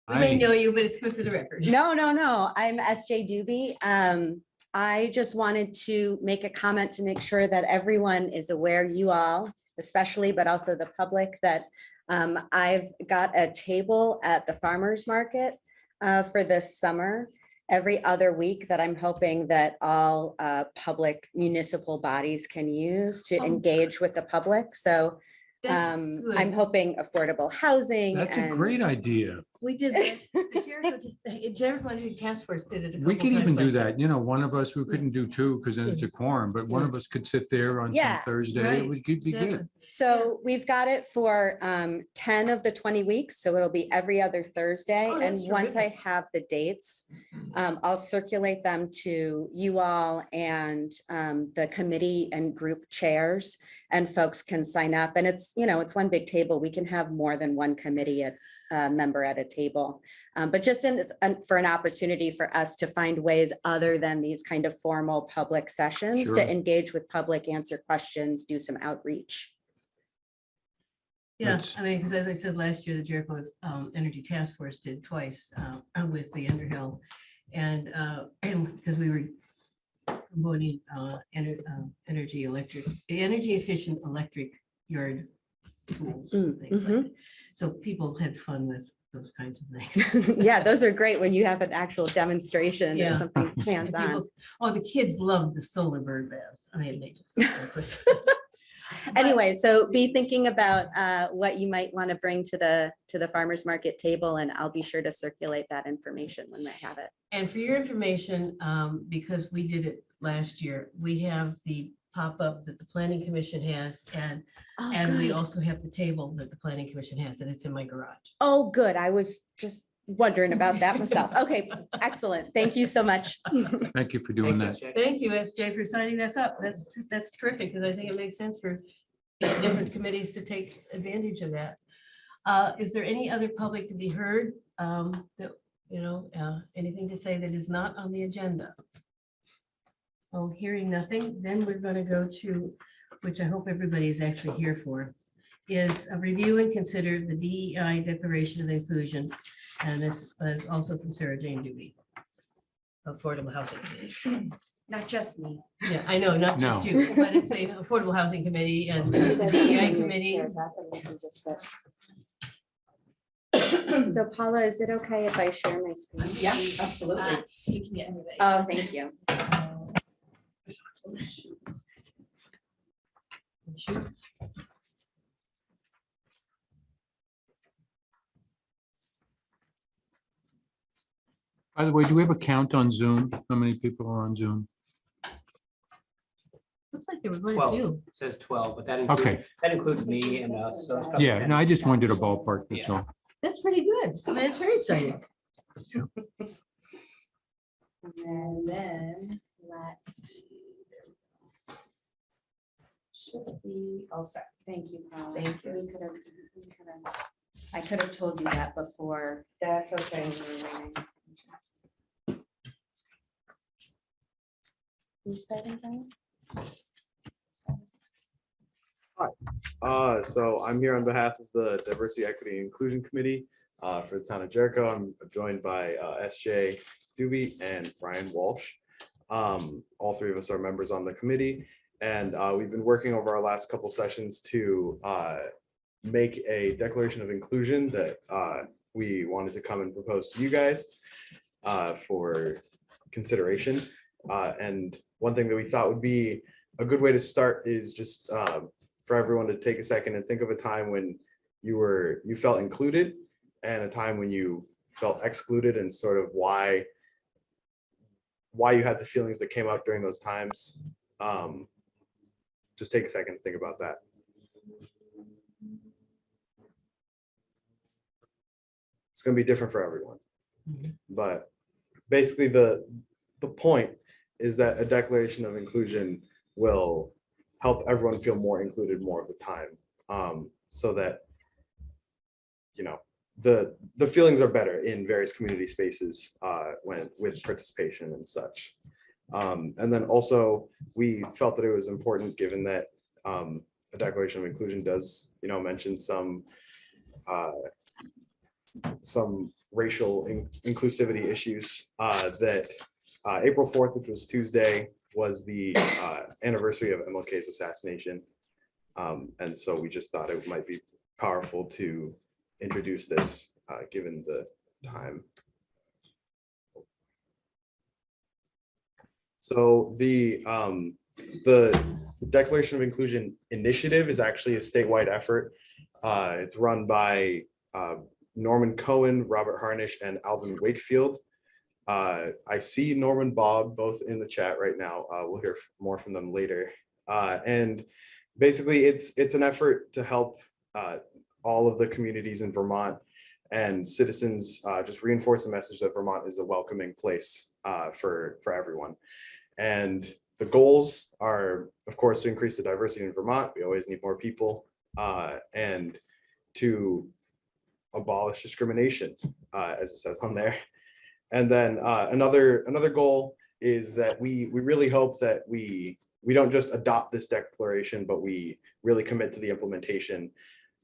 We may know you, but it's good for the record. No. I'm SJ Doobie. I just wanted to make a comment to make sure that everyone is aware, you all especially, but also the public, that I've got a table at the farmer's market for this summer, every other week, that I'm hoping that all public municipal bodies can use to engage with the public. So I'm hoping affordable housing. That's a great idea. We did that. The Jericho Energy Task Force did it. We could even do that. You know, one of us, we couldn't do two because then it's a quorum, but one of us could sit there on some Thursday. It would be good. So we've got it for 10 of the 20 weeks. So it'll be every other Thursday. And once I have the dates, I'll circulate them to you all and the committee and group chairs, and folks can sign up. And it's, you know, it's one big table. We can have more than one committee member at a table. But just for an opportunity for us to find ways other than these kind of formal public sessions to engage with public, answer questions, do some outreach. Yeah, I mean, because as I said last year, the Jericho Energy Task Force did twice with the Underhill, and because we were promoting energy efficient electric yard tools, and things like that. So people had fun with those kinds of things. Yeah, those are great when you have an actual demonstration or something hands-on. Oh, the kids love the solar bird baths. I mean, they just. Anyway, so be thinking about what you might want to bring to the farmers market table, and I'll be sure to circulate that information when I have it. And for your information, because we did it last year, we have the pop-up that the Planning Commission has, and we also have the table that the Planning Commission has, and it's in my garage. Oh, good. I was just wondering about that myself. Okay, excellent. Thank you so much. Thank you for doing that. Thank you, SJ, for signing this up. That's terrific, because I think it makes sense for different committees to take advantage of that. Is there any other public to be heard that, anything to say that is not on the agenda? Oh, hearing nothing, then we're going to go to, which I hope everybody is actually here for, is a review and consider the DEI Declaration of Inclusion. And this is also from Sarah Jane Doobie, Affordable Housing Committee. Not just me. Yeah, I know, not just you, but it's a Affordable Housing Committee and the DEI Committee. So Paula, is it okay if I share my screen? Yeah, absolutely. So you can get everybody. Oh, thank you. By the way, do we have a count on Zoom? How many people are on Zoom? Looks like there were quite a 12. few. It says 12, but that includes me and us. So it's probably Yeah, 10. no, I just wanted a ballpark, that's all. That's pretty good. I mean, it's very exciting. And then let's see. Should be all set. Thank you, Paula. Thank you. I could have told you that before. That's okay. You starting, Brian? So I'm here on behalf of the Diversity, Equity, and Inclusion Committee for the town of Jericho. I'm joined by SJ Doobie and Brian Walsh. All three of us are members on the committee, and we've been working over our last couple sessions to make a declaration of inclusion that we wanted to come and propose to you guys for consideration. And one thing that we thought would be a good way to start is just for everyone to take a second and think of a time when you felt included and a time when you felt excluded, and sort of why you had the feelings that came up during those times. Just take a second to think about that. It's going to be different for everyone. But basically the point is that a declaration of inclusion will help everyone feel more included more of the time, so that the feelings are better in various community spaces with participation and such. And then also we felt that it was important, given that a declaration of inclusion does mention some some racial inclusivity issues, that April 4th, which was Tuesday, was the anniversary of MLK's assassination. And so we just thought it might be powerful to introduce this, given the time. So the Declaration of Inclusion Initiative is actually a statewide effort. It's run by Norman Cohen, Robert Harnish, and Alvin Wakefield. I see Norman Bob both in the chat right now. We'll hear more from them later. And basically, it's an effort to help all of the communities in Vermont and citizens just reinforce the message that Vermont is a welcoming place for everyone. And the goals are, of course, to increase the diversity in Vermont. We always need more people, and to abolish discrimination, as it says on there. And then another goal is that we really hope that we don't just adopt this declaration, but we really commit to the implementation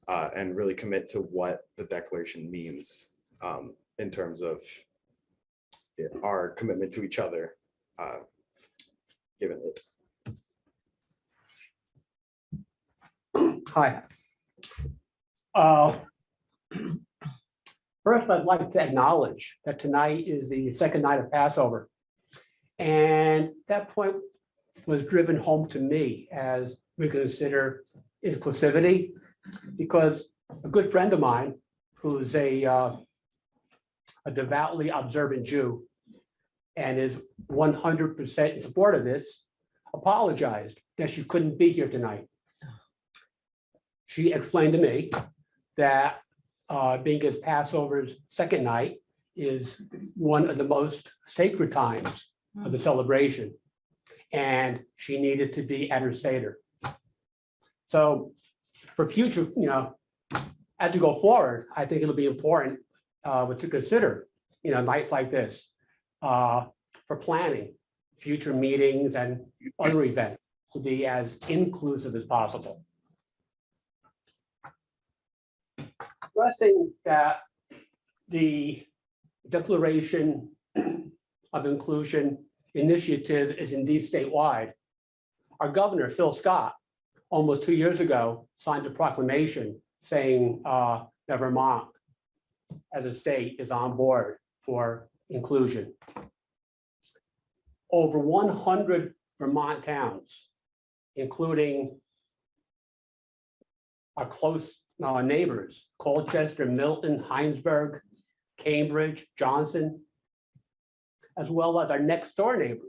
and really commit to what the declaration means in terms of our commitment to each other, given it. Hi. First, I'd like to acknowledge that tonight is the second night of Passover. And that point was driven home to me as we consider inclusivity, because a good friend of mine who's a devoutly observant Jew and is 100% in support of this, apologized that she couldn't be here tonight. She explained to me that being as Passover's second night is one of the most sacred times of the celebration, and she needed to be at her Seder. So for future, as we go forward, I think it'll be important to consider, nights like this for planning future meetings and other events to be as inclusive as possible. Stressing that the Declaration of Inclusion initiative is indeed statewide, our governor, Phil Scott, almost 2 years ago, signed a proclamation saying that Vermont as a state is on board for inclusion. Over 100 Vermont towns, including our close neighbors, Colchester, Milton, Heinsberg, Cambridge, Johnson, as well as our next door neighbors,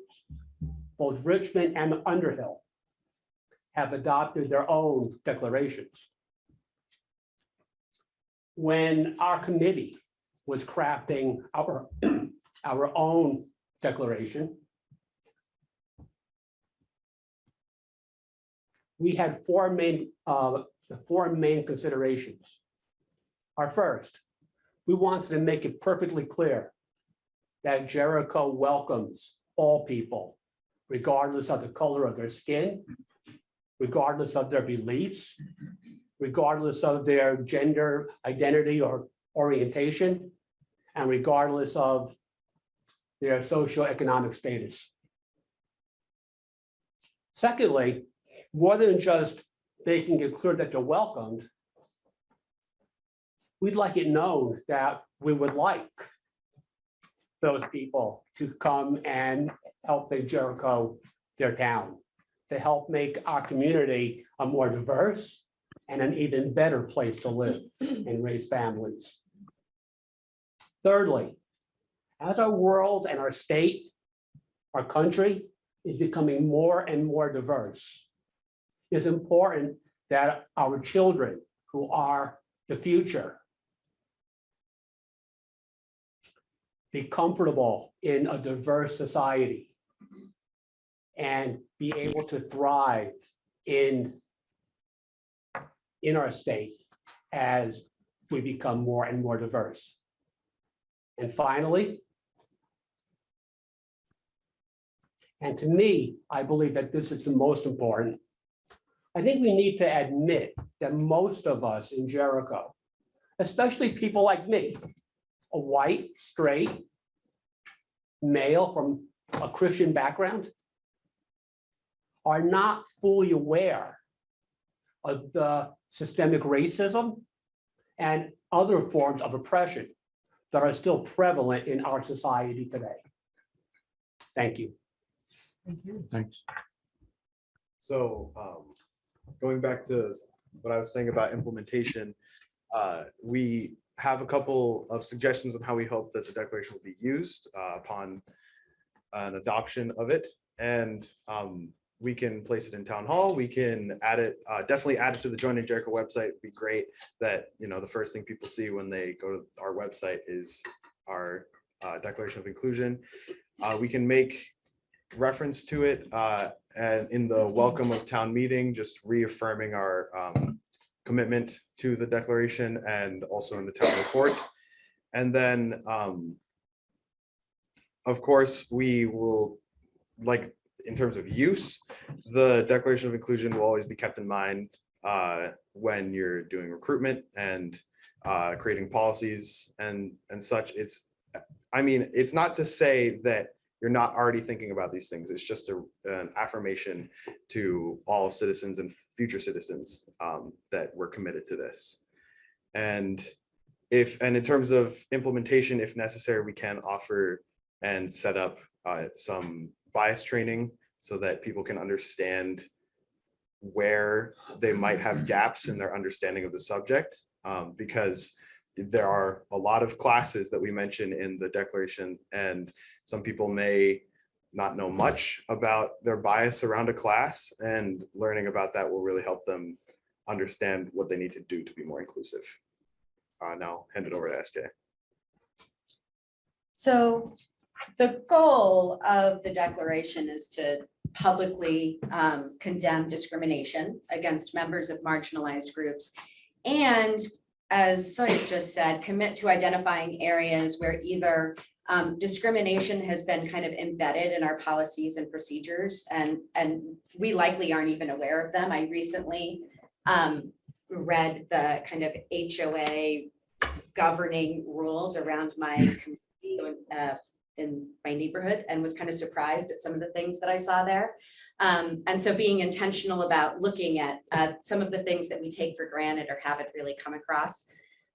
both Richmond and Underhill, have adopted their own declarations. When our committee was crafting our own declaration, we had four main considerations. Our first, we wanted to make it perfectly clear that Jericho welcomes all people, regardless of the color of their skin, regardless of their beliefs, regardless of their gender identity or orientation, and regardless of their socioeconomic status. Secondly, more than just making it clear that they're welcomed, we'd like it known that we would like those people to come and help make Jericho their town, to help make our community a more diverse and an even better place to live and raise families. Thirdly, as our world and our state, our country is becoming more and more diverse, it's important that our children, who are the future, be comfortable in a diverse society and be able to thrive in our state as we become more and more diverse. And finally, and to me, I believe that this is the most important, I think we need to admit that most of us in Jericho, especially people like me, a white, straight male from a Christian background, are not fully aware of the systemic racism and other forms of oppression that are still prevalent in our society today. Thank you. Thank you. Thanks. So going back to what I was saying about implementation, we have a couple of suggestions on how we hope that the declaration will be used upon an adoption of it. And we can place it in town hall. We can add it, definitely add it to the Join Jericho website. It'd be great that, you know, the first thing people see when they go to our website is our Declaration of Inclusion. We can make reference to it and in the welcome of town meeting, just reaffirming our commitment to the declaration, and also in the town report. And then, of course, we will, like, in terms of use, the Declaration of Inclusion will always be kept in mind when you're doing recruitment and creating policies and such. I mean, it's not to say that you're not already thinking about these things. It's just an affirmation to all citizens and future citizens that we're committed to this. And in terms of implementation, if necessary, we can offer and set up some bias training so that people can understand where they might have gaps in their understanding of the subject, because there are a lot of classes that we mention in the declaration, and some people may not know much about their bias around a class, and learning about that will really help them understand what they need to do to be more inclusive. Now hand it over to SJ. So the goal of the declaration is to publicly condemn discrimination against members of marginalized groups, and, as Sonia just said, commit to identifying areas where either discrimination has been kind of embedded in our policies and procedures, and we likely aren't even aware of them. I recently read the kind of HOA governing rules around my community in my neighborhood, and was kind of surprised at some of the things that I saw there. And so being intentional about looking at some of the things that we take for granted or haven't really come across,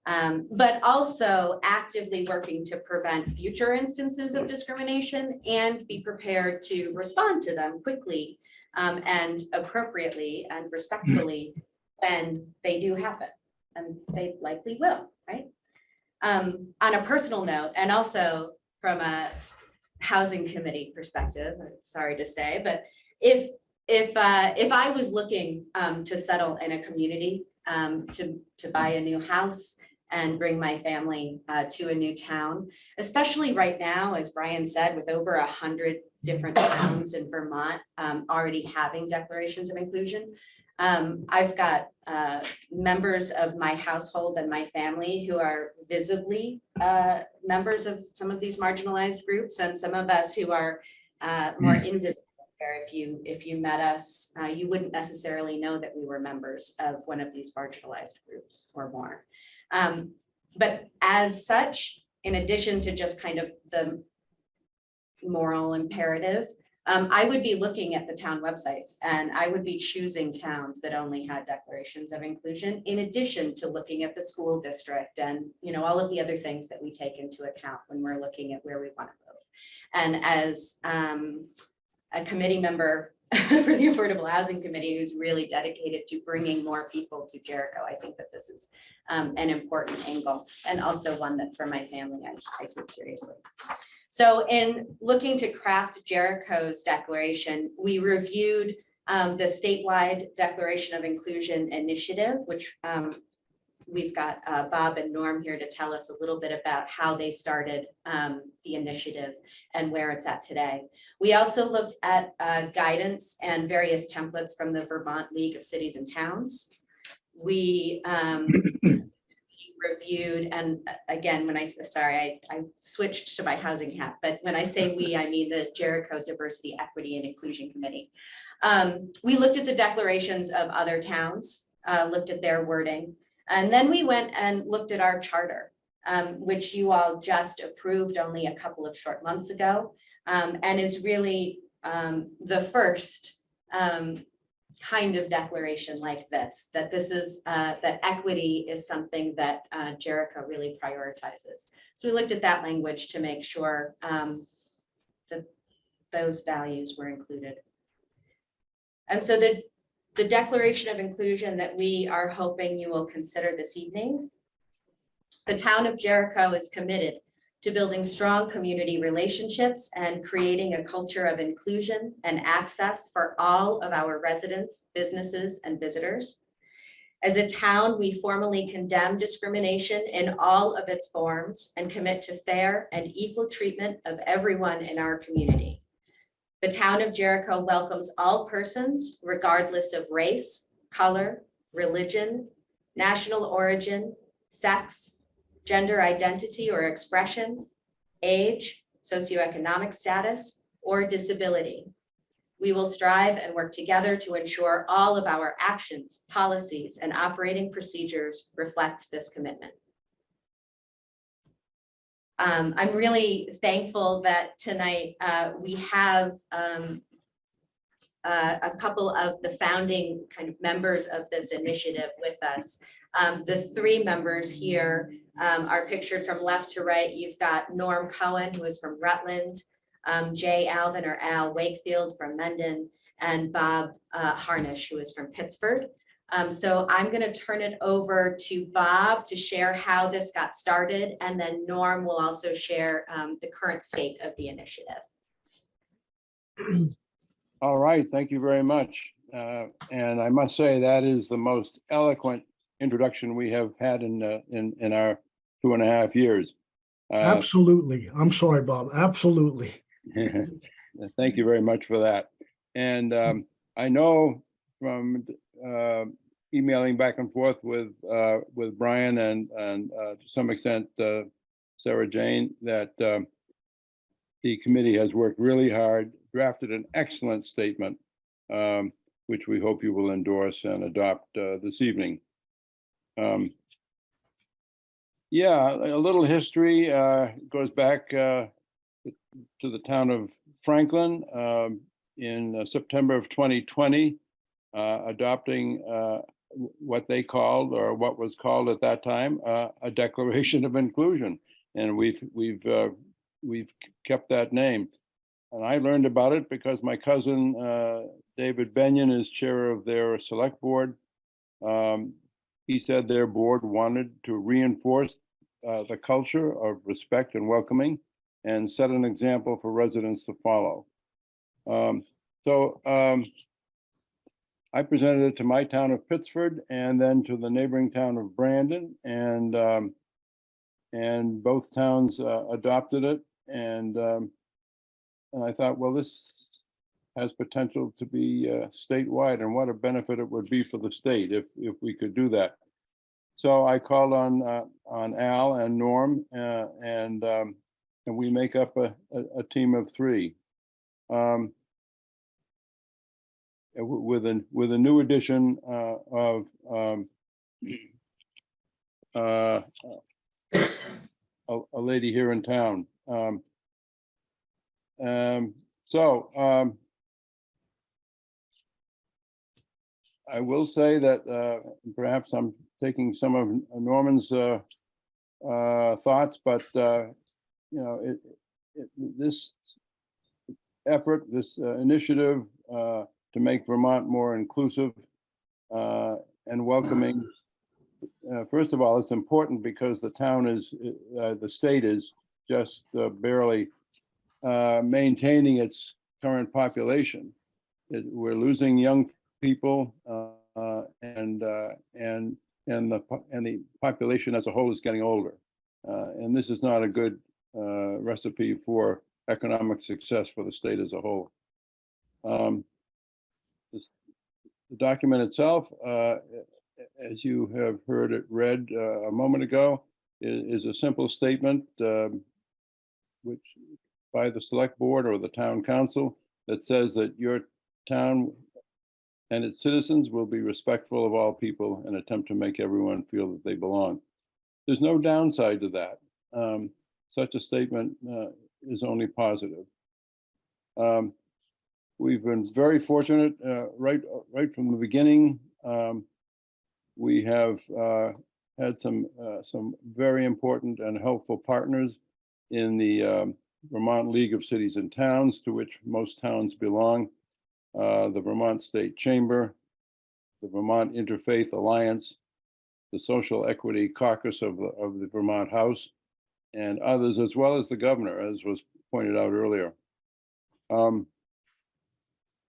but also actively working to prevent future instances of discrimination and be prepared to respond to them quickly and appropriately and respectfully when they do happen, and they likely will, right? On a personal note, and also from a housing committee perspective, I'm sorry to say, but if I was looking to settle in a community, to buy a new house and bring my family to a new town, especially right now, as Brian said, with over 100 different towns in Vermont already having declarations of inclusion. I've got members of my household and my family who are visibly members of some of these marginalized groups, and some of us who are more invisible. If you met us, you wouldn't necessarily know that we were members of one of these marginalized groups or more. But as such, in addition to just kind of the moral imperative, I would be looking at the town websites, and I would be choosing towns that only had declarations of inclusion, in addition to looking at the school district and, you know, all of the other things that we take into account when we're looking at where we want to move. And as a committee member for the Affordable Housing Committee who's really dedicated to bringing more people to Jericho, I think that this is an important angle, and also one that for my family I take seriously. So in looking to craft Jericho's declaration, we reviewed the statewide Declaration of Inclusion initiative, which we've got Bob and Norm here to tell us a little bit about how they started the initiative and where it's at today. We also looked at guidance and various templates from the Vermont League of Cities and Towns. We reviewed, and again, when I switched to my housing hat, but when I say we, I mean the Jericho Diversity, Equity, and Inclusion Committee. We looked at the declarations of other towns, looked at their wording, And then we went and looked at our charter, which you all just approved only a couple of short months ago, and is really the first kind of declaration like this, that this is, that equity is something that Jericho really prioritizes. So we looked at that language to make sure that those values were included. And so the declaration of inclusion that we are hoping you will consider this evening. The town of Jericho is committed to building strong community relationships and creating a culture of inclusion and access for all of our residents, businesses, and visitors. As a town, we formally condemn discrimination in all of its forms and commit to fair and equal treatment of everyone in our community. The town of Jericho welcomes all persons, regardless of race, color, religion, national origin, sex, gender identity or expression, age, socioeconomic status, or disability. We will strive and work together to ensure all of our actions, policies, and operating procedures reflect this commitment. I'm really thankful that tonight we have a couple of the founding kind of members of this initiative with us. The three members here are pictured from left to right. You've got Norm Cohen, who is from Rutland, Jay Alvin or Al Wakefield from Mendon, and Bob Harnish, who is from Pittsford. So I'm going to turn it over to Bob to share how this got started, and then Norm will also share the current state of the initiative. All right, thank you very much. And I must say that is the most eloquent introduction we have had in our 2.5 years. Absolutely. I'm sorry, Bob. Absolutely. Thank you very much for that. And I know from emailing back and forth with Brian and to some extent Sarah Jane that the committee has worked really hard, drafted an excellent statement, which we hope you will endorse and adopt this evening. Yeah, a little history goes back to the town of Franklin in September of 2020, adopting what they called, or what was called at that time, a Declaration of Inclusion, and we've kept that name. And I learned about it because my cousin David Benyon is chair of their select board. He said their board wanted to reinforce the culture of respect and welcoming and set an example for residents to follow. So I presented it to my town of Pittsford and then to the neighboring town of Brandon, and both towns adopted it. And I thought, well, this has potential to be statewide, and what a benefit it would be for the state if we could do that. So I called on Al and Norm, and we make up a team of 3. With a new addition of a lady here in town. I will say that perhaps I'm taking some of Norman's thoughts, but this effort, this initiative to make Vermont more inclusive and welcoming. First of all, it's important because the town is, the state is just barely maintaining its current population. We're losing young people, and the population as a whole is getting older, and this is not a good recipe for economic success for the state as a whole. The document itself, as you have heard it read a moment ago, is a simple statement which by the select board or the town council that says that your town and its citizens will be respectful of all people and attempt to make everyone feel that they belong. There's no downside to that. Such a statement is only positive. We've been very fortunate right from the beginning. We have had some very important and helpful partners in the Vermont League of Cities and Towns, to which most towns belong, the Vermont State Chamber, the Vermont Interfaith Alliance, the Social Equity Caucus of the Vermont House, and others, as well as the governor, as was pointed out earlier.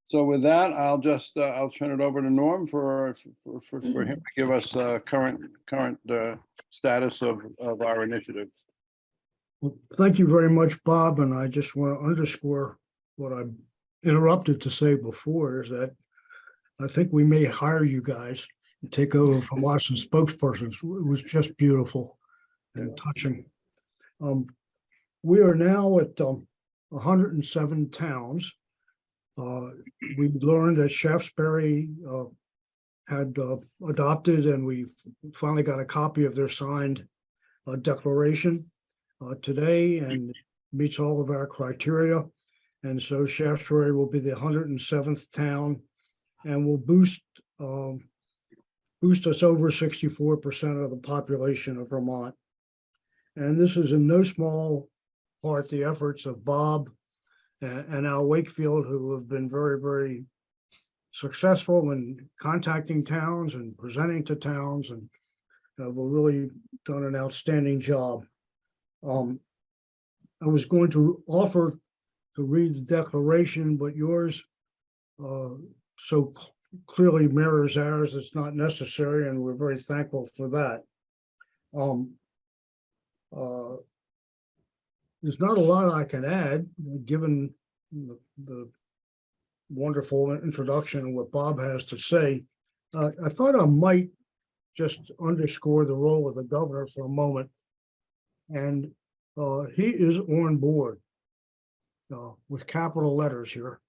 So with that, I'll turn it over to Norm for him to give us current status of our initiative. Well, thank you very much, Bob. And I just want to underscore what I interrupted to say before, is that I think we may hire you guys and take over from us as spokespersons. It was just beautiful and touching. We are now at 107 towns. We learned that Shaftesbury had adopted, and we finally got a copy of their signed declaration today, and meets all of our criteria. And so Shaftesbury will be the 107th town, and will boost us over 64% of the population of Vermont. And this is in no small part the efforts of Bob and Al Wakefield, who have been very, very successful in contacting towns and presenting to towns, and have really done an outstanding job. I was going to offer to read the declaration, but yours so clearly mirrors ours, it's not necessary, and we're very thankful for that. There's not a lot I can add, given the wonderful introduction and what Bob has to say. I thought I might just underscore the role of the governor for a moment. And he is on board with capital letters here.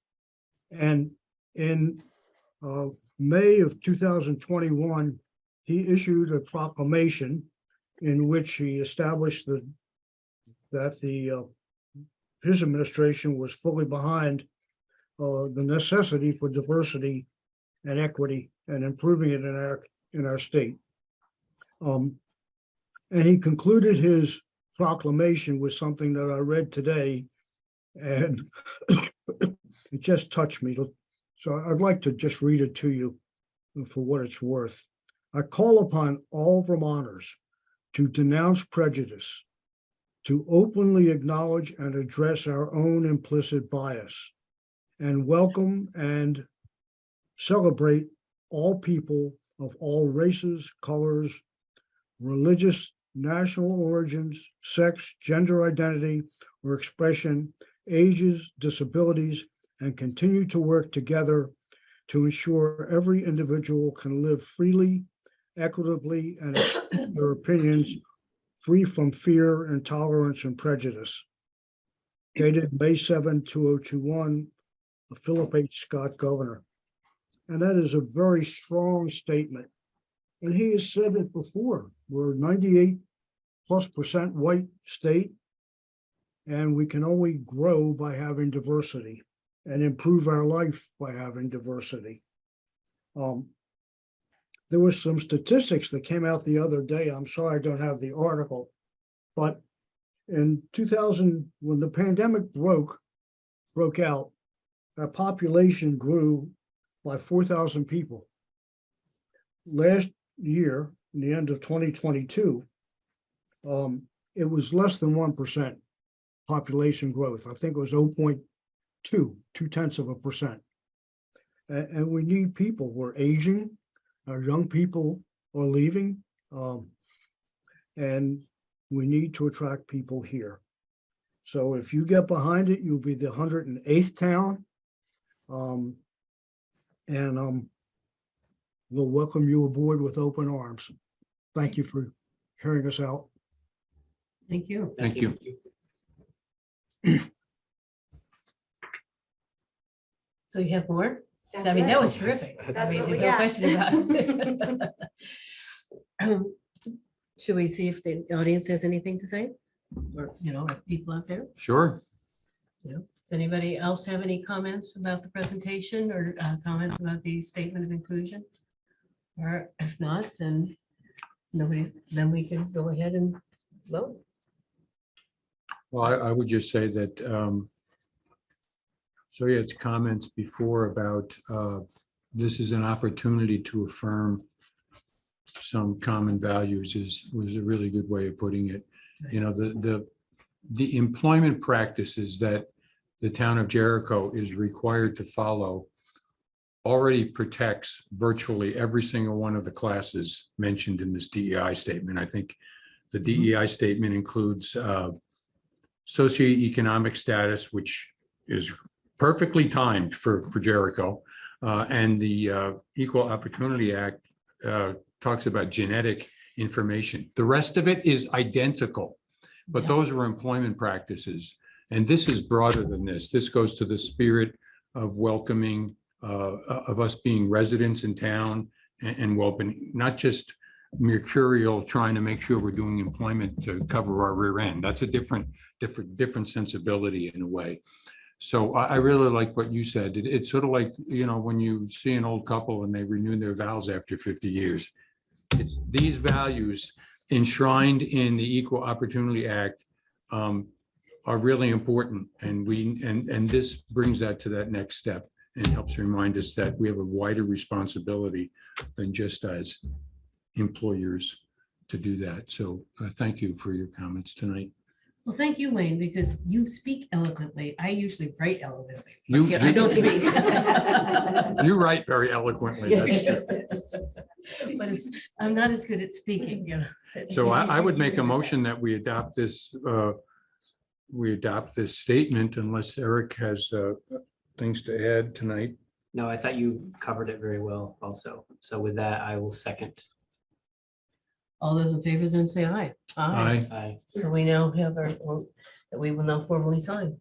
And in May of 2021, he issued a proclamation in which he established that his administration was fully behind the necessity for diversity and equity and improving it in our state. And he concluded his proclamation with something that I read today, and it just touched me. So I'd like to just read it to you for what it's worth. I call upon all Vermonters to denounce prejudice, to openly acknowledge and address our own implicit bias, and welcome and celebrate all people of all races, colors, religious, national origins, sex, gender identity, or expression, ages, disabilities, and continue to work together to ensure every individual can live freely, equitably, and express their opinions free from fear, intolerance, and prejudice. Dated May 7, 2021, Philip H. Scott, Governor. And that is a very strong statement. And he has said it before. We're 98+% white state, and we can only grow by having diversity and improve our life by having diversity. There was some statistics that came out the other day. I'm sorry I don't have the article, but in 2000, when the pandemic broke out, our population grew by 4,000 people. Last year, in the end of 2022, it was less than 1% population growth. I think it was 0.2, 0.2%. And we need people. We're aging. Our young people are leaving. And we need to attract people here. So if you get behind it, you'll be the 108th town. We'll welcome you aboard with open arms. Thank you for hearing us out. Thank you. Thank you. So you have more? I mean, that was terrific. I That's mean, what we there's no got. question about it. Should we see if the audience has anything to say? Or, if people out there? Sure. Does anybody else have any comments about the presentation or comments about the statement of inclusion? Or if not, then nobody, then we can go ahead and vote. Well, I would just say that, so yeah, it's comments before about, this is an opportunity to affirm some common values was a really good way of putting it. The employment practices that the town of Jericho is required to follow already protects virtually every single one of the classes mentioned in this DEI statement. I think the DEI statement includes socioeconomic status, which is perfectly timed for Jericho. And the Equal Opportunity Act talks about genetic information. The rest of it is identical, but those are employment practices. And this is broader than this. This goes to the spirit of welcoming, of us being residents in town and welcoming, not just mercurial trying to make sure we're doing employment to cover our rear end. That's a different sensibility in a way. So I really like what you said. It's sort of like, when you see an old couple and they renew their vows after 50 years. It's these values enshrined in the Equal Opportunity Act are really important. And this brings that to that next step and helps remind us that we have a wider responsibility than just as employers to do that. So thank you for your comments tonight. Well, thank you, Wayne, because you speak eloquently. I usually write eloquently. You- I don't speak. You write very eloquently. That's true. But I'm not as good at speaking. So I would make a motion that we adopt this statement unless Eric has things to add tonight. No, I thought you covered it very well also. So with that, I will second. All those in favor then say aye. Aye. Aye. So we now have that we will now formally sign.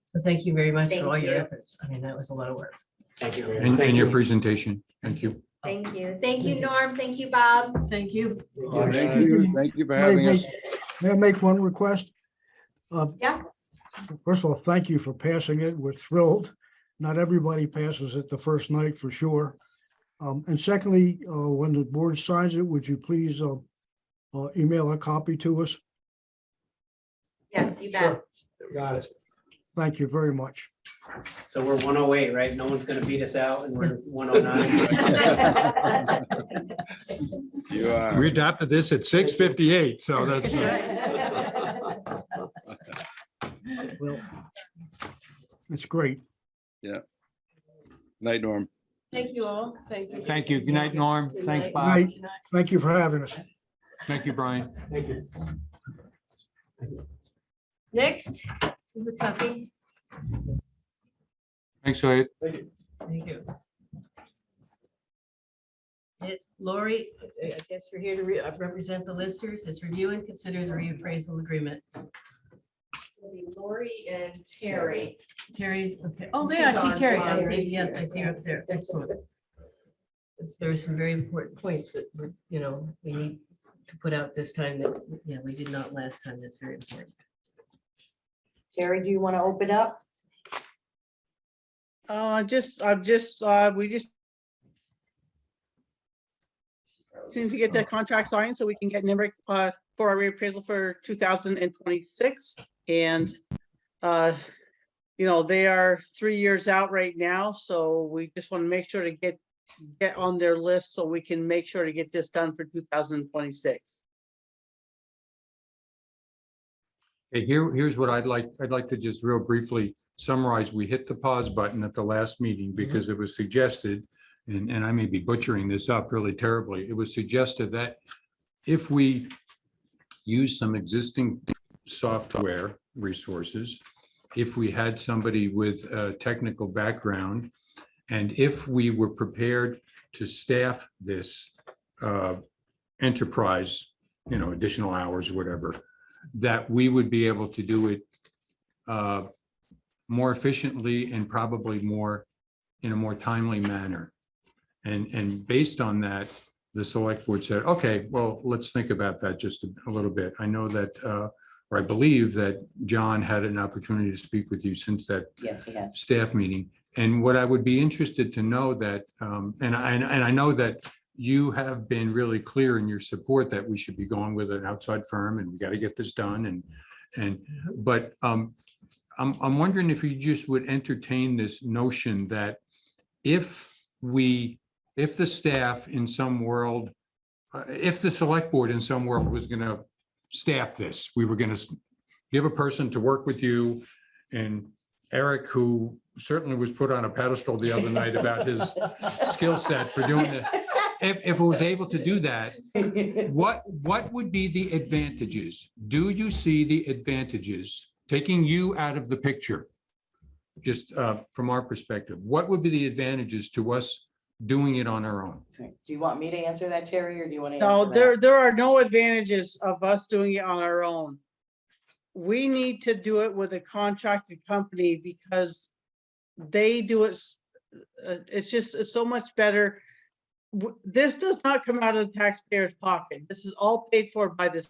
So thank you very much for all Thank your you. efforts. I mean, that was a lot of work. Thank you very much. And your presentation. Thank you. Thank you. Thank you, Norm. Thank you, Bob. Thank you. Thank you for having us. May I make one request? Yeah. First of all, thank you for passing it. We're thrilled. Not everybody passes it the first night for sure. And secondly, when the board signs it, would you please email a copy to us? Yes, you bet. Got it. Thank you very much. So we're 108, right? No one's gonna beat us out and we're 109. You are. We adopted this at 6:58, so that's. Well, it's great. Night, Norm. Thank you all. Thank you. Thank you. Good night, Norm. Good Thanks, night. Bob. Night. Thank you for having us. Thank you, Brian. Thank you. Next is a toughie. Thanks, Wade. Thank you. It's Lori, I guess you're here to represent the listers. It's review and consider the reappraisal agreement. Lori and Terry. Terry, okay. Oh, yeah, I She's see on Terry. I Myers. see, yes, I see her up there. Excellent. There are some very important points that, we need to put out this time that, we did not last time. That's very important. Terry, do you want to open up? we just seem to get the contract signed so we can get NIMRIC for our reappraisal for 2026. And, they are 3 years out right now, so we just want to make sure to get on their list so we can make sure to get this done for 2026. Okay, here's what I'd like to just real briefly summarize. We hit the pause button at the last meeting because it was suggested, and I may be butchering this up really terribly. It was suggested that if we use some existing software resources, if we had somebody with a technical background, and if we were prepared to staff this enterprise, additional hours, whatever, that we would be able to do it more efficiently and probably more in a more timely manner. And based on that, the select board said, okay, well, let's think about that just a little bit. I know that, or I believe that John had an opportunity to speak with you since that Yes, he has. staff meeting. And what I would be interested to know that, and I know that you have been really clear in your support that we should be going with an outside firm and we got to get this done. But I'm wondering if you just would entertain this notion that if the staff in some world, if the select board in some world was going to staff this, we were going to give a person to work with you, and Eric, who certainly was put on a pedestal the other night about his skill set for doing it. If it was able to do that, what would be the advantages? Do you see the advantages, taking you out of the picture, just from our perspective? What would be the advantages to us doing it on our own? Do you want me to answer that, Terry, or do you want to? No, answer that? there are no advantages of us doing it on our own. We need to do it with a contracted company because they do it. It's so much better. This does not come out of the taxpayer's pocket. This is all paid for by the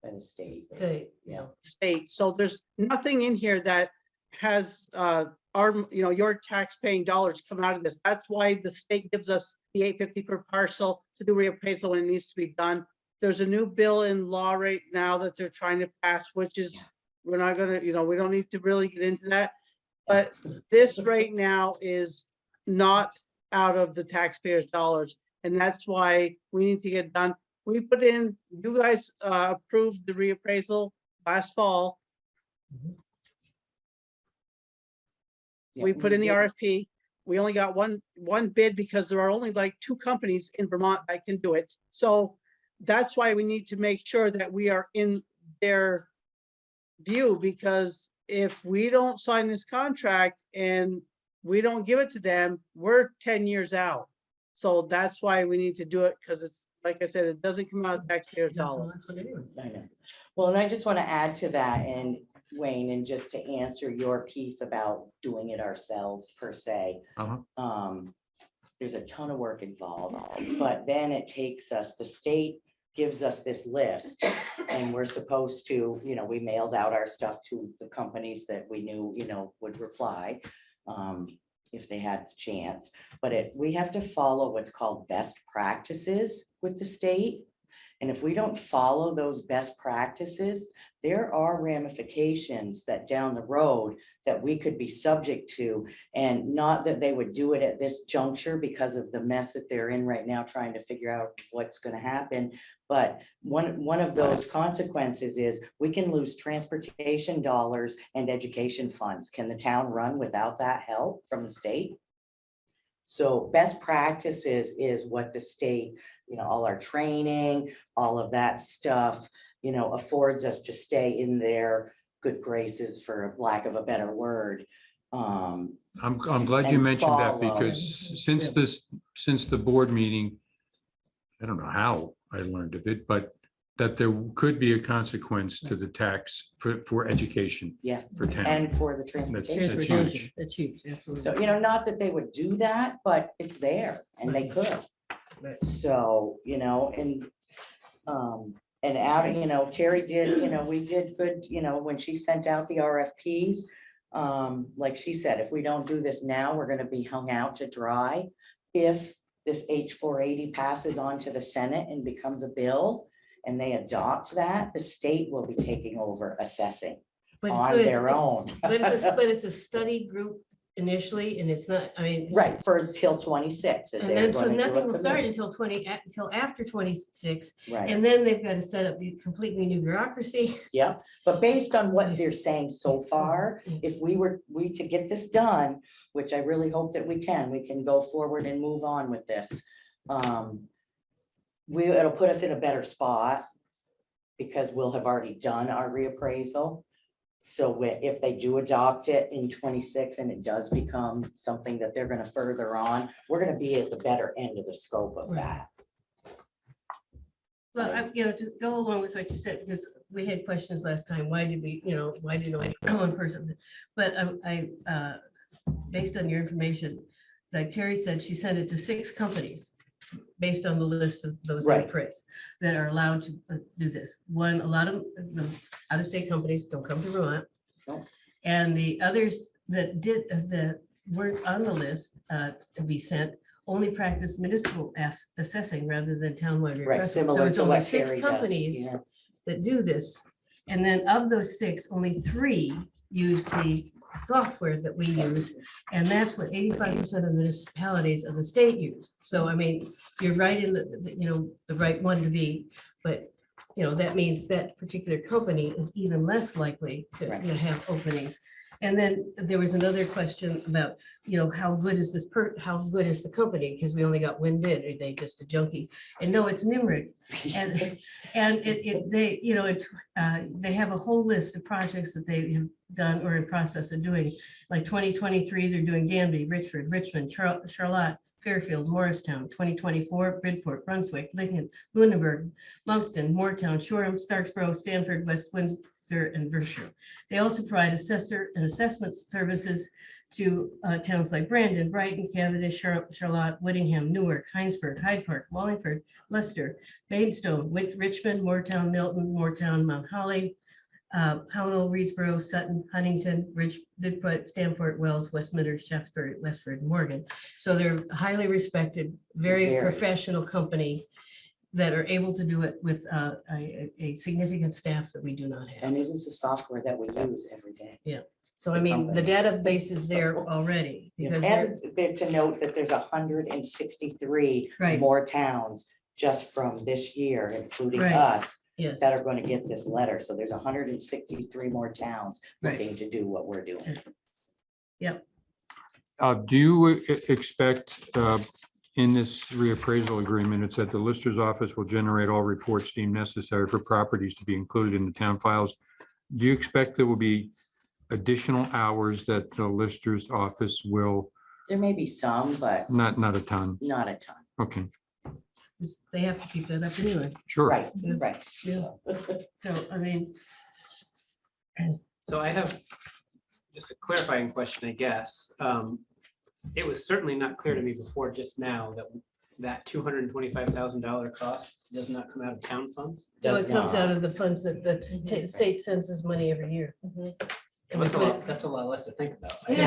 By the state. State, yeah. state. So there's nothing in here that has your tax paying dollars come out of this. That's why the state gives us the $850 per parcel to do reappraisal when it needs to be done. There's a new bill in law right now that they're trying to pass, which is, we're not gonna, we don't need to really get into that. But this right now is not out of the taxpayers' dollars. And that's why we need to get done. We put in, you guys approved the reappraisal last fall. Yeah, We put in the did. RFP. We only got one bid because there are only like 2 companies in Vermont that can do it. So that's why we need to make sure that we are in their view, because if we don't sign this contract and we don't give it to them, we're 10 years out. So that's why we need to do it, because it's, like I said, it doesn't come out of taxpayers' dollars. I know. Well, and I just want to add to that, and Wayne, and just to answer your piece about doing it ourselves per se. There's a ton of work involved, but then it takes us, the state gives us this list, and we're supposed to, we mailed out our stuff to the companies that we knew, would reply. If they had the chance, but we have to follow what's called best practices with the state. And if we don't follow those best practices, there are ramifications that down the road that we could be subject to. And not that they would do it at this juncture because of the mess that they're in right now, trying to figure out what's going to happen. But one of those consequences is we can lose transportation dollars and education funds. Can the town run without that help from the state? So best practices is what the state, all our training, all of that stuff, affords us to stay in their good graces, for lack of a better word. I'm glad you And mentioned that, follow. because since the board meeting, I don't know how I learned of it, but that there could be a consequence to the tax for education. Yes, For town. and for the That's transportation. huge. That's huge, absolutely. So, not that they would do that, but it's there and they could. Right. So, and out, Terry did, we did good, when she sent out the RFPs. Like she said, if we don't do this now, we're gonna be hung out to dry. If this H480 passes on to the Senate and becomes a bill and they adopt that, the state will be taking over assessing But it's on good. their own. But it's a study group initially, and it's not, it's- Right, for till 26. And then, so nothing will start until until after 26, Right, and then they've got to set up the completely new bureaucracy. yeah, but based on what they're saying so far, if we to get this done, which I really hope that we can go forward and move on with this. It'll put us in a better spot because we'll have already done our reappraisal. So if they do adopt it in 26 and it does become something that they're going to further on, we're going to be at the better end of the scope of that. Well, to go along with what you said, because we had questions last time, why did we, why did only one person? But based on your information, like Terry said, she sent it to 6 companies based on the list of those Right. appraised that are allowed to do this. One, a lot of the out-of-state companies don't come to Vermont. No. And the others that did, that weren't on the list to be sent, only practice municipal assessing rather than townwide Right, reappraisal. So similar it's to only what 6 Terry does. companies Yeah. that do this. And then of those 6, only 3 use the software that we use. And that's what 85% of municipalities of the state use. So I mean, you're right in the right one to be, but that means that particular company is even less likely to Right. have openings. And then there was another question about, how good is how good is the company? Because we only got one bid. Are they just a junkie? And no, it's Nimerick. And they have a whole list of projects that they have done or in process of doing. Like 2023, they're doing Danby, Richford, Richmond, Charlotte, Fairfield, Morristown. 2024, Bridport, Brunswick, Lincoln, Lunenburg, Moncton, Moortown, Shoreham, Starksboro, Stanford, West Windsor, and Berkshire. They also provide assessor and assessment services to towns like Brandon, Brighton, Cavendish, Charlotte, Whittingham, Newark, Heinsberg, Hyde Park, Wallingford, Leicester, Maidstone, Richmond, Moortown, Milton, Moortown, Mount Holly, Pownell, Reedsboro, Sutton, Huntington, Bridport, Stamford, Wells, Westminster, Shaftesbury, Westford, Morgan. So they're highly respected, very Very. professional company that are able to do it with a significant staff that we do not have. And it is a software that we use every day. So I mean, the database is there already because they're, And to note that there's 163 Right. more towns just from this year, including Right. us, yes, that are going to get this letter. So there's 163 more towns Right. looking to do what we're doing. Do you expect in this reappraisal agreement, it said the lister's office will generate all reports deemed necessary for properties to be included in the town files. Do you expect there will be additional hours that the lister's office will, There may be some, but not a ton? not a ton. Okay, they have to keep that up anyway. sure. Right, Yeah. right. Yeah. So I mean, So I have just a clarifying question, I guess. It was certainly not clear to me before just now that $225,000 cost does not come out of town funds. so Does it comes not. out of the funds that the state sends us money every year. And we That's a put lot, it- that's a lot less to think about. It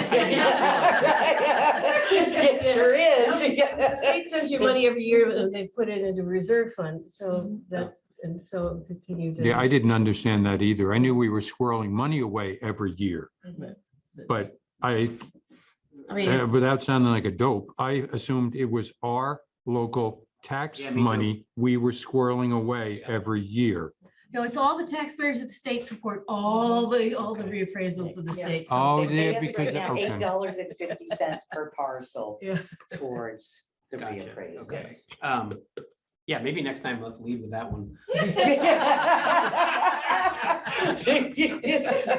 sure The state is. sends you money every year and they put it into reserve fund. So that's, and so it'll continue to. Yeah, I didn't understand that either. I knew we were squirreling money away every year, but I mean, it's- without sounding like a dope, I assumed it was our local tax Yeah, me too. money we were squirreling away every year. no, it's all the taxpayers of the state support all the reappraisals of the state. So Oh, They yeah, pay us because, right now okay. $8.50 per parcel Yeah. towards the Gotcha, reappraisal. okay. Yeah, maybe next time let's lead with that one.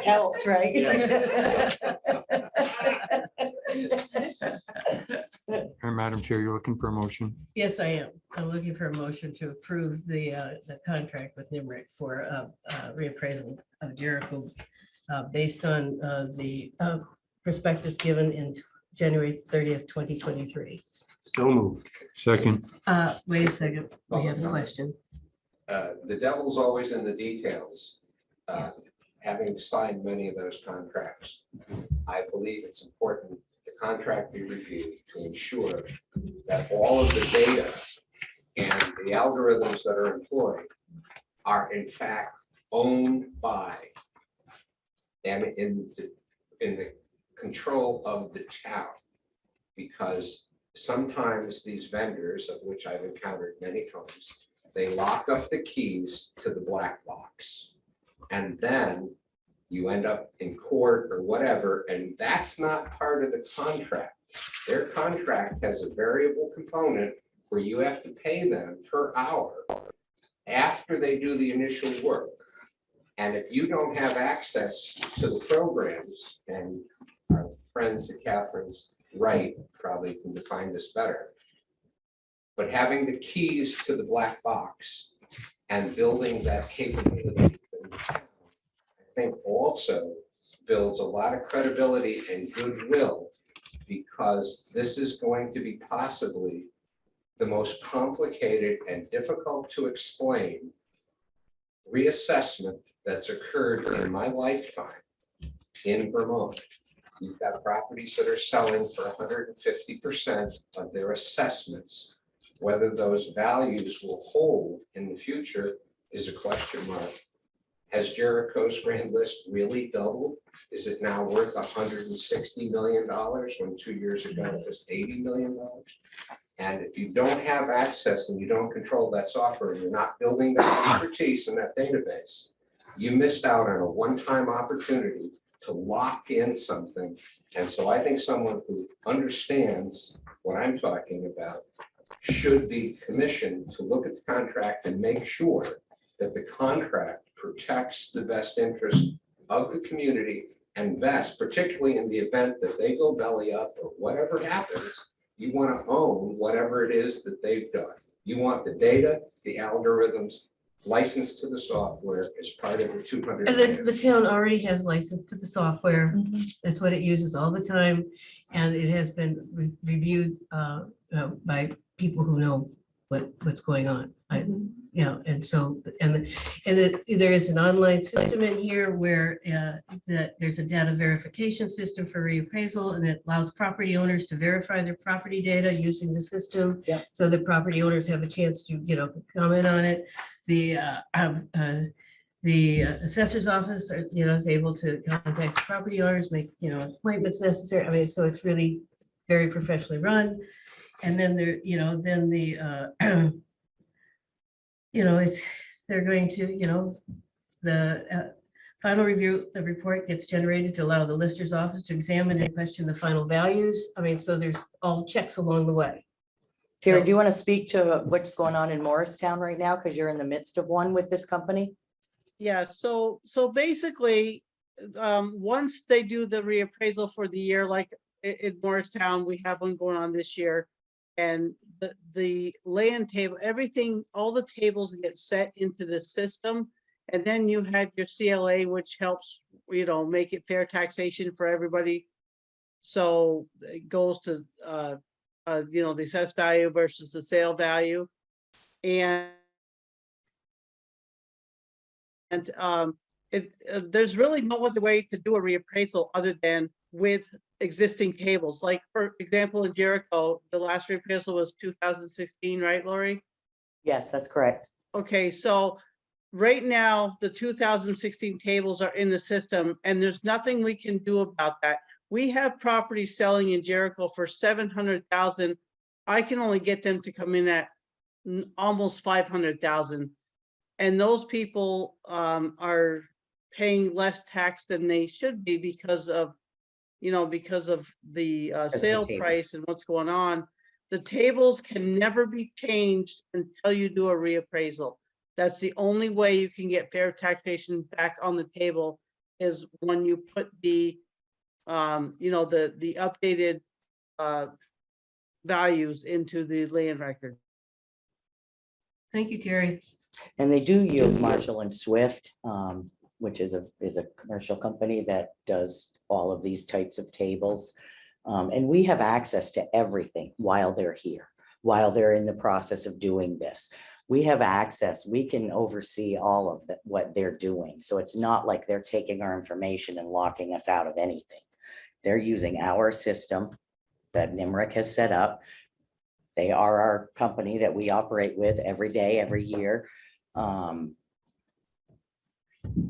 Helps, right? Madam Chair, you're looking for a motion? Yes, I am. I'm looking for a motion to approve the contract with Nimerick for reappraisal of Jericho based on the prospectus given in January 30th, 2023. So moved. Second, Wait a second, we have a question. The devil's always in the details. Having signed many of those contracts, I believe it's important the contract be reviewed to ensure that all of the data and the algorithms that are employed are in fact owned by and in the control of the town. Because sometimes these vendors, of which I've encountered many times, they lock up the keys to the black box. And then you end up in court or whatever, and that's not part of the contract. Their contract has a variable component where you have to pay them per hour after they do the initial work. And if you don't have access to the programs, and our friends at Catherine's right probably can define this better, but having the keys to the black box and building that capability, I think also builds a lot of credibility and goodwill because this is going to be possibly the most complicated and difficult to explain reassessment that's occurred in my lifetime in Vermont. You've got properties that are selling for 150% of their assessments. Whether those values will hold in the future is a question mark. Has Jericho's grand list really doubled? Is it now worth $160 million when 2 years ago it was $80 million? And if you don't have access and you don't control that software, you're not building that expertise in that database, you missed out on a one-time opportunity to lock in something. And so I think someone who understands what I'm talking about should be commissioned to look at the contract and make sure that the contract protects the best interest of the community and best, particularly in the event that they go belly up or whatever happens, you want to own whatever it is that they've done. You want the data, the algorithms, license to the software as part of the 200. And the town already has license to the software. That's what it uses all the time. And it has been reviewed by people who know what's going on. Yeah, and so, and there is an online system in here where that there's a data verification system for reappraisal, and it allows property owners to verify their property data using the system. Yep. So the property owners have a chance to, comment on it. The assessor's office, is able to contact property owners, make, appointments necessary. I mean, so it's really very professionally run. And then there, then the, they're going to, the final review, the report gets generated to allow the lister's office to examine and question the final values. I mean, so there's all checks along the way. Terry, So- do you want to speak to what's going on in Morristown right now? Because you're in the midst of one with this company. Yeah, so basically, once they do the reappraisal for the year, like in Morristown, we have one going on this year. And the land table, everything, all the tables get set into the system. And then you had your CLA, which helps, make it fair taxation for everybody. So it goes to, the assessed value versus the sale value. And there's really no other way to do a reappraisal other than with existing tables. Like, for example, in Jericho, the last reappraisal was 2016, right, Lori? Yes, that's correct. Okay, so right now, the 2016 tables are in the system, and there's nothing we can do about that. We have properties selling in Jericho for 700,000. I can only get them to come in at almost 500,000. And those people are paying less tax than they should be because of the sale table. price and what's going on. The tables can never be changed until you do a reappraisal. That's the only way you can get fair taxation back on the table, is when you put the updated values into the land record. Thank you, Terry. And they do use Marshall and Swift, which is a commercial company that does all of these types of tables. And we have access to everything while they're here, while they're in the process of doing this. We have access, we can oversee all of what they're doing. So it's not like they're taking our information and locking us out of anything. They're using our system that NIMRIC has set up. They are our company that we operate with every day, every year.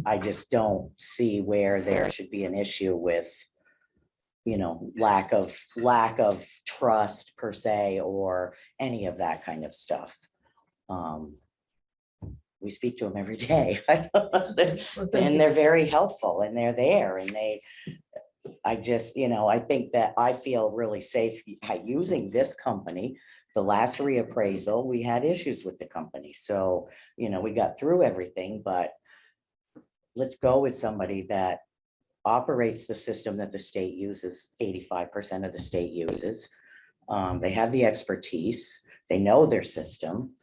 I just don't see where there should be an issue with, lack of trust per se, or any of that kind of stuff. We speak to them every day. Well, thank And you. they're very helpful, and they're there, and I just, I think that I feel really safe using this company. The last reappraisal, we had issues with the company. So, we got through everything, but let's go with somebody that operates the system that the state uses, 85% of the state uses. They have the expertise, they know their system,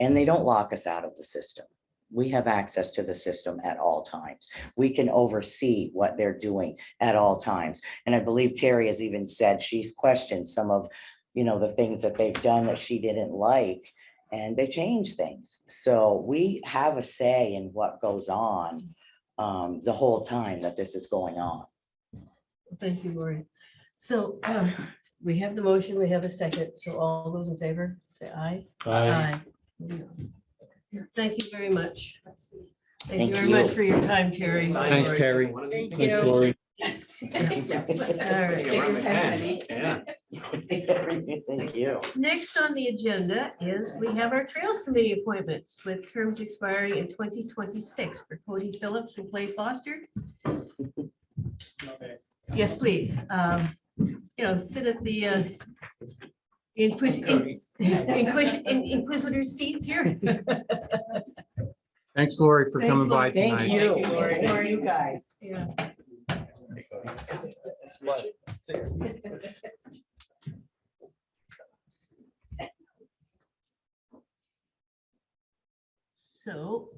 and they don't lock us out of the system. we have access to the system at all times. We can oversee what they're doing at all times. And I believe Terry has even said she's questioned some of, the things that they've done that she didn't like, and they change things. So we have a say in what goes on the whole time that this is going on. Thank you, Lori. So we have the motion, we have a second. So all those in favor, say aye. Aye. Thank you very much. Thank you very much for your time, Terry. Thanks, Terry. Thank Thanks, you. Lori. All right. Yeah. Thank you. Next on the agenda is we have our Trails Committee appointments with terms expiring in 2026 for Cody Phillips and Clay Foster. Yes, please. Sit at the inquisitor seats here. Thanks, Lori, for Thanks, coming by Lori. tonight. Thank you. Lori. For you guys. Yeah. So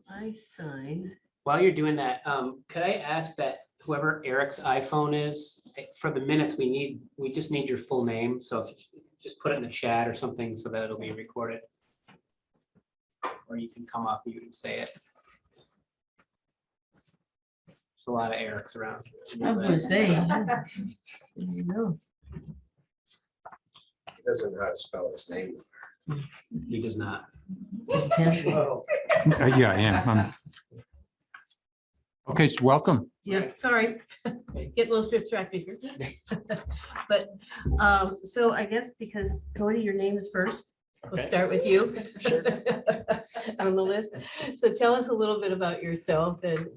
I sign. While you're doing that, could I ask that whoever Eric's iPhone is, for the minutes, we just need your full name. So if you just put it in the chat or something so that it'll be recorded. Or you can come off mute and say it. There's a lot of Erics around. I'm gonna say. Yeah. You know. He doesn't know how to spell his name. He does not. Yeah, I am. Okay, so welcome. Yeah, sorry, get a little distracted here. But, so I guess because Cody, your name is first, we'll Okay. start with you. Sure. On the list. So tell us a little bit about yourself and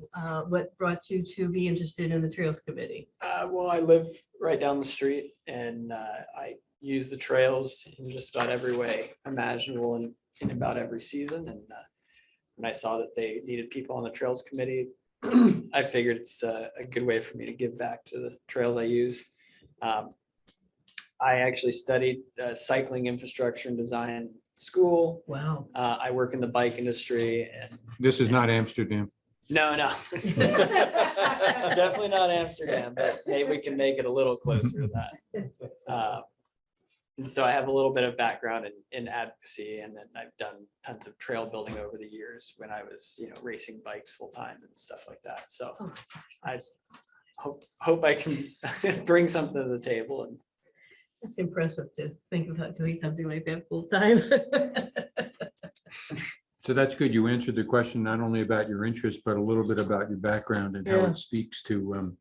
what brought you to be interested in the Trails Committee. Well, I live right down the street and I use the trails in just about every way imaginable and in about every season. And when I saw that they needed people on the Trails Committee, I figured it's a good way for me to give back to the trails I use. I actually studied cycling infrastructure and design in school. Wow. I work in the bike industry and This is not Amsterdam. no. Definitely not Amsterdam, but maybe we can make it a little closer to that. And so I have a little bit of background in advocacy, and then I've done tons of trail building over the years when I was, racing bikes full time and stuff like that. So Oh. I hope I can bring something to the table. And It's impressive to think about doing something like that full time. So that's good. You answered the question not only about your interest, but a little bit about your background and how Yeah. it speaks to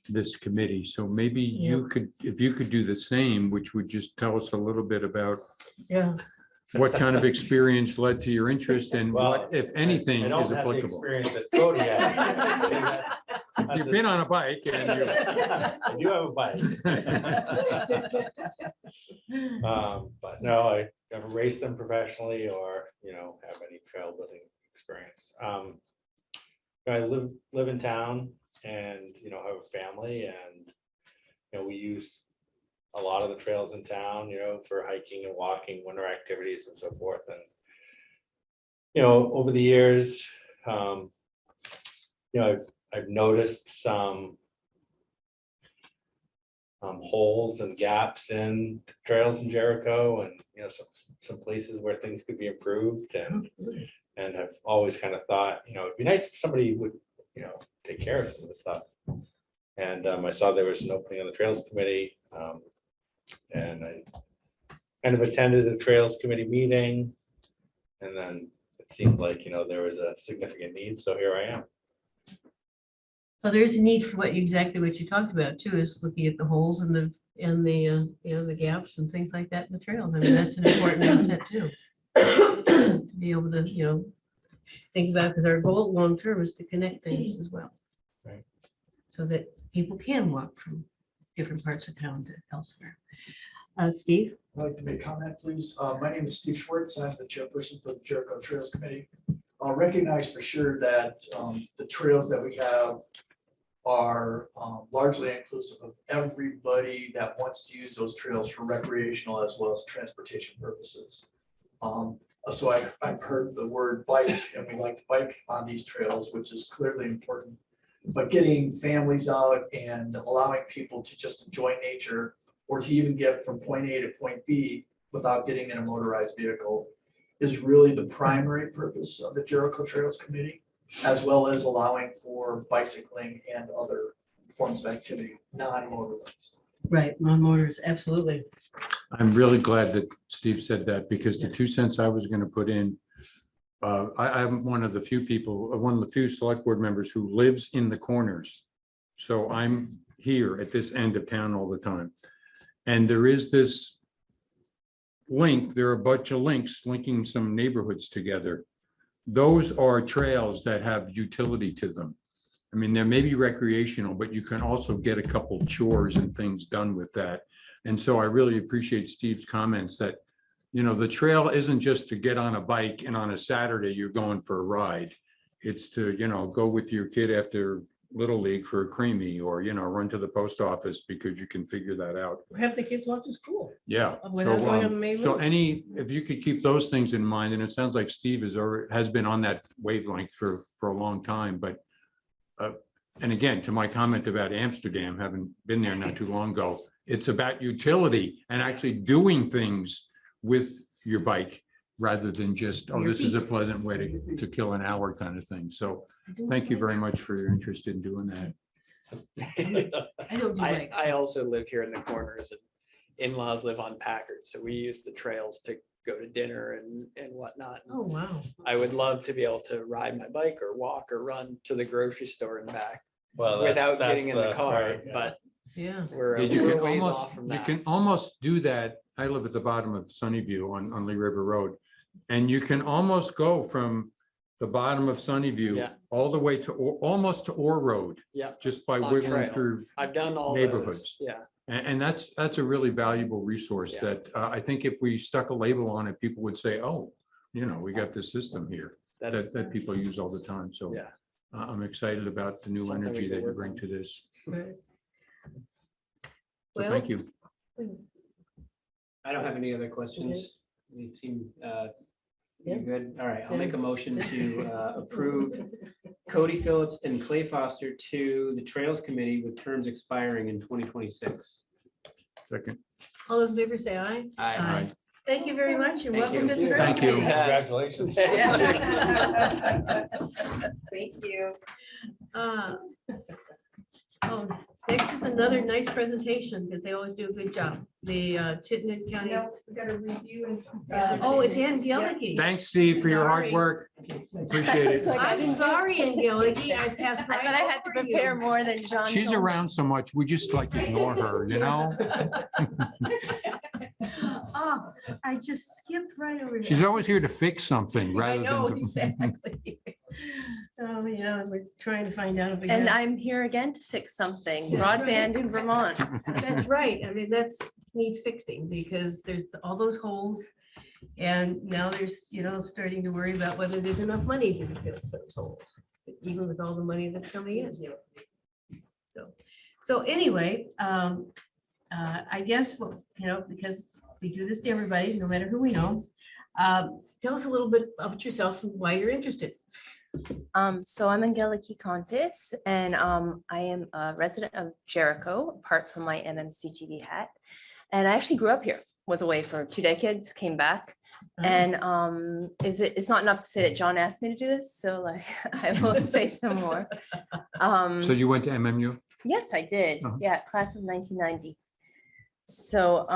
this committee. So maybe Yeah. you could, if you could do the same, which would just tell us a little bit about Yeah. what kind of experience led to your interest and what, if anything, is applicable. That Cody has. You've been on a bike and you. I do have a bike. But no, I never raced them professionally or, have any trail building experience. I live in town and, have a family and, we use a lot of the trails in town, for hiking and walking, winter activities and so forth. And, over the years, I've noticed some holes and gaps in trails in Jericho and, some places where things could be improved and have always kind of thought, it'd be nice if somebody would, take care of some of the stuff. And I saw there was an opening on the Trails Committee. And I kind of attended the Trails Committee meeting. And then it seemed like, there was a significant need. So here I am. Well, there is a need for exactly what you talked about too, is looking at the holes and the gaps and things like that in the trails. I mean, that's an important asset too. To be able to, think about, because our goal long-term is to connect things as well. Right. So that people can walk from different parts of town to elsewhere. Steve? I'd like to make a comment, please. My name is Steve Schwartz. I'm the chairperson for the Jericho Trails Committee. I'll recognize for sure that the trails that we have are largely inclusive of everybody that wants to use those trails for recreational as well as transportation purposes. So I've heard the word bike, and we like to bike on these trails, which is clearly important. But getting families out and allowing people to just enjoy nature, or to even get from point A to point B without getting in a motorized vehicle, is really the primary purpose of the Jericho Trails Committee, as well as allowing for bicycling and other forms of activity, non-motorized. Right, non-motors, absolutely. I'm really glad that Steve said that, because the 2 cents I was gonna put in, I'm one of the few people, one of the few select board members who lives in the corners. So I'm here at this end of town all the time. And there is this link, there are a bunch of links linking some neighborhoods together. Those are trails that have utility to them. I mean, there may be recreational, but you can also get a couple chores and things done with that. And so I really appreciate Steve's comments that, you know, the trail isn't just to get on a bike and on a Saturday you're going for a ride. It's to, you know, go with your kid after Little League for a creamy, or, you know, run to the post office because you can figure that out. Or have the kids walk to school. Yeah. Without going on the main So road. if you could keep those things in mind, and it sounds like Steve has been on that wavelength for a long time, but and again, to my comment about Amsterdam, having been there not too long ago, it's about utility and actually doing things with your bike rather than just, oh, Your this is a feet. pleasant way to kill an hour kind of thing. So thank you very much for your interest in doing that. I don't do bikes. I also live here in the corners, and in-laws live on Packard, so we use the trails to go to dinner and whatnot. Oh, wow. I would love to be able to ride my bike or walk or run to the grocery store and back Well, without getting in the car, right, yeah. but Yeah. we're Yeah, you we're can a ways almost, off from you that. can almost do that. I live at the bottom of Sunnyview on Lee River Road. And you can almost go from the bottom of Sunnyview Yeah. all the way to, almost to Orr Road, Yeah, just by On wiggling trail. through. I've done all neighborhoods. those. Yeah, And that's a really valuable resource Yeah. that I think if we stuck a label on it, people would say, oh, you know, we got this system here that's, that people use all the time. So yeah. I'm excited about the new Something we energy can that you work bring on. to this. Right. So thank you. I don't have any other questions. You seem, Yeah. you good? All right, I'll make a motion to approve Cody Phillips and Clay Foster to the Trails Committee with terms expiring in 2026. Second. All those in favor say aye. Aye. Thank you very much. You're Thank welcome to you. the. Trails Thank you. Committee. Congratulations. Thank you. Oh, next is another nice presentation, because they always do a good job. The Chittenden County. We got a review and. Oh, it's Angeliki. Thanks, Steve, for your hard Sorry. work. Appreciate it. I'm sorry, Angeliki. I passed right I had to over you. prepare more than John. She's told me. around so much, we just like ignore her, you know? Oh, I just skipped right over. She's that. always here to fix something I rather know, than. exactly. Oh, yeah, we're trying to find out if we And have. I'm here again to fix something, That's right. broadband in Vermont. That's right. I mean, that's needs fixing, because there's all those holes. And now there's, you know, starting to worry about whether there's enough money to fill those holes, even with all the money that's coming in. So anyway, I guess, well, you know, because we do this to everybody, no matter who we know. Tell us a little bit about yourself and why you're interested. So I'm Angeliki Contis, and I am a resident of Jericho, apart from my MMCTV hat. And I actually grew up here, was away for 2 decades, came back. And it's not enough to say that John asked me to do this, so like I will say some more. So you went to MMU? Yes, I did. Uh-huh. Yeah, class of 1990. So,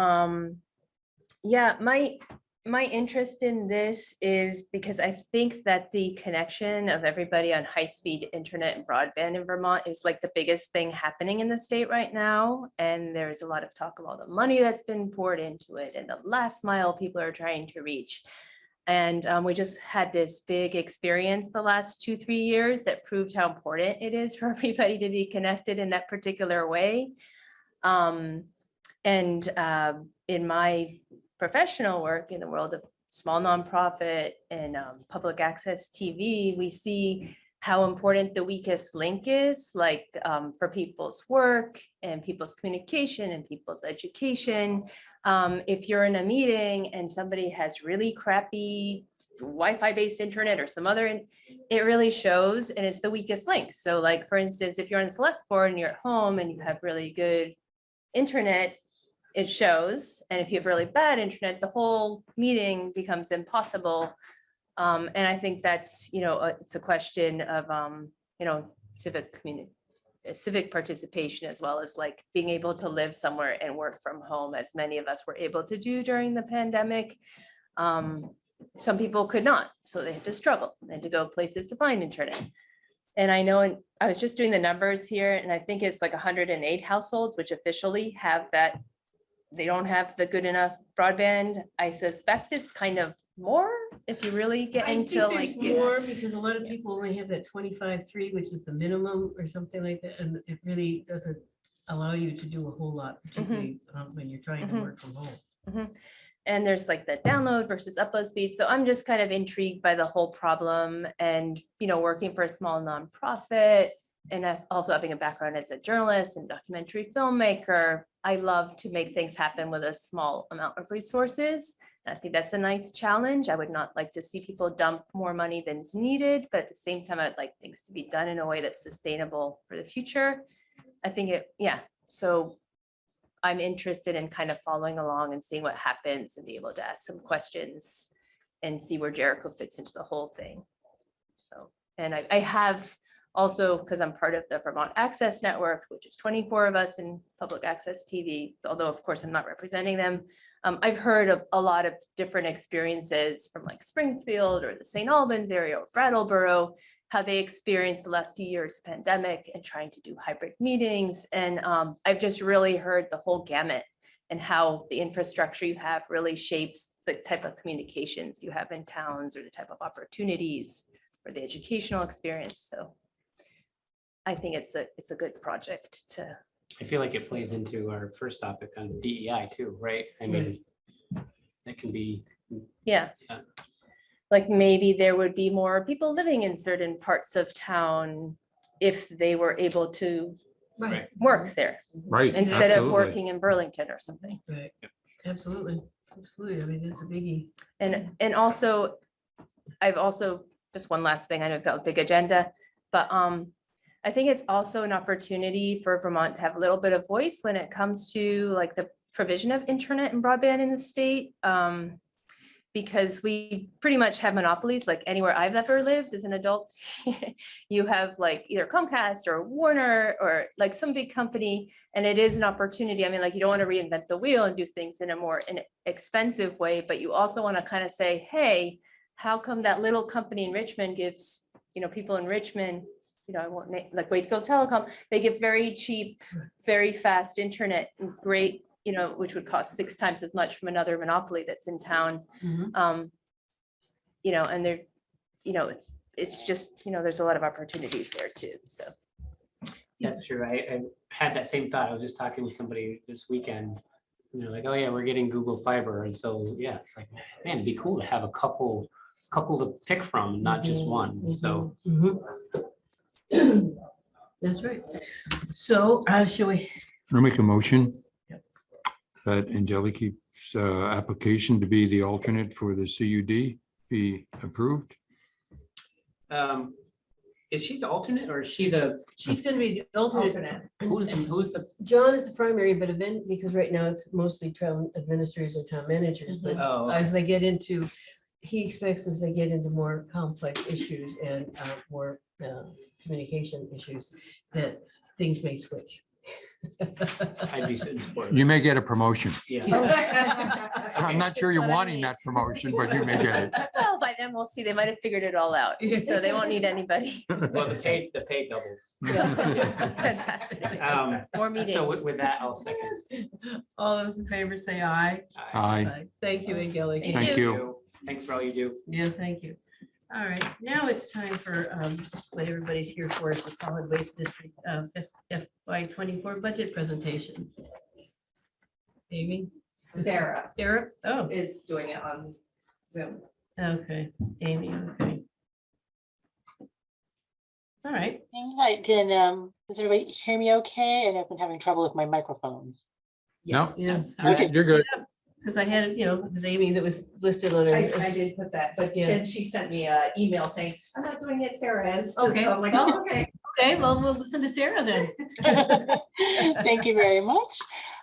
yeah, my interest in this is because I think that the connection of everybody on high-speed internet and broadband in Vermont is like the biggest thing happening in the state right now. And there's a lot of talk about the money that's been poured into it and the last mile people are trying to reach. And we just had this big experience the last 2-3 years that proved how important it is for everybody to be connected in that particular way. In my professional work in the world of small nonprofit and public access TV, we see how important the weakest link is, like for people's work and people's communication and people's education. If you're in a meeting and somebody has really crappy Wi-Fi based internet or some other, it really shows, and it's the weakest link. So like, for instance, if you're on select board and you're at home and you have really good internet, it shows. And if you have really bad internet, the whole meeting becomes impossible. And I think that's, it's a question of, civic participation, as well as like being able to live somewhere and work from home, as many of us were able to do during the pandemic. Some people could not, so they had to struggle. They had to go places to find internet. And I know, and I was just doing the numbers here, and I think it's like 108 households which officially have that. They don't have the good enough broadband. I suspect it's kind of more if you really get into like. More, because a lot of people only have that 25.3, which is the minimum or something like that, and it really doesn't allow you to do a whole lot, particularly when you're trying to work from home. And there's like the download versus upload speed. So I'm just kind of intrigued by the whole problem, and, working for a small nonprofit, and as also having a background as a journalist and documentary filmmaker. I love to make things happen with a small amount of resources. And I think that's a nice challenge. I would not like to see people dump more money than is needed, but at the same time, I'd like things to be done in a way that's sustainable for the future. I think so I'm interested in kind of following along and seeing what happens and be able to ask some questions and see where Jericho fits into the whole thing. So, and I have also, because I'm part of the Vermont Access Network, which is 24 of us in public access TV, although of course I'm not representing them. I've heard of a lot of different experiences from like Springfield or the St. Albans area or Brattleboro, how they experienced the last few years of pandemic and trying to do hybrid meetings. And I've just really heard the whole gamut, and how the infrastructure you have really shapes the type of communications you have in towns, or the type of opportunities, or the educational experience. So I think it's a good project to. I feel like it plays into our first topic on DEI too, right? I mean, that can be. Yeah. Like maybe there would be more people living in certain parts of town if they were able to work there. Right. Instead of absolutely. working in Burlington or something. Right, absolutely, absolutely. I mean, it's a biggie. And also, I've also, just one last thing, I know I've got a big agenda, but I think it's also an opportunity for Vermont to have a little bit of voice when it comes to like the provision of internet and broadband in the state. Because we pretty much have monopolies, like anywhere I've ever lived as an adult. You have like either Comcast or Warner or like some big company, and it is an opportunity. I mean, like you don't want to reinvent the wheel and do things in a more expensive way, but you also want to kind of say, hey, how come that little company in Richmond gives, people in Richmond, I won't name, like Waitsfield Telecom, they give very cheap, very fast internet, and great, which would cost 6 times as much from another monopoly that's in town. And they're, it's just, there's a lot of opportunities there too, so. That's true. I had that same thought. I was just talking with somebody this weekend, and they're like, oh yeah, we're getting Google Fiber. And so, yeah, it's like, man, it'd be cool to have a couple to pick from, not just one. So. That's right. So shall we? I'll make a motion that Angelique's application to be the alternate for the CUD be approved. Is she the alternate, or is she the? She's gonna be the alternate. Who's the? John is the primary, but event, because right now it's mostly town administrators and town managers, but Oh, as they get into, he expects as they get into more complex issues and more communication issues, that things may switch. I'd be sitting for it. You may get a promotion. Yeah. I'm not sure you're wanting that promotion, but you may get it. Well, by then we'll see. They might have figured it all out, so they won't need anybody. Well, the pay doubles. Fantastic. More meetings. So with that, I'll second. All those in favor say aye. Aye. Thank you, Angelica. Thank you. Thanks for all you do. Yeah, thank you. All right, now it's time for what everybody's here for, is the solid waste district FY24 budget presentation. Amy? Sarah Sarah? Oh, is doing it on Zoom. okay. Amy, okay. All right. I can, does everybody hear me okay? And I've been having trouble with my microphone. No, Yeah. you're good. Because I had, it, it was Amy that was listed on I her. did put that, but Yeah. then she sent me a email saying, I'm not doing it, Sarah is. Okay, So I'm like, well, oh, okay. Okay, well, we'll listen to Sarah then. Thank you very much.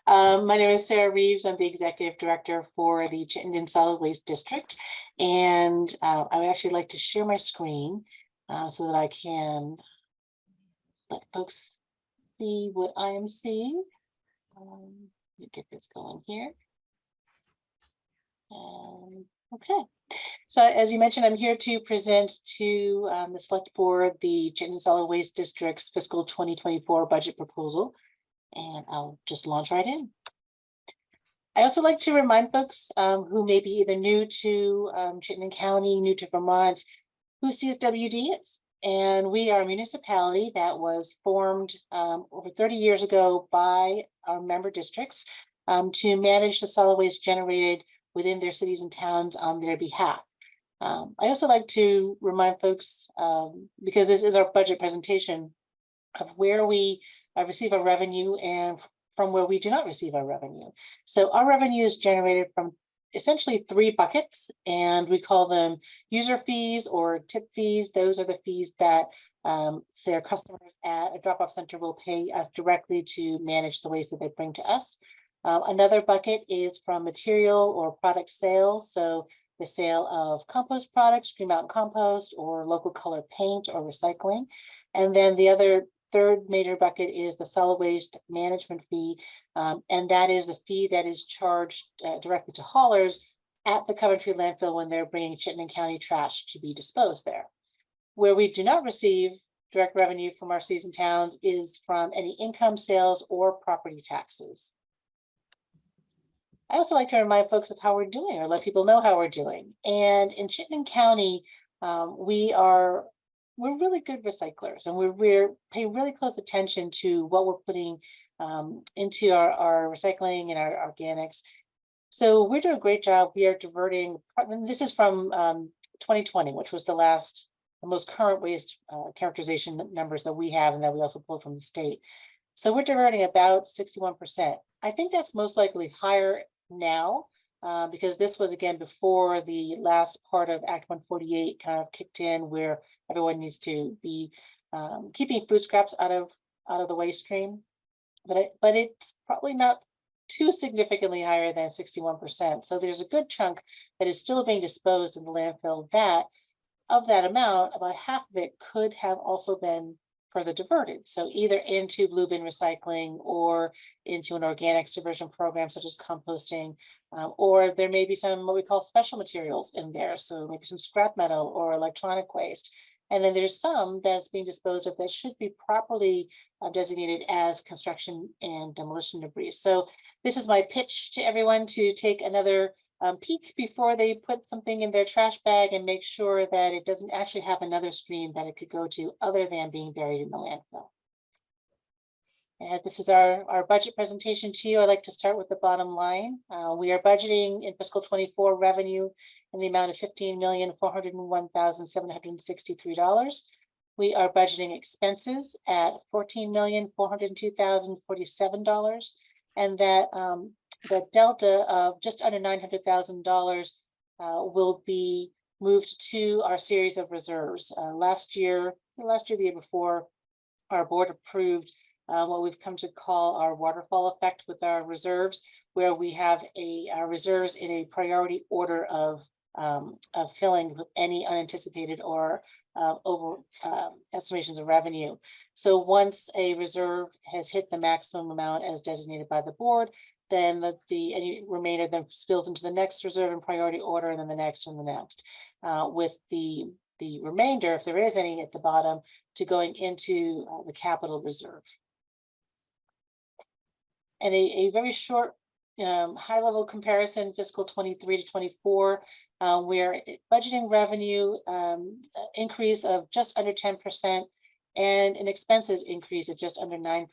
My name is Sarah Reeves. I'm the Executive Director for the Chittenden Solid Waste District. And I would actually like to share my screen so that I can let folks see what I am seeing. Let me get this going here. Okay. So as you mentioned, I'm here to present to the Select Board the Chittenden Solid Waste District's fiscal 2024 budget proposal, and I'll just launch right in. I also like to remind folks who may be either new to Chittenden County, new to Vermont, who CSWD is. And we are a municipality that was formed over 30 years ago by our member districts to manage the solid waste generated within their cities and towns on their behalf. I also like to remind folks, because this is our budget presentation, of where we receive our revenue and from where we do not receive our revenue. So our revenue is generated from essentially 3 buckets, and we call them user fees or tip fees. Those are the fees that say our customers at a drop-off center will pay us directly to manage the waste that they bring to us. Another bucket is from material or product sales. So the sale of compost products, Green Mountain Compost, or local color paint or recycling. And then the other third major bucket is the solid waste management fee. And that is a fee that is charged directly to haulers at the Coventry landfill when they're bringing Chittenden County trash to be disposed there. Where we do not receive direct revenue from our cities and towns is from any income, sales, or property taxes. I also like to remind folks of how we're doing, or let people know how we're doing. And in Chittenden County, we're really good recyclers, and we're paying really close attention to what we're putting into our recycling and our organics. So we're doing a great job. We are diverting, this is from 2020, which was the most current waste characterization numbers that we have, and that we also pulled from the state. So we're diverting about 61%. I think that's most likely higher now, because this was again before the last part of Act 148 kind of kicked in, where everyone needs to be keeping food scraps out of the waste stream. But it's probably not too significantly higher than 61%. So there's a good chunk that is still being disposed in the landfill that, of that amount, about half of it could have also been further diverted. So either into blue bin recycling or into an organics diversion program, such as composting, or there may be some what we call special materials in there. So maybe some scrap metal or electronic waste. And then there's some that's being disposed of that should be properly designated as construction and demolition debris. So this is my pitch to everyone to take another peek before they put something in their trash bag and make sure that it doesn't actually have another stream that it could go to other than being buried in the landfill. And this is our budget presentation to you. I'd like to start with the bottom line. We are budgeting in fiscal 24 revenue in the amount of $15,401,763. We are budgeting expenses at $14,402,047, and that the delta of just under $900,000 will be moved to our series of reserves. Last year, the year before, our board approved what we've come to call our waterfall effect with our reserves, where we have our reserves in a priority order of filling with any unanticipated or over estimations of revenue. So once a reserve has hit the maximum amount as designated by the board, then any remainder then spills into the next reserve in priority order, and then the next and the next, with the remainder, if there is any at the bottom, to going into the capital reserve. And a very short high-level comparison, fiscal 23 to 24, we're budgeting revenue increase of just under 10% and an expenses increase of just under 9%.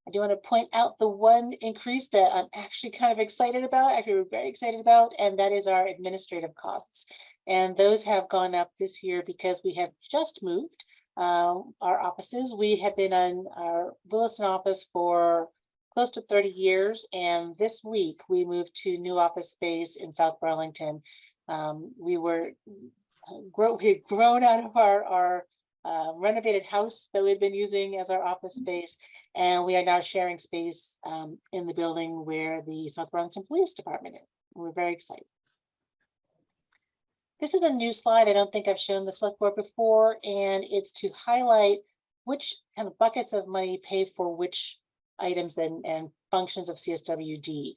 I do want to point out the one increase that I'm actually kind of excited about, actually we're very excited about, and that is our administrative costs. And those have gone up this year because we have just moved our offices. We have been in our Williston office for close to 30 years. And this week we moved to new office space in South Burlington. We had grown out of our renovated house that we'd been using as our office space. And we are now sharing space in the building where the South Burlington Police Department is. We're very excited. This is a new slide. I don't think I've shown the select board before, and it's to highlight which kind of buckets of money pay for which items and functions of CSWD.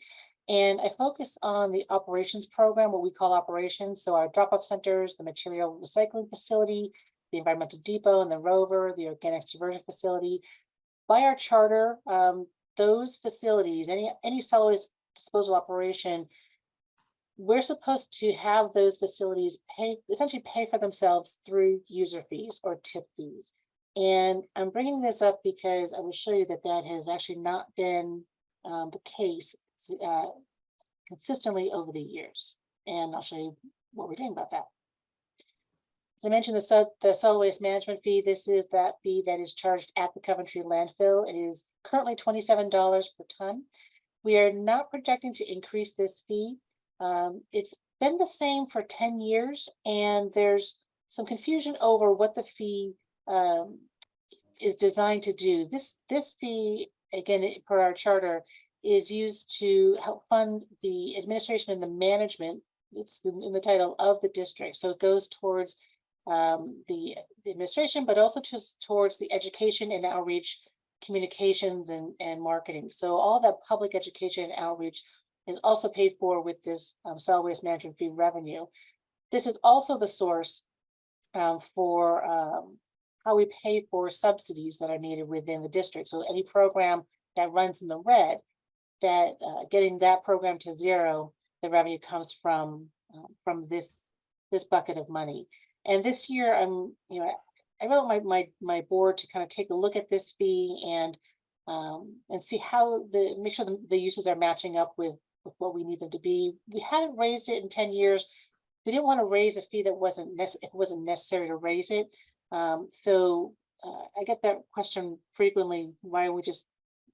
And I focus on the operations program, what we call operations. So our drop-off centers, the material recycling facility, the environmental depot and the rover, the organics diversion facility. By our charter, those facilities, any solid waste disposal operation, we're supposed to have those facilities essentially pay for themselves through user fees or tip fees. And I'm bringing this up because I will show you that has actually not been the case consistently over the years. And I'll show you what we're doing about that. As I mentioned, the solid waste management fee, this is that fee that is charged at the Coventry landfill. It is currently $27 per ton. We are not projecting to increase this fee. It's been the same for 10 years, and there's some confusion over what the fee is designed to do. This fee, again, per our charter, is used to help fund the administration and the management. It's in the title of the district. So it goes towards the administration, but also towards the education and outreach, communications and marketing. So all that public education and outreach is also paid for with this solid waste management fee revenue. This is also the source for how we pay for subsidies that are needed within the district. So any program that runs in the red, that getting that program to zero, the revenue comes from this bucket of money. And this year, I wrote my board to kind of take a look at this fee and see how make sure the uses are matching up with what we need them to be. We haven't raised it in 10 years. We didn't want to raise a fee that wasn't necessary to raise it. So I get that question frequently. Why we just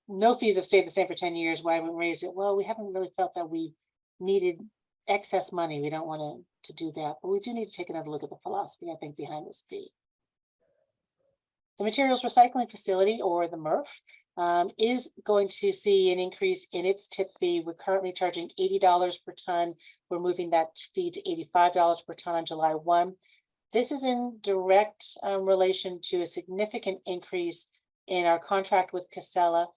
no fees have stayed the same for 10 years? Why haven't we raised it? Well, we haven't really felt that we needed excess money. We don't want to do that, but we do need to take another look at the philosophy, I think, behind this fee. The materials recycling facility, or the MRF, is going to see an increase in its tip fee. We're currently charging $80 per ton. We're moving that fee to $85 per ton on July 1. This is in direct relation to a significant increase in our contract with Casella.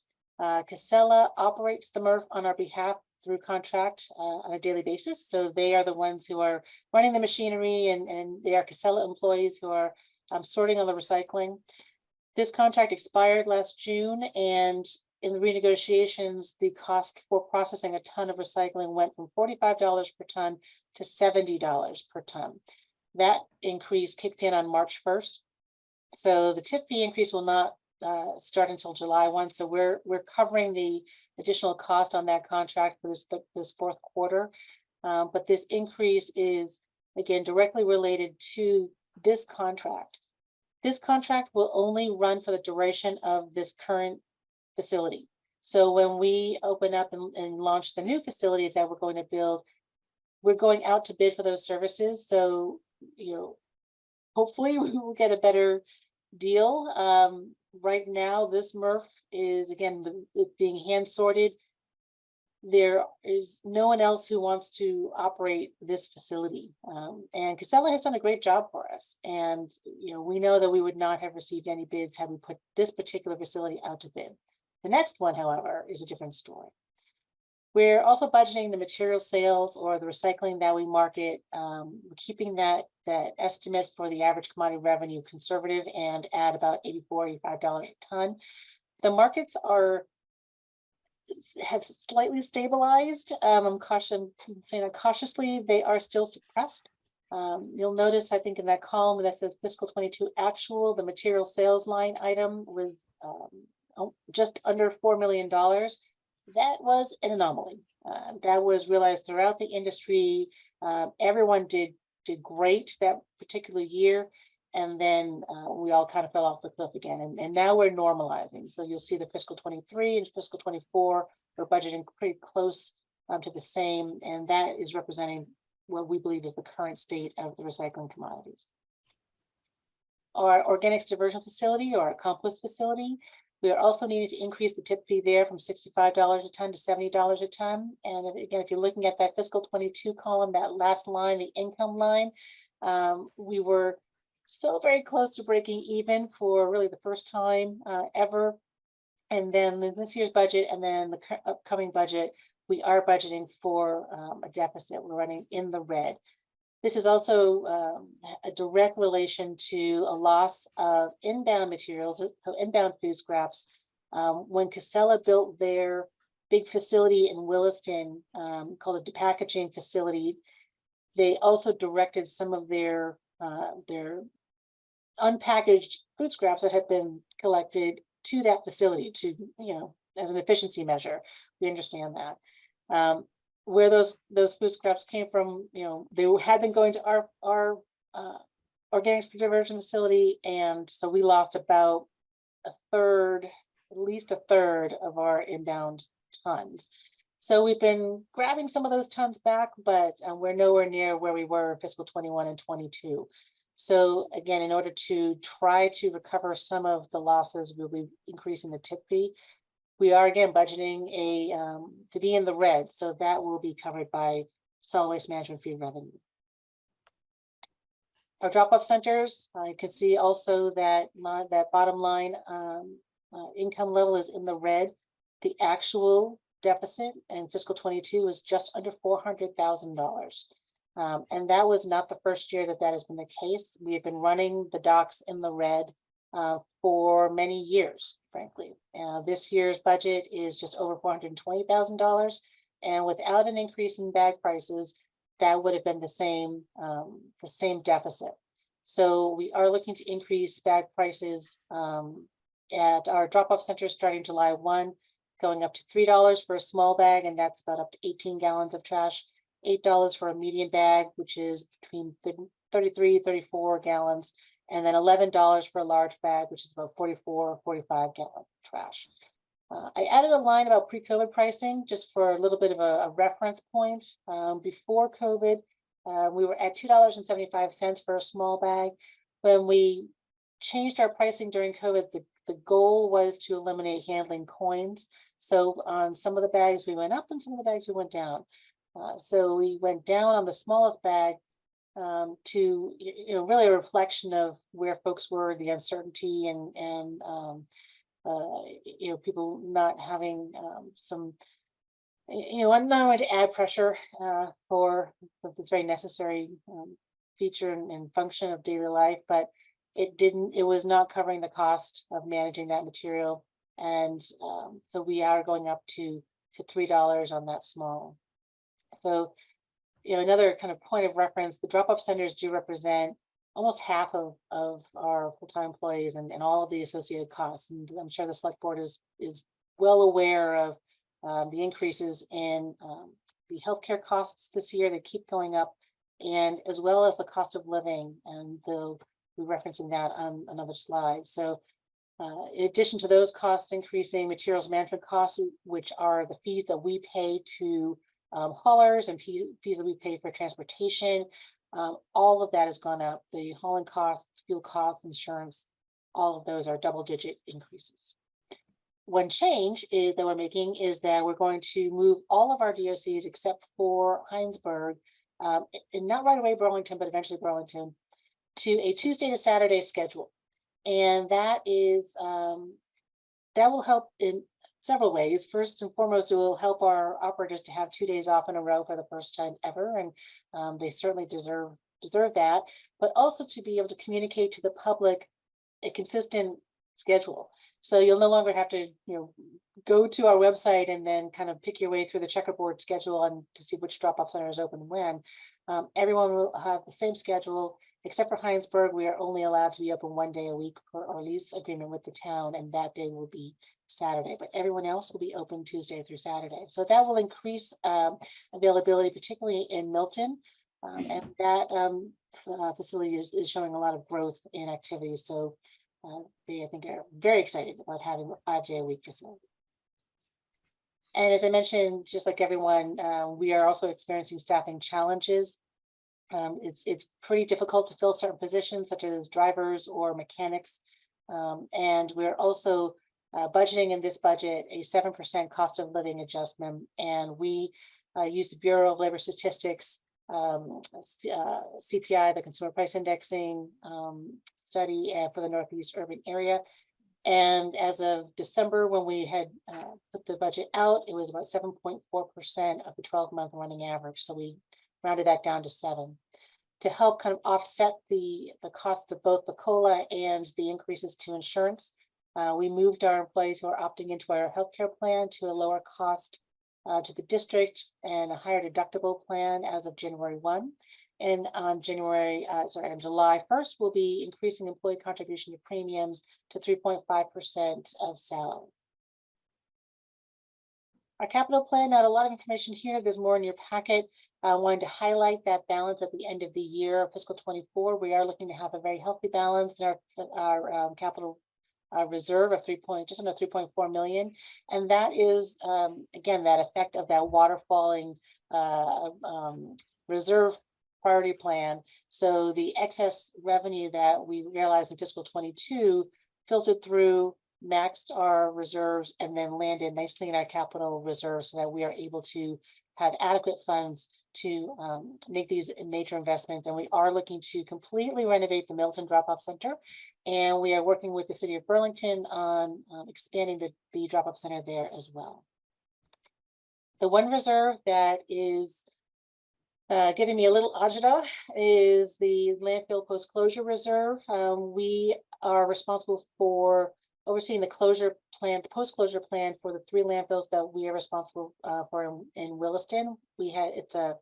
Casella operates the MRF on our behalf through contract on a daily basis. So they are the ones who are running the machinery, and they are Casella employees who are sorting on the recycling. This contract expired last June, and in the renegotiations, the cost for processing a ton of recycling went from $45 per ton to $70 per ton. That increase kicked in on March 1st. So the tip fee increase will not start until July 1. So we're covering the additional cost on that contract for this fourth quarter. But this increase is, again, directly related to this contract. This contract will only run for the duration of this current facility. So when we open up and launch the new facility that we're going to build, we're going out to bid for those services. So, hopefully we will get a better deal. Right now, this MRF is, again, being hand sorted. There is no one else who wants to operate this facility. And Casella has done a great job for us. And, we know that we would not have received any bids had we put this particular facility out to bid. The next one, however, is a different story. We're also budgeting the material sales or the recycling that we market. We're keeping that estimate for the average commodity revenue conservative and at about $84, $85 a ton. The markets have slightly stabilized. I'm saying that cautiously, they are still suppressed. You'll notice, I think, in that column that says fiscal 22 actual, the material sales line item was just under $4 million. That was an anomaly. That was realized throughout the industry. Everyone did great that particular year. And then we all kind of fell off the cliff again. And now we're normalizing. So you'll see the fiscal 23 and fiscal 24, we're budgeting pretty close to the same. And that is representing what we believe is the current state of the recycling commodities. Our organics diversion facility or our compost facility, we are also needing to increase the tip fee there from $65 a ton to $70 a ton. And again, if you're looking at that fiscal 22 column, that last line, the income line, we were so very close to breaking even for really the first time ever. And then in this year's budget and then the upcoming budget, we are budgeting for a deficit. We're running in the red. This is also a direct relation to a loss of inbound materials, so inbound food scraps. When Casella built their big facility in Williston called a depackaging facility, they also directed some of their unpackaged food scraps that had been collected to that facility to, as an efficiency measure. We understand that. Where those food scraps came from, they had been going to our organics diversion facility, and so we lost about at least a third of our inbound tons. So we've been grabbing some of those tons back, but we're nowhere near where we were in fiscal 21 and 22. So again, in order to try to recover some of the losses, we'll be increasing the tip fee. We are again budgeting to be in the red, so that will be covered by solid waste management fee revenue. Our drop-off centers, I can see also that that bottom line income level is in the red. The actual deficit in fiscal 22 is just under $400,000. And that was not the first year that has been the case. We have been running the docks in the red for many years, frankly. This year's budget is just over $420,000. And without an increase in bag prices, that would have been the same deficit. So we are looking to increase bag prices at our drop-off centers starting July 1, going up to $3 for a small bag, and that's about up to 18 gallons of trash, $8 for a medium bag, which is between 33, 34 gallons, and then $11 for a large bag, which is about 44 or 45 gallons of trash. I added a line about pre-COVID pricing just for a little bit of a reference point. Before COVID, we were at $2.75 for a small bag. When we changed our pricing during COVID, the goal was to eliminate handling coins. So on some of the bags we went up and some of the bags we went down. So we went down on the smallest bag to really a reflection of where folks were, the uncertainty and people not having some, I'm not going to add pressure for this very necessary feature and function of daily life, but it was not covering the cost of managing that material. And so we are going up to $3 on that small. So, another kind of point of reference, the drop-off centers do represent almost half of our full-time employees and all of the associated costs. And I'm sure the select board is well aware of the increases in the healthcare costs this year. They keep going up, and as well as the cost of living, and they'll be referencing that on another slide. So in addition to those costs increasing, materials management costs, which are the fees that we pay to haulers and fees that we pay for transportation, all of that has gone up. The hauling costs, fuel costs, insurance, all of those are double-digit increases. One change that we're making is that we're going to move all of our DOCs except for Heinsberg, and not right away Burlington, but eventually Burlington, to a Tuesday to Saturday schedule. And that is that will help in several ways. First and foremost, it will help our operators to have 2 days off in a row for the first time ever, and they certainly deserve that. But also to be able to communicate to the public a consistent schedule. So you'll no longer have to, go to our website and then kind of pick your way through the checkerboard schedule and to see which drop-off center is open when. Everyone will have the same schedule, except for Heinsberg. We are only allowed to be open 1 day a week per our lease agreement with the town, and that day will be Saturday, but everyone else will be open Tuesday through Saturday. So that will increase availability, particularly in Milton. And that facility is showing a lot of growth in activity. So they, I think, are very excited about having a 5-day-a-week facility. And as I mentioned, just like everyone, we are also experiencing staffing challenges. It's pretty difficult to fill certain positions such as drivers or mechanics. And we're also budgeting in this budget a 7% cost of living adjustment. And we use the Bureau of Labor Statistics, CPI, the Consumer Price Indexing study for the Northeast urban area. And as of December, when we had put the budget out, it was about 7.4% of the 12-month running average. So we rounded that down to 7 to help kind of offset the cost of both the COLA and the increases to insurance. We moved our employees who are opting into our healthcare plan to a lower cost to the district and a higher deductible plan as of January 1. And on on July 1st, we'll be increasing employee contribution to premiums to 3.5% of salary. Our capital plan, not a lot of information here. There's more in your packet. I wanted to highlight that balance at the end of the year of fiscal 24. We are looking to have a very healthy balance in our capital reserve of just under 3.4 million. And that is, again, that effect of that water falling reserve priority plan. So the excess revenue that we realized in fiscal 22 filtered through, maxed our reserves, and then landed nicely in our capital reserve so that we are able to have adequate funds to make these major investments. And we are looking to completely renovate the Milton Drop-Off Center. And we are working with the city of Burlington on expanding the drop-off center there as well. The one reserve that is giving me a little agita is the landfill post-closure reserve. We are responsible for overseeing the closure plan, the post-closure plan for the 3 landfills that we are responsible for in Williston. It's a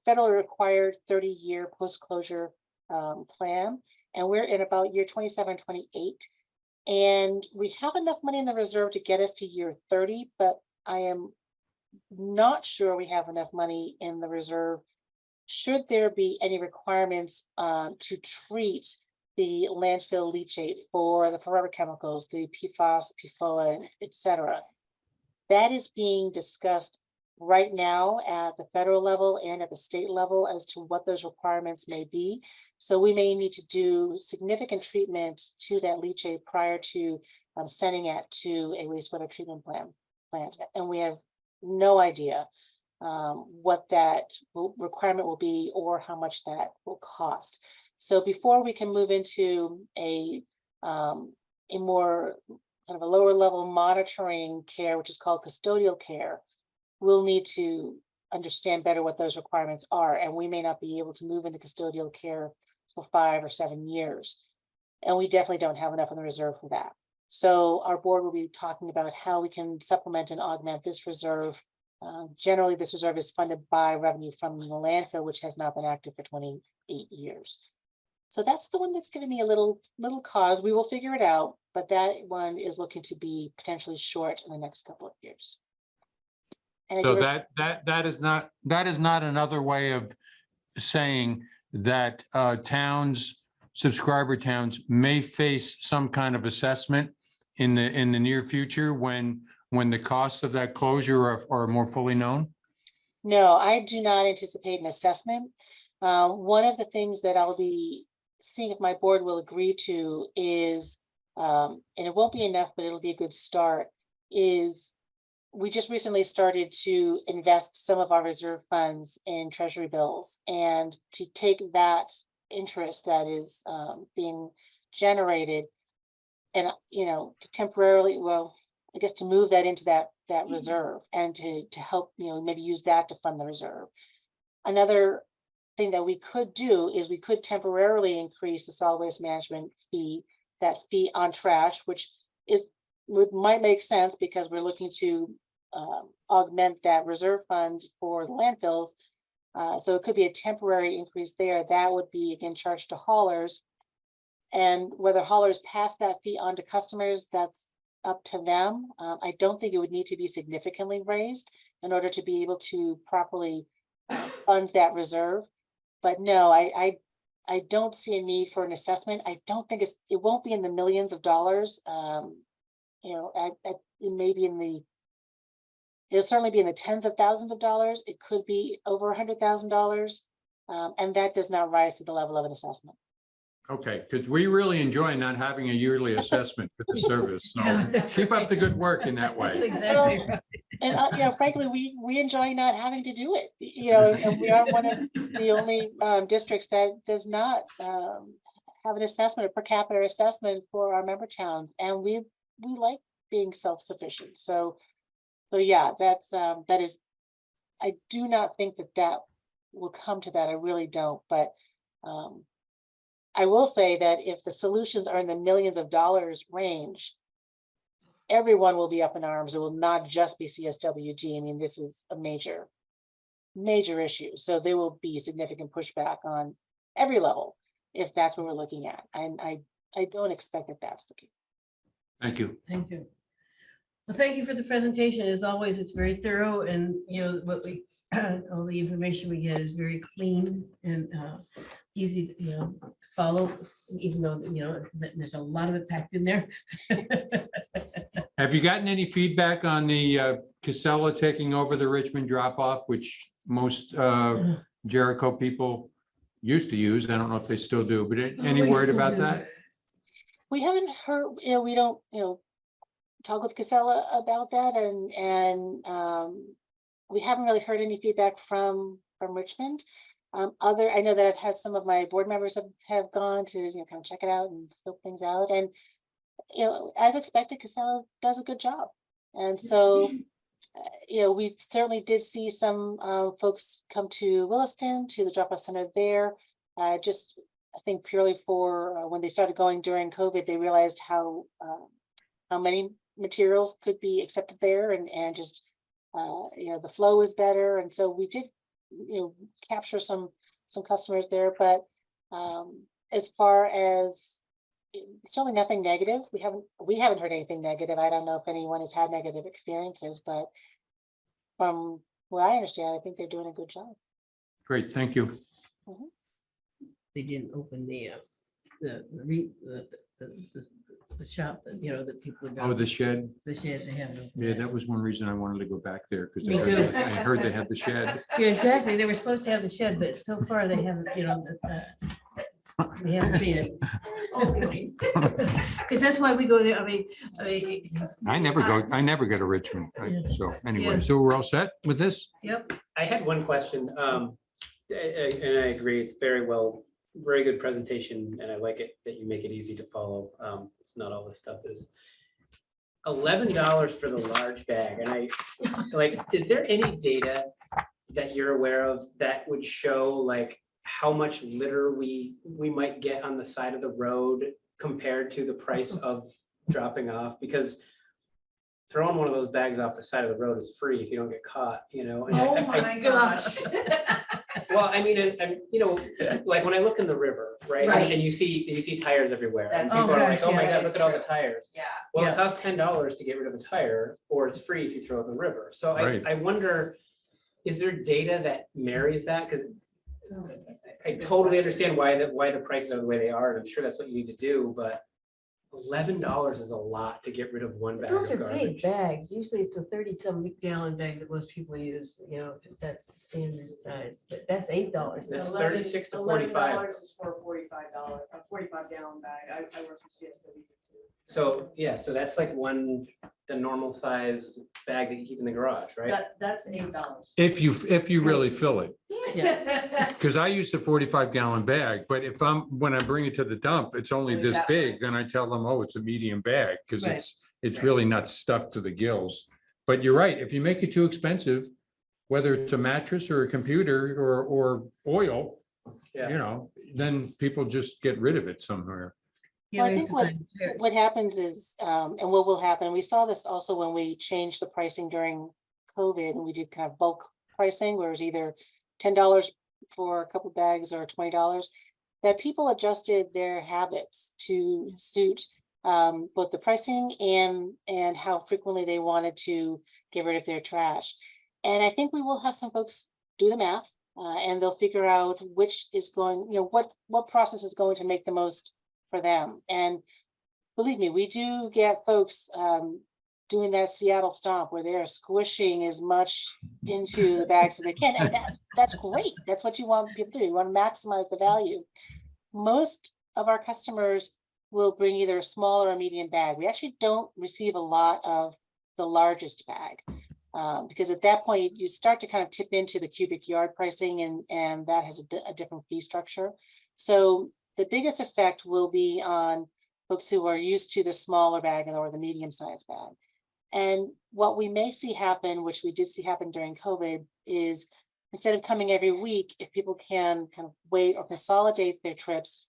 federally required 30-year post-closure plan, and we're in about year 27, 28. And we have enough money in the reserve to get us to year 30, but I am not sure we have enough money in the reserve should there be any requirements to treat the landfill leachate for the forever chemicals, the PFAS, PFOA, etc. That is being discussed right now at the federal level and at the state level as to what those requirements may be. So we may need to do significant treatment to that leachate prior to sending it to a wastewater treatment plant. And we have no idea what that requirement will be or how much that will cost. So before we can move into a more kind of a lower level monitoring care, which is called custodial care, we'll need to understand better what those requirements are. And we may not be able to move into custodial care for 5 or 7 years. And we definitely don't have enough in the reserve for that. So our board will be talking about how we can supplement and augment this reserve. Generally, this reserve is funded by revenue from the landfill, which has not been active for 28 years. So that's the one that's giving me a little cause. We will figure it out, but that one is looking to be potentially short in the next couple of years. And so that is not another way of saying that subscriber towns may face some kind of assessment in the near future when the costs of that closure are more fully known? No, I do not anticipate an assessment. One of the things that I'll be seeing if my board will agree to is, and it won't be enough, but it'll be a good start, is we just recently started to invest some of our reserve funds in treasury bills, and to take that interest that is being generated and, to temporarily, I guess to move that into that reserve and to help, maybe use that to fund the reserve. Another thing that we could do is we could temporarily increase the solid waste management fee, that fee on trash, which might make sense because we're looking to augment that reserve fund for the landfills. So it could be a temporary increase there. That would be again charged to haulers, and whether haulers pass that fee on to customers, that's up to them. I don't think it would need to be significantly raised in order to be able to properly fund that reserve. But no, I don't see a need for an assessment. I don't think it won't be in the millions of dollars. You know, it may be it'll certainly be in the tens of thousands of dollars. It could be over $100,000. And that does not rise to the level of an assessment. Okay, because we really enjoy not having a yearly assessment for the service. So Yeah. keep up the good work in that That's way. exactly right. And, you know, frankly, we enjoy not having to do it, you know, and we are one of the only districts that does not have an assessment, a per capita assessment for our member towns. And we like being self-sufficient. So yeah, that is, I do not think that will come to that. I really don't. But I will say that if the solutions are in the millions of dollars range, everyone will be up in arms. It will not just be CSWD. I mean, this is a major issue. So there will be significant pushback on every level if that's what we're looking at. And I don't expect that that's the case. Thank you. Thank you. Well, thank you for the presentation. As always, it's very thorough and, you know, all the information we get is very clean and easy, you know, to follow, even though, you know, there's a lot of it packed in there. Have you gotten any feedback on the Casella taking over the Richmond drop-off, which most Jericho people used to use? I don't know if they still do, but any we word still about do. that? We haven't heard, you know, we don't, you know, talk with Casella about that, and we haven't really heard any feedback from Richmond. I know that I've had some of my board members have gone to, you know, kind of check it out and scope things out, and you know, as expected, Casella does a good job, and so you know, we certainly did see some folks come to Williston, to the drop-off center there, just I think purely for when they started going during COVID, they realized how many materials could be accepted there, and just you know, the flow is better, and so we did, you know, capture some customers there. But as far as certainly nothing negative, we haven't heard anything negative. I don't know if anyone has had negative experiences, but from what I understand, I think they're doing a good job. Great, thank you. They didn't open the shop, you know, that people. Oh, the shed. The shed, they have. No. Yeah, that was one reason I wanted to go back there, because Me too. I heard they had the shed. Yeah, exactly. They were supposed to have the shed, but so far they haven't, you know, we haven't seen it. Because that's why we go there. I mean, I never go to Richmond. So anyway, Yeah. so we're all set with this? Yep. I had one question, and I agree, it's very good presentation, and I like it that you make it easy to follow. It's not all this stuff is. $11 for the large bag, and I like, is there any data that you're aware of that would show like how much litter we might get on the side of the road compared to the price of dropping off? Because throwing one of those bags off the side of the road is free if you don't get caught, you know. And Oh my gosh. Well, I mean, and you know, like when I look in the river, right? Right. And you see tires everywhere. And That's people are like, true. oh my Yeah, God, that look is at all the true. tires. Yeah. Well, Yeah. it costs $10 to get rid of a tire, or it's free if you throw it in the river. So Right. I wonder, is there data that marries that? Because I totally understand why the prices are the way they are, and I'm sure that's what you need to do, but $11 is a lot to get rid of one bag Those of are big garbage. bags. Usually it's a 30-some gallon bag that most people use, you know, if that's the standard size, but that's $8. That's 36 to 45. $11 is for a $45 gallon bag. I work for CSWD too. So, yeah, so that's like the normal size bag that you keep in the garage, right? That's $8. If you really fill it, Yeah. because I use a 45-gallon bag, but when I bring it to the dump, it's only Only this that big, and I tell them, oh, it's a medium bag, because Right. it's Right. really not stuffed to the gills. But you're right, if you make it too expensive, whether it's a mattress or a computer or oil, Yeah. you know, then people just get rid of it somewhere. Yeah, Well, I we used think to find it. what happens is, and what will happen, we saw this also when we changed the pricing during COVID, and we did kind of bulk pricing, where it was either $10 for a couple bags or $20, that people adjusted their habits to suit both the pricing and how frequently they wanted to get rid of their trash. And I think we will have some folks do the math And they'll figure out which is going, what process is going to make the most for them. And believe me, we do get folks doing that Seattle stomp where they are squishing as much into the bags as they can. And that's great. That's what you want people to do. You want to maximize the value. Most of our customers will bring either a small or a medium bag. We actually don't receive a lot of the largest bag. Because at that point, you start to kind of tip into the cubic yard pricing, and that has a different fee structure. So the biggest effect will be on folks who are used to the smaller bag or the medium-sized bag. And what we may see happen, which we did see happen during COVID, is instead of coming every week, if people can kind of wait or consolidate their trips,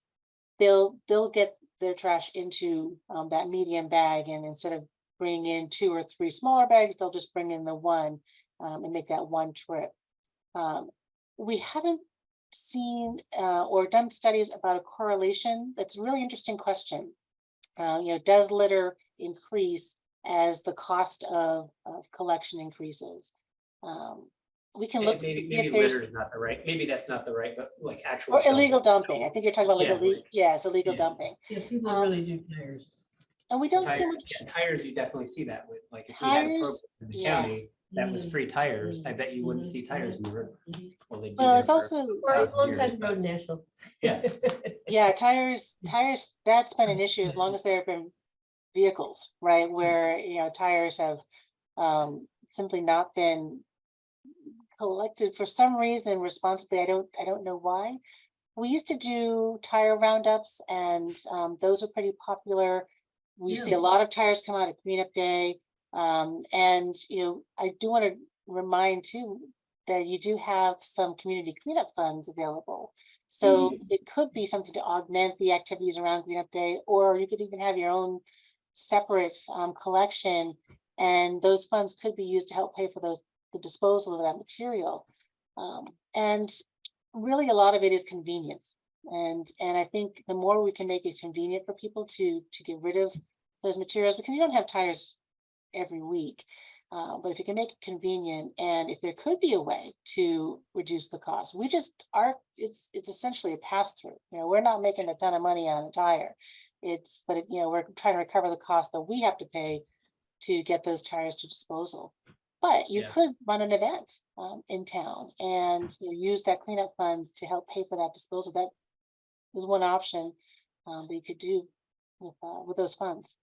they'll get their trash into that medium bag, and instead of bring in 2 or 3 smaller bags, they'll just bring in the one and make that one trip. We haven't seen or done studies about a correlation. That's a really interesting question. Does litter increase as the cost of collection increases? We can look to see if litter there's is not the right, maybe that's not the right, but like actual. or illegal dumping. I think you're talking about it's illegal dumping. Yeah, people really do tires. And we don't see Tires, much. yeah, tires, you definitely see that with, like, if we had a program Tires, in the yeah. county that was free tires, I bet you wouldn't see tires in the river. Well, they'd be Well, there it's for also, Or 1,000 alongside years, the road national. Yeah. yeah, tires, that's been an issue as long as there have been vehicles, right? Where, tires have simply not been collected for some reason responsibly. I don't know why. We used to do tire roundups, and those were pretty popular. We see a lot of tires come out at cleanup day. And, I do want to remind too, that you do have some community cleanup funds available. So it could be something to augment the activities around cleanup day, or you could even have your own separate collection, and those funds could be used to help pay for the disposal of that material. And really a lot of it is convenience. And I think the more we can make it convenient for people to get rid of those materials, because you don't have tires every week, but if you can make it convenient, and if there could be a way to reduce the cost, it's essentially a pass-through. We're not making a ton of money on a tire. We're trying to recover the cost that we have to pay to get those tires to disposal. But you could run an event in town and use that cleanup funds to help pay for that disposal. That is one option that you could do with those funds.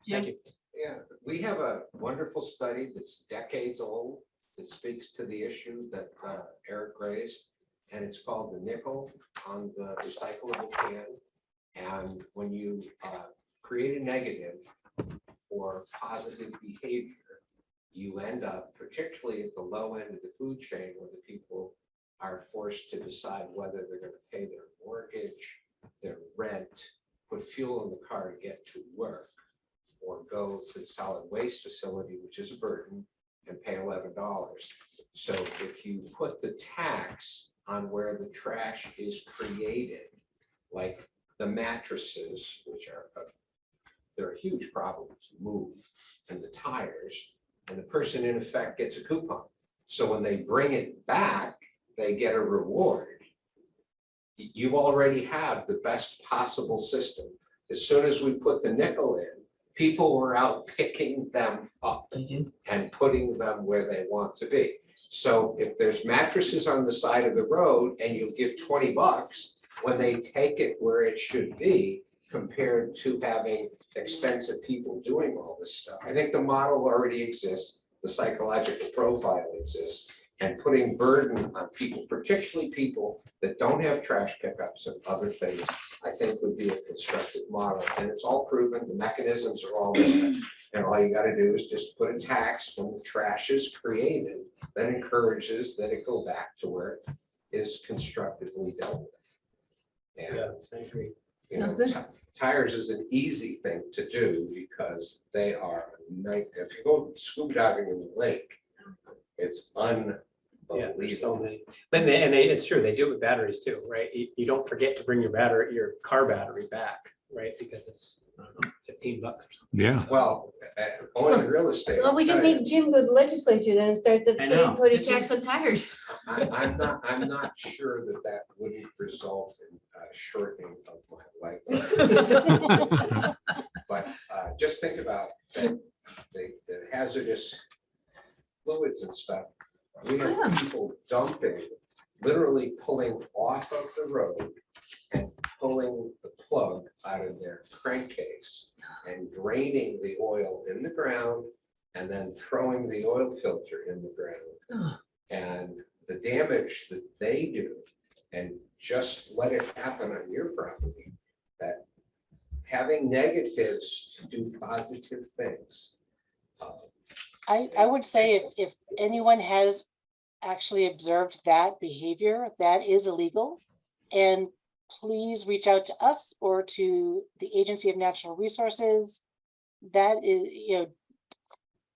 Thank you. Yeah, we have a wonderful study that's decades old that speaks to the issue that Eric raised, and it's called the nickel on the recyclable can. And when you create a negative for positive behavior, you end up, particularly at the low end of the food chain, where the people are forced to decide whether they're going to pay their mortgage, their rent, put fuel in the car to get to work, or go to the solid waste facility, which is a burden, and pay $11. So if you put the tax on where the trash is created, like the mattresses, which they're a huge problem to move, and the tires, and the person in effect gets a coupon. So when they bring it back, they get a reward. You already have the best possible system. As soon as we put the nickel in, people were out picking them up and putting them where they want to be. So if there's mattresses on the side of the road and you give $20, when they take it where it should be, compared to having expensive people doing all this stuff. I think the model already exists, the psychological profile exists, and putting burden on people, particularly people that don't have trash pickups and other things, I think would be a constructive model. And it's all proven, the mechanisms are all there. And all you gotta do is just put a tax when the trash is created that encourages that it go back to where it is constructively dealt with. And I agree. Tires is an easy thing to do because they are if you go scuba diving in the lake, it's unbelievable. So many. But it's true, they do it with batteries too, right? You don't forget to bring your car battery back right? Because it's, I don't know, $15 or something. Yeah. Well, owning real estate. Well, we just I'll tell you, need Jim go to the legislature then and start the I know. putting This is- tax on tires. I'm not sure that that wouldn't result in shortening of my life. But just think about the hazardous fluids and stuff. We have people dumping, literally pulling off of the road and pulling the plug out of their crankcase and draining the oil in the ground and then throwing the oil filter in the ground. And the damage that they do, and just let it happen on your property, that having negatives to do positive things. I would say if anyone has actually observed that behavior, that is illegal. And please reach out to us or to the Agency of Natural Resources. That is,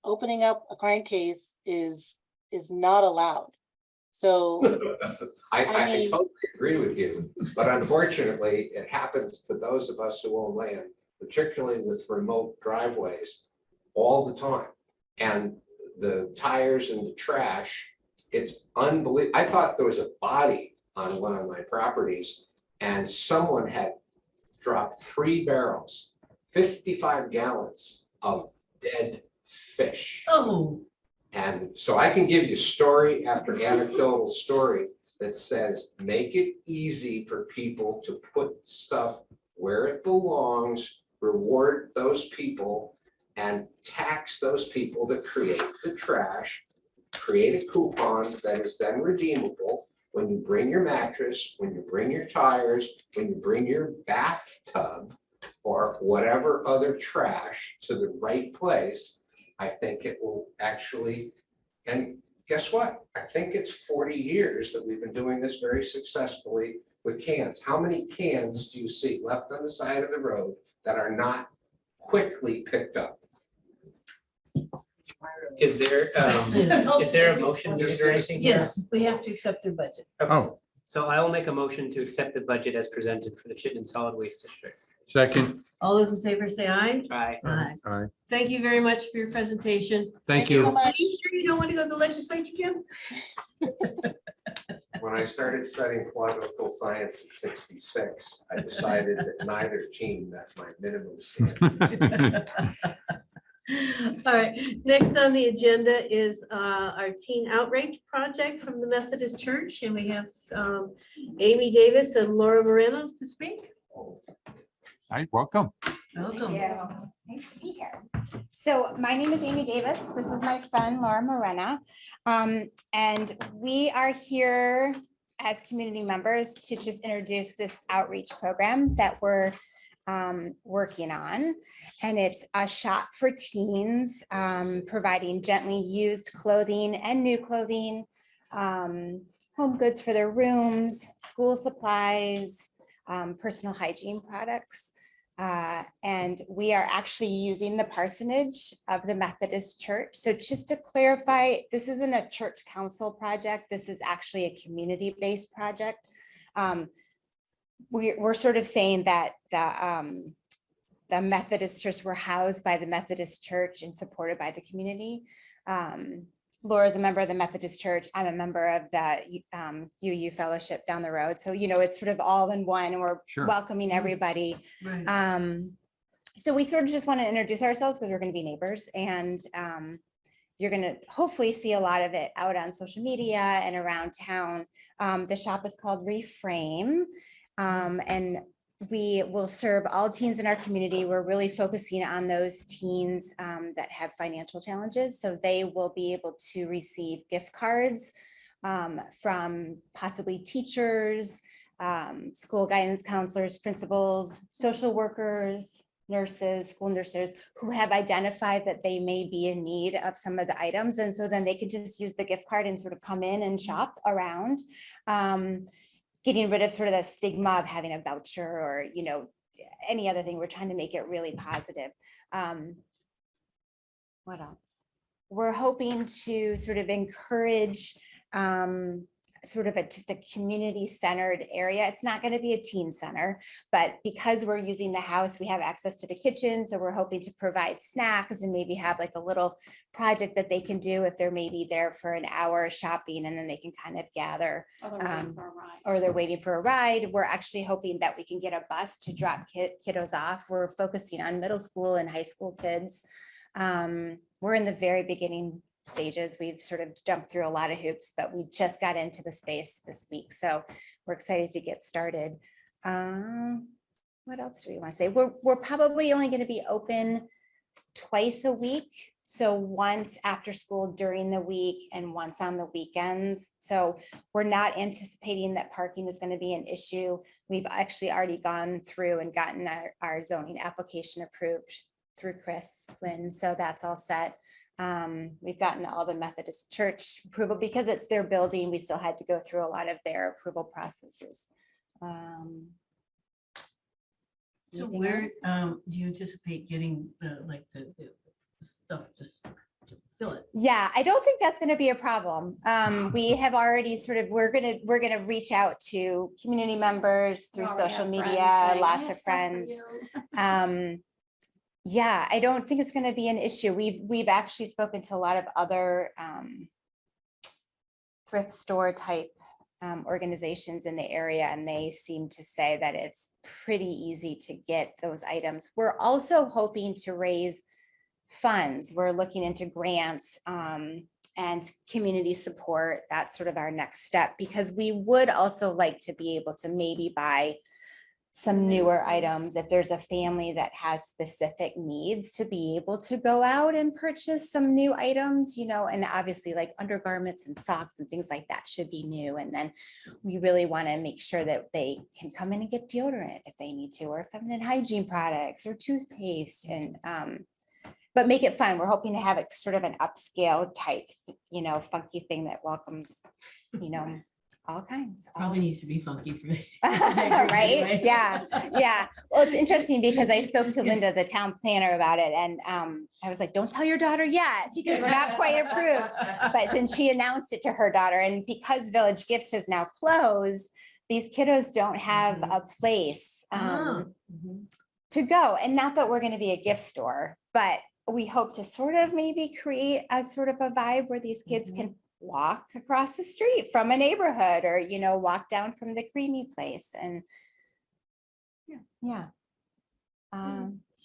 opening up a crankcase is not allowed. So I mean- totally agree with you, but unfortunately, it happens to those of us who own land, particularly with remote driveways, all the time. And the tires and the trash, it's unbelievable. I thought there was a body on one of my properties and someone had dropped 3 barrels, 55 gallons of dead fish. Oh, And so I can give you story after anecdotal story that says, make it easy for people to put stuff where it belongs, reward those people, and tax those people that create the trash, create a coupon that is then redeemable when you bring your mattress, when you bring your tires, when you bring your bathtub, or whatever other trash to the right place. I think it will actually, and guess what? I think it's 40 years that we've been doing this very successfully with cans. How many cans do you see left on the side of the road that are not quickly picked up? Is there a motion or anything? here? yes, we have to accept their budget. Oh, So I will make a motion to accept the budget as presented for the Chittenden Solid Waste District. second. All those in favor say aye. Aye. Aye. All right. Thank you very much for your presentation. Thank so you. much. Are you sure you don't want to go to the legislature, Jim? When I started studying political science at 66, I decided that neither team met my minimum standard. All right, next on the agenda is our teen outreach project from the Methodist Church, and we have Amy Davis and Laura Moreno to speak. Hi, welcome. Welcome. Nice to be here. So my name is Amy Davis. This is my friend Laura Morena. And we are here as community members to just introduce this outreach program that we're working on. And it's a shop for teens, providing gently used clothing and new clothing, home goods for their rooms, school supplies, personal hygiene products. And we are actually using the parsonage of the Methodist Church. So just to clarify, this isn't a church council project. This is actually a community-based project. We're sort of saying that the Methodist Church, we're housed by the Methodist Church and supported by the community. Laura's a member of the Methodist Church. I'm a member of the UU Fellowship down the road. So, it's sort of all in one, and we're Sure. welcoming everybody. Right. So we sort of just want to introduce ourselves because we're going to be neighbors, and you're going to hopefully see a lot of it out on social media and around town. The shop is called Reframe, and we will serve all teens in our community. We're really focusing on those teens that have financial challenges. So they will be able to receive gift cards from possibly teachers, school guidance counselors, principals, social workers, nurses, school nurses who have identified that they may be in need of some of the items. And so then they can just use the gift card and sort of come in and shop around. Getting rid of sort of the stigma of having a voucher or, any other thing. We're trying to make it really positive. What else? We're hoping to sort of encourage sort of just a community centered area. It's not going to be a teen center, but because we're using the house, we have access to the kitchen. So we're hoping to provide snacks and maybe have like a little project that they can do if they're maybe there for an hour shopping, and then they can kind of gather. Or they're waiting for a ride. We're actually hoping that we can get a bus to drop kiddos off. We're focusing on middle school and high school kids. We're in the very beginning stages. We've sort of jumped through a lot of hoops, but we just got into the space this week. So we're excited to get started. What else do we want to say? We're probably only going to be open twice a week. So once after school during the week and once on the weekends. So we're not anticipating that parking is going to be an issue. We've actually already gone through and gotten our zoning application approved through Chris Flynn. So that's all set. We've gotten all the Methodist church approval because it's their building. We still had to go through a lot of their approval processes. So Anything where else? do you anticipate getting the stuff just to fill it? Yeah, I don't think that's going to be a problem. We have already sort of, we're gonna reach out to community members through social media, lots of friends. Yeah, I don't think it's going to be an issue. We've actually spoken to a lot of other thrift store type organizations in the area, and they seem to say that it's pretty easy to get those items. We're also hoping to raise funds. We're looking into grants and community support. That's sort of our next step, because we would also like to be able to maybe buy some newer items if there's a family that has specific needs, to be able to go out and purchase some new items, you know, and obviously like undergarments and socks and things like that should be new. And then we really want to make sure that they can come in and get deodorant if they need to, or feminine hygiene products or toothpaste, and but make it fun. We're hoping to have it sort of an upscale type, you know, funky thing that welcomes, you know, all kinds. Probably needs to be funky for me. Right? Yeah. Yeah. Well, it's interesting because I spoke to Linda, the town planner, about it. And I was like, don't tell your daughter yet, because we're not quite approved. But then she announced it to her daughter. And because Village Gifts has now closed, these kiddos don't have a place to go. And not that we're going to be a gift store, but we hope to sort of maybe create a sort of a vibe where these kids can walk across the street from a neighborhood, or, you know, walk down from the creamy place. And yeah.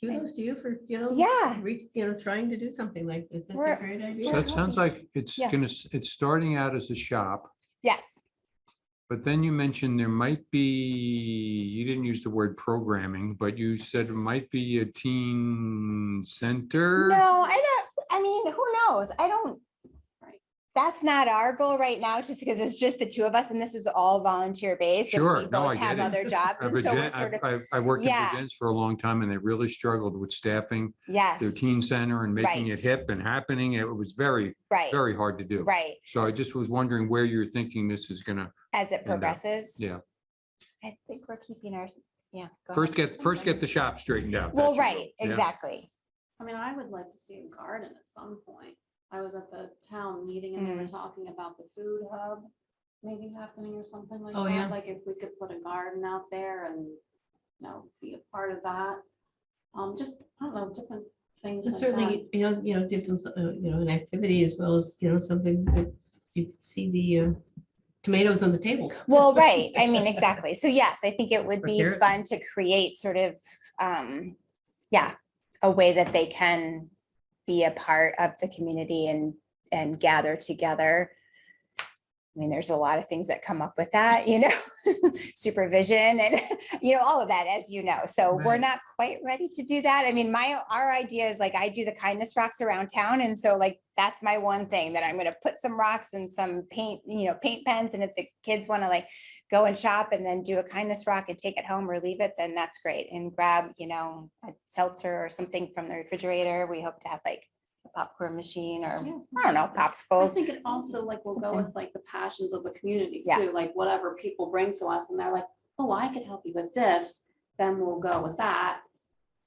Kudos to you for, you know, trying to do something like this. That's a great idea. So that sounds like it's it's starting out as a shop. Yes. But then you mentioned there might be, you didn't use the word programming, but you said it might be a teen center. No, I mean, who knows? That's not our goal right now, just because it's just the two of us, and this is all volunteer based. And Sure, we no, both I have get it. other jobs. And so we're sort of, I worked in yeah. Virginia's for a long time, and they really struggled with staffing Yes. their teen center and making it Right. hip and happening. It was very, Right. very hard to do. Right. So I just was wondering where you're thinking this is gonna. As it end up. progresses. Yeah. I think we're keeping ours, yeah. go First ahead. get the shop straightened out. Well, That's your right, goal. Yeah. exactly. I mean, I would like to see a garden at some point. I was at the town meeting and they were talking about the food hub maybe happening or something like Oh, that. yeah. Like if we could put a garden out there and, you know, be a part of that. Just, I don't know, different things And like certainly, you know, give some, you know, an activity as well as, you know, something that you see the tomatoes on the table. Well, right. I mean, exactly. So yes, I think it would Or be carrots. fun to create sort of, yeah, a way that they can be a part of the community and gather together. I mean, there's a lot of things that come up with that, you know, supervision and, you know, all of that, as you know. So we're Right. not quite ready to do that. I mean, our idea is like, I do the kindness rocks around town. And so like, that's my one thing, that I'm going to put some rocks and some paint, you know, paint pens. And if the kids want to like go and shop and then do a kindness rock and take it home or leave it, then that's great. And grab, you know, a seltzer or something from the refrigerator. We hope to have like a popcorn machine or, I don't know, I popsicles. think it also like will go Something. with like the passions of the community Yeah. too, like whatever people bring to us and they're like, oh, I could help you with this, then we'll go with that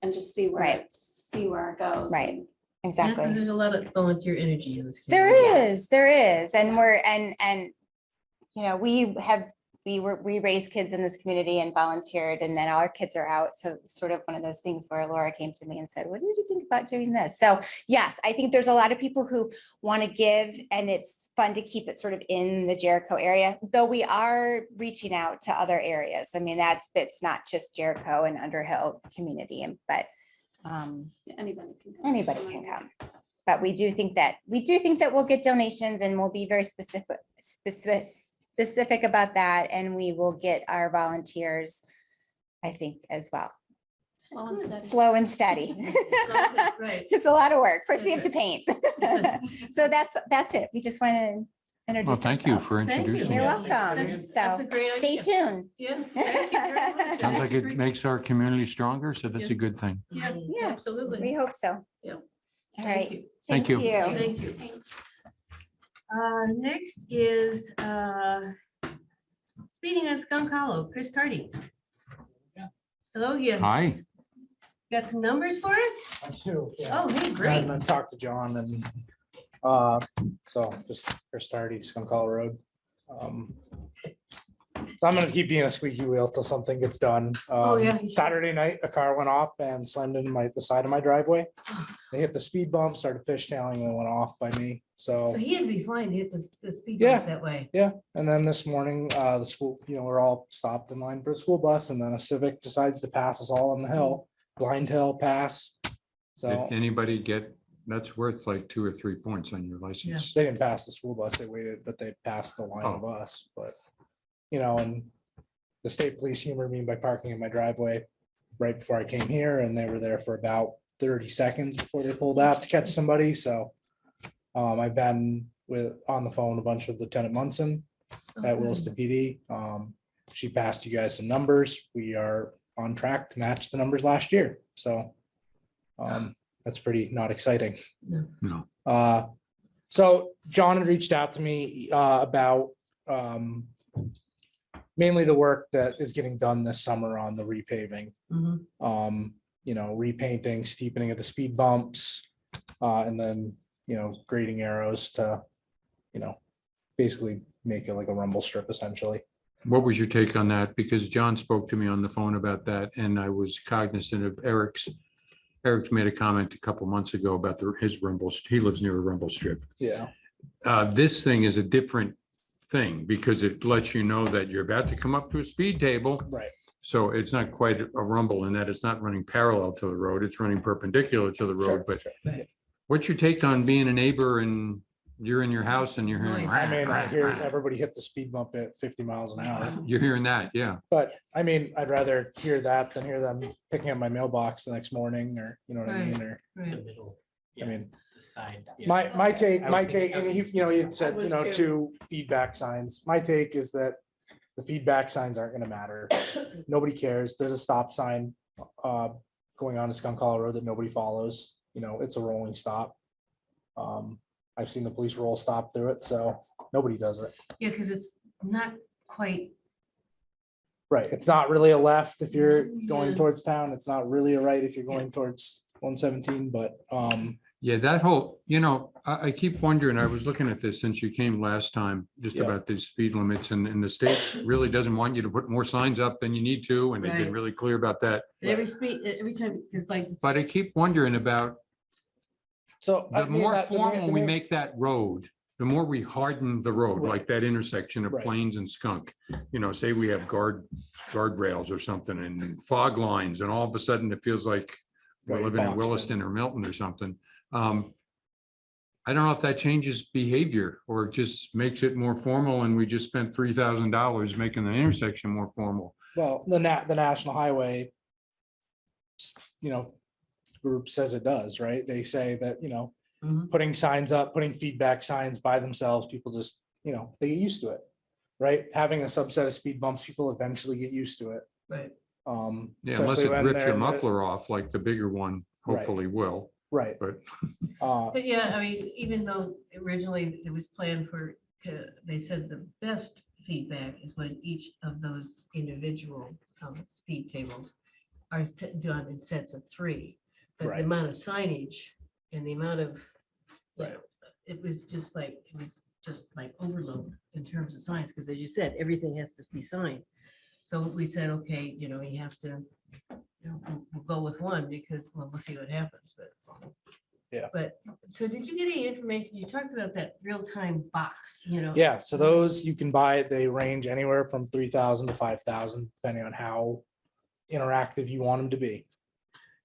and just see where, Right. it goes. Right. And Exactly. Because there's a lot of volunteer energy in this community. There is. And we're, and you know, we raise kids in this community and volunteered, and then our kids are out. So sort of one of those things where Laura came to me and said, what did you think about doing this? So yes, I think there's a lot of people who want to give, and it's fun to keep it sort of in the Jericho area, though we are reaching out to other areas. I mean, that's not just Jericho and Underhill community, but Anybody can come. anybody can come. But we do think that we'll get donations, and we'll be very specific about that, and we will get our volunteers, I think, as well. Slow and steady. Slow and steady. Right. It's a lot of work. First, we have to paint. So that's it. We just want to introduce Well, thank you ourselves. for Thank you. introducing You're it. welcome. That's So a great stay idea. tuned. Yeah. Thank you very much. Sounds like it makes our community stronger, so that's a good thing. Yeah, Yes, absolutely. we hope so. Yeah. All Thank right. you. Thank you. Thank you. Next is speeding on Skunk Hollow, Chris Tardy. Hello, you Hi. got some numbers for us? I do, yeah. Oh, hey, great. And I talked to John and, so just Chris Tardy, Skunk Hollow Road. So I'm gonna keep being a squeaky wheel till something gets done. Oh, yeah. Saturday night, a car went off and slammed into the side of my driveway. They hit the speed bump, started fishtailing, and went off by me, So he had to be flying to hit the speed Yeah. bumps that way. yeah, and then this morning, the school, we're all stopped in line for the school bus, and then a Civic decides to pass us all on the hill, blind hill pass. So Did anybody get, that's worth like 2 or 3 points on your license. they didn't pass the school bus, they waited, but they passed the line of us, but, and the state police humored me by parking in my driveway right before I came here, and they were there for about 30 seconds before they pulled out to catch somebody, so I've been on the phone a bunch with Lieutenant Munson at Williston PD. She passed you guys some numbers. We are on track to match the numbers last year. So that's pretty not exciting. No. So John had reached out to me about mainly the work that is getting done this summer on the repaving. Repainting, steepening of the speed bumps, and then grading arrows to, basically make it like a rumble strip essentially. What was your take on that? Because John spoke to me on the phone about that, and I was cognizant of Eric's made a comment a couple months ago about his rumbles. He lives near a rumble strip. Yeah. This thing is a different thing because it lets you know that you're about to come up to a speed table. Right. So it's not quite a rumble in that it's not running parallel to the road. It's running perpendicular to the road. But what's your take on being a neighbor and you're in your house and you're hearing? I mean, I hear everybody hit the speed bump at 50 miles an hour. You're hearing that, yeah. But I mean, I'd rather hear that than hear them picking up my mailbox the next morning, or you know what I mean? Or The middle. I mean, The side. my take, I was and you said, I would too. 2 feedback signs. My take is that the feedback signs aren't gonna matter. Nobody cares. There's a stop sign going on to Skunk Hollow Road that nobody follows. It's a rolling stop. I've seen the police roll stop through it, so nobody does it. Yeah, because it's not quite. Right, it's not really a left if you're going Yeah. towards town. It's not really a right if you're going towards 117, but Yeah, that whole, I keep wondering, I was looking at this since you came last time, just Yeah. about these speed limits, and the state really doesn't want you to put more signs up than you need to, and they've been Right. really clear about that. Every time, it's like. But I keep wondering about so. the more formal we make that road, the more we harden the road, like that intersection of Right. Plains and Skunk. Say we have guardrails or something and fog lines, and all of a sudden it feels like we're Right, living in boxed in. Williston or Milton or something. I don't know if that changes behavior or just makes it more formal, and we just spent $3,000 making the intersection more formal. Well, the National Highway, group says it does, right? They say that, putting signs up, putting feedback signs by themselves, people just, they get used to it, right? Having a subset of speed bumps, people eventually get used to it. Right. Yeah, unless especially it when rips your they're- muffler off, like the bigger one Right. hopefully will. Right. But But yeah, I mean, even though originally it was planned for, they said the best feedback is when each of those individual speed tables are done in sets of 3. But Right. the amount of signage and the amount of, Right. it was just like, it was just like overload in terms of signs, because as you said, everything has to be signed. So we said, okay, you know, you have to, we'll go with one because, well, we'll see what happens, but. Yeah. But, so did you get any information? You talked about that real-time box, you know? Yeah, so those you can buy, they range anywhere from 3,000 to 5,000, depending on how interactive you want them to be.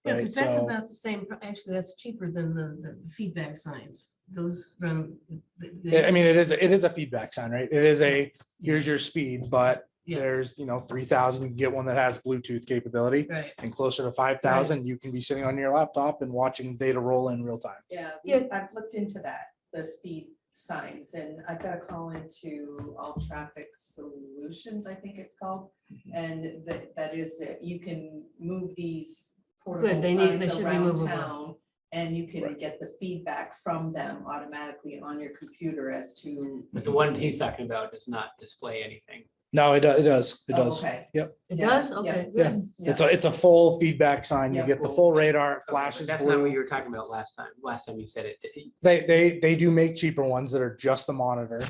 Yeah, Right, because that's so- about the same, actually, that's cheaper than the feedback signs. Those run. I mean, it is a feedback sign, right? It is a, here's your speed, but Yeah. there's, 3,000, you can get one that has Bluetooth capability. Right. And closer to 5,000, you can be sitting on your laptop and watching data roll in real time. Yeah, Yeah. I've looked into that, the speed signs, and I've got to call into All Traffic Solutions, I think it's called. And that is, you can move these portable they signs should be around movable. town. And you can get the feedback from them automatically on your computer as to. But the one he's talking about does not display anything. No, it does. It Oh, does. okay. Yep. It Yeah, does? yeah, Okay, Yeah. good. It's a full feedback sign. You Yeah. get the full radar, it Okay, but flashes That's not what blue. you were talking about last time. Last time you said it. They do make cheaper ones that are just the monitor,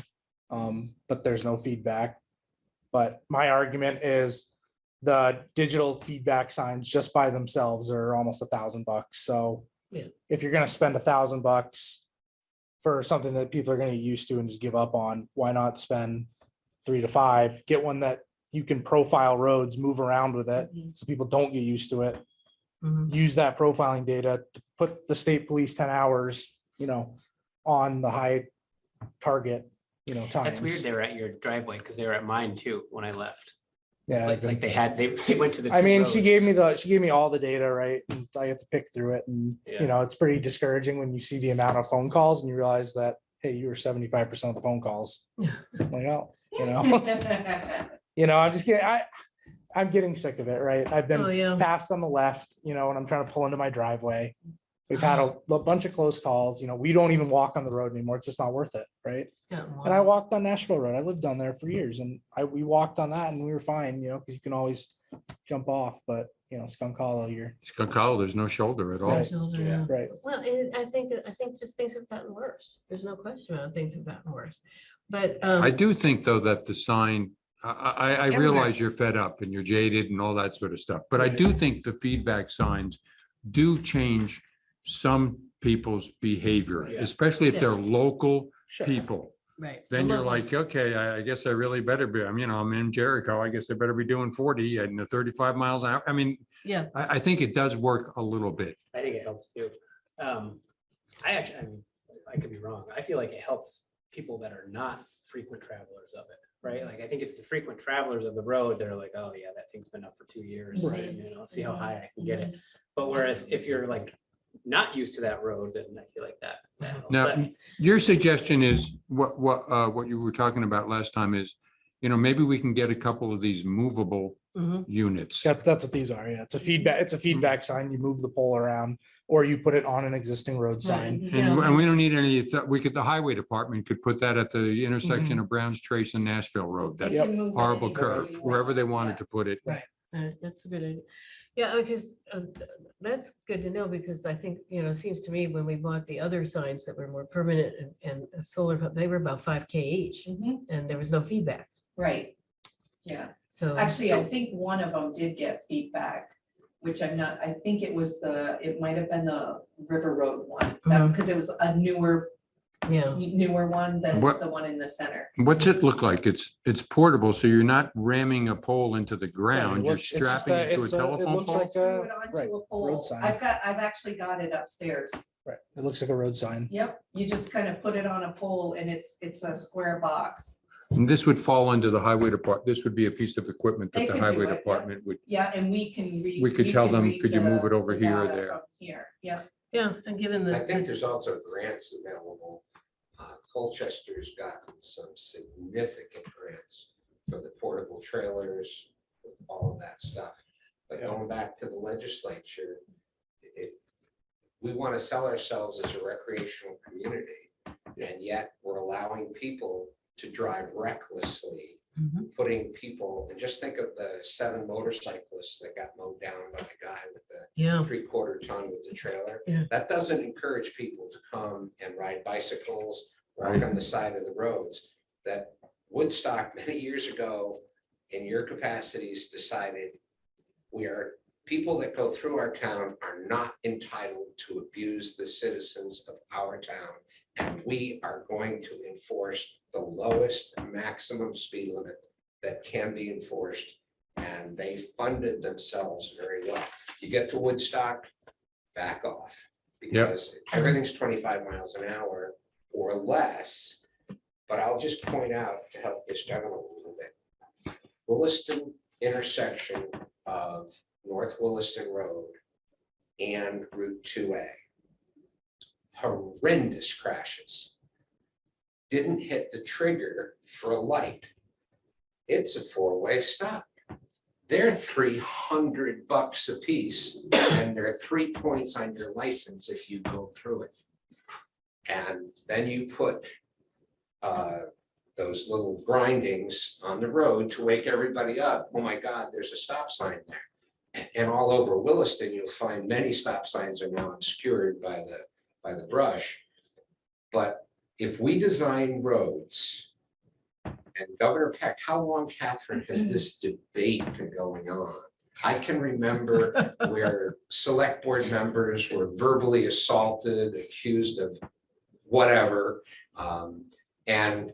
but there's no feedback. But my argument is the digital feedback signs just by themselves are almost $1,000. So Yeah. if you're gonna spend $1,000 for something that people are gonna get used to and just give up on, why not spend 3 to 5? Get one that you can profile roads, move around with it, so people don't get used to it. Mhm. Use that profiling data to put the state police 10 hours, on the high target, times. That's weird. They were at your driveway because they were at mine too when I left. Yeah, It's like they went to the. I two mean, roads. she gave me all the data, right? And I have to pick through it, and it's pretty discouraging when you see the amount of phone calls and you realize that, hey, you were 75% of the phone calls. I'm like, oh, I'm just kidding. I'm getting sick of it, right? I've Oh, yeah. been passed on the left, when I'm trying to pull into my driveway. We've had a bunch of close calls, we don't even walk on the road anymore. It's just not worth it, right? It's gotten And I wild. walked on Nashville Road. I lived down there for years, and we walked on that and we were fine, because you can always jump off, but Skunk Hollow, Skunk Hollow, there's no shoulder at all. Right. Shoulder, Yeah. yeah. right. Well, and I think just things have gotten worse. There's no question about it, things have gotten worse. But I do think, though, that the sign, I Everywhere. realize you're fed up and you're jaded and all that sort of stuff, but I do think the feedback signs do change some people's behavior, Yeah. especially if Yeah. they're local Sure. people. right. Then the you're locals- like, okay, I guess I really better be, I'm in Jericho. I guess I better be doing 40 and 35 miles an hour. I mean, Yeah, I think it does work a little bit. I think it helps too. I mean, I could be wrong. I feel like it helps people that are not frequent travelers of it, right? Like, I think it's the frequent travelers of the road that are like, oh yeah, that thing's been up for 2 years. Right. See how high I can get it. But whereas if you're like not used to that road, then I feel like that helps. Now, But- your suggestion is what you were talking about last time is, maybe we can get a couple of these movable mhm. units. That's what these are. Yeah, it's a feedback sign. You move the pole around, or you put it on an existing road sign. Right. And we don't need any, the highway department could put that at the intersection of Brown's Trace and Nashville Road, They that can move it horrible anywhere curve, you wherever want. they wanted to put it. That's a good idea. Yeah, because that's good to know, because I think, it seems to me when we bought the other signs that were more permanent and solar, they were about 5K each, Mhm. and there was no feedback. Right, yeah. So. Actually, I think one of them did get feedback, which I think it might have been the River Road one, Mhm. because it was a newer one than What- the one in the center. What's it look like? It's portable, so you're not ramming a pole into the ground, you're looks- it's just strapping it to a it telephone looks pole? like Screw it onto right, a pole. road sign. I've actually got it upstairs. Right. It looks like a road sign. Yep, you just kind of put it on a pole and it's a square box. And this would fall under the highway department. This would be a piece of equipment They that the could do highway it, yeah. department would, Yeah, and we can read. we could tell them, read could you move it over the here or data there? from Here, yeah. Yeah, and given the. I think there's also grants available. Colchester's gotten some significant grants for the portable trailers, with all of that stuff. But going back to the legislature, we want to sell ourselves as a recreational community, and yet we're allowing people to drive recklessly, Mhm. putting people, and just think of the 7 motorcyclists that got mowed down by the guy with the Yeah. 3/4 ton with the trailer. Yeah. That doesn't encourage people to come and ride bicycles walk on the side of the roads, that Woodstock many years ago, in your capacities, decided people that go through our town are not entitled to abuse the citizens of our town. And we are going to enforce the lowest maximum speed limit that can be enforced. And they funded themselves very well. You get to Woodstock, back off, because everything's 25 miles an hour or less. But I'll just point out to help this gentleman a little bit. Williston intersection of North Williston Road and Route 2A. Horrendous crashes. Didn't hit the trigger for a light. It's a four-way stop. They're $300 a piece, and they're 3 points on your license if you go through it. And then you put those little grindings on the road to wake everybody up. Oh my God, there's a stop sign there. And all over Williston, you'll find many stop signs are now obscured by the brush. But if we design roads, and Governor Peck, how long, Catherine, has this debate been going on? I can remember where select board members were verbally assaulted, accused of whatever. And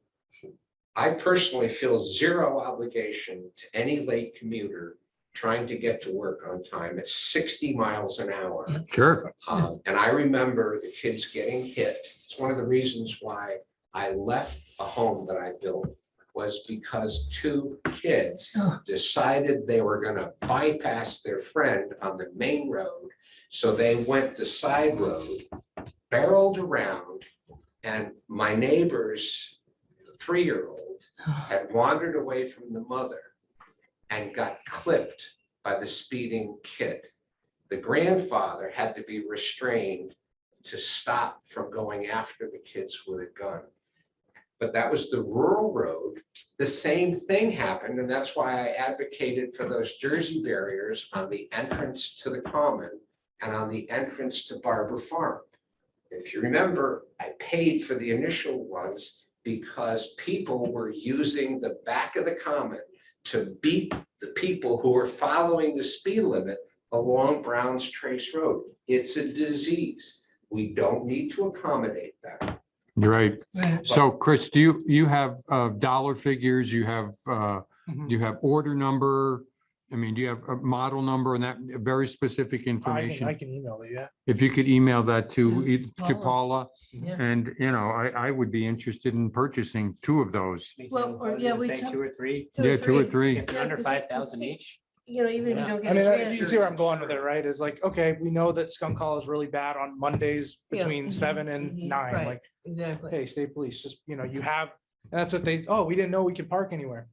I personally feel zero obligation to any late commuter trying to get to work on time at 60 miles an hour. Sure. And I remember the kids getting hit. It's one of the reasons why I left a home that I built, was because two kids decided they were going to bypass their friend on the main road. So they went the side road, barreled around, and my neighbor's 3-year-old had wandered away from the mother and got clipped by the speeding kid. The grandfather had to be restrained to stop from going after the kids with a gun. But that was the rural road. The same thing happened, and that's why I advocated for those Jersey barriers on the entrance to the common and on the entrance to Barber Farm. If you remember, I paid for the initial ones because people were using the back of the common to beat the people who were following the speed limit along Brown's Trace Road. It's a disease. We don't need to accommodate that. You're right. So Chris, do you have dollar figures? You have you have order number? I mean, do you have a model number and that very specific information? I can email it, yeah. If you could email that to Paula, Yeah. and I would be interested in purchasing 2 of those. Well, or yeah, we say talk- 2 or 3. Yeah, 2 or 3. If they're under 5,000 each. You know, even if you don't I get mean, a you chance. see where I'm going with it, right? Is like, okay, we know that skunk call is really bad on Mondays Yeah. between 7 and 9. Right. Like, Exactly. hey, state police, just, you have, and that's what we didn't know we could park anywhere.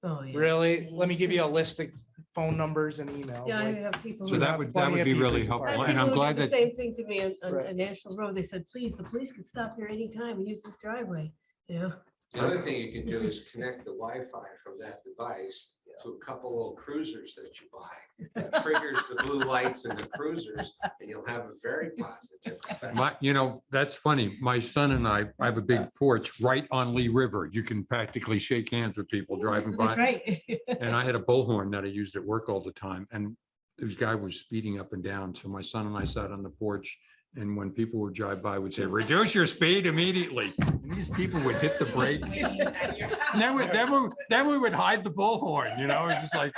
Oh, yeah. Really? Let me give you a list of phone numbers and emails. Yeah, I like, have people. So who- that would plenty of be people really to park. helpful, I have and I'm people who glad did the that, same thing to me on Right. a national road. They said, please, the police can stop here anytime and use this driveway, The other thing you can do is connect the Wi-Fi from that device to a couple little cruisers that you buy. It triggers the blue lights in the cruisers, and you'll have a very positive effect. that's funny. My son and I have a big porch right on Lee River. You can practically shake hands with people driving That's by. right. And I had a bullhorn that I used at work all the time, and this guy was speeding up and down. So my son and I sat on the porch, and when people would drive by, would say, "Reduce your speed immediately." And these people would hit the brake. And then we would hide the bullhorn, It's just like,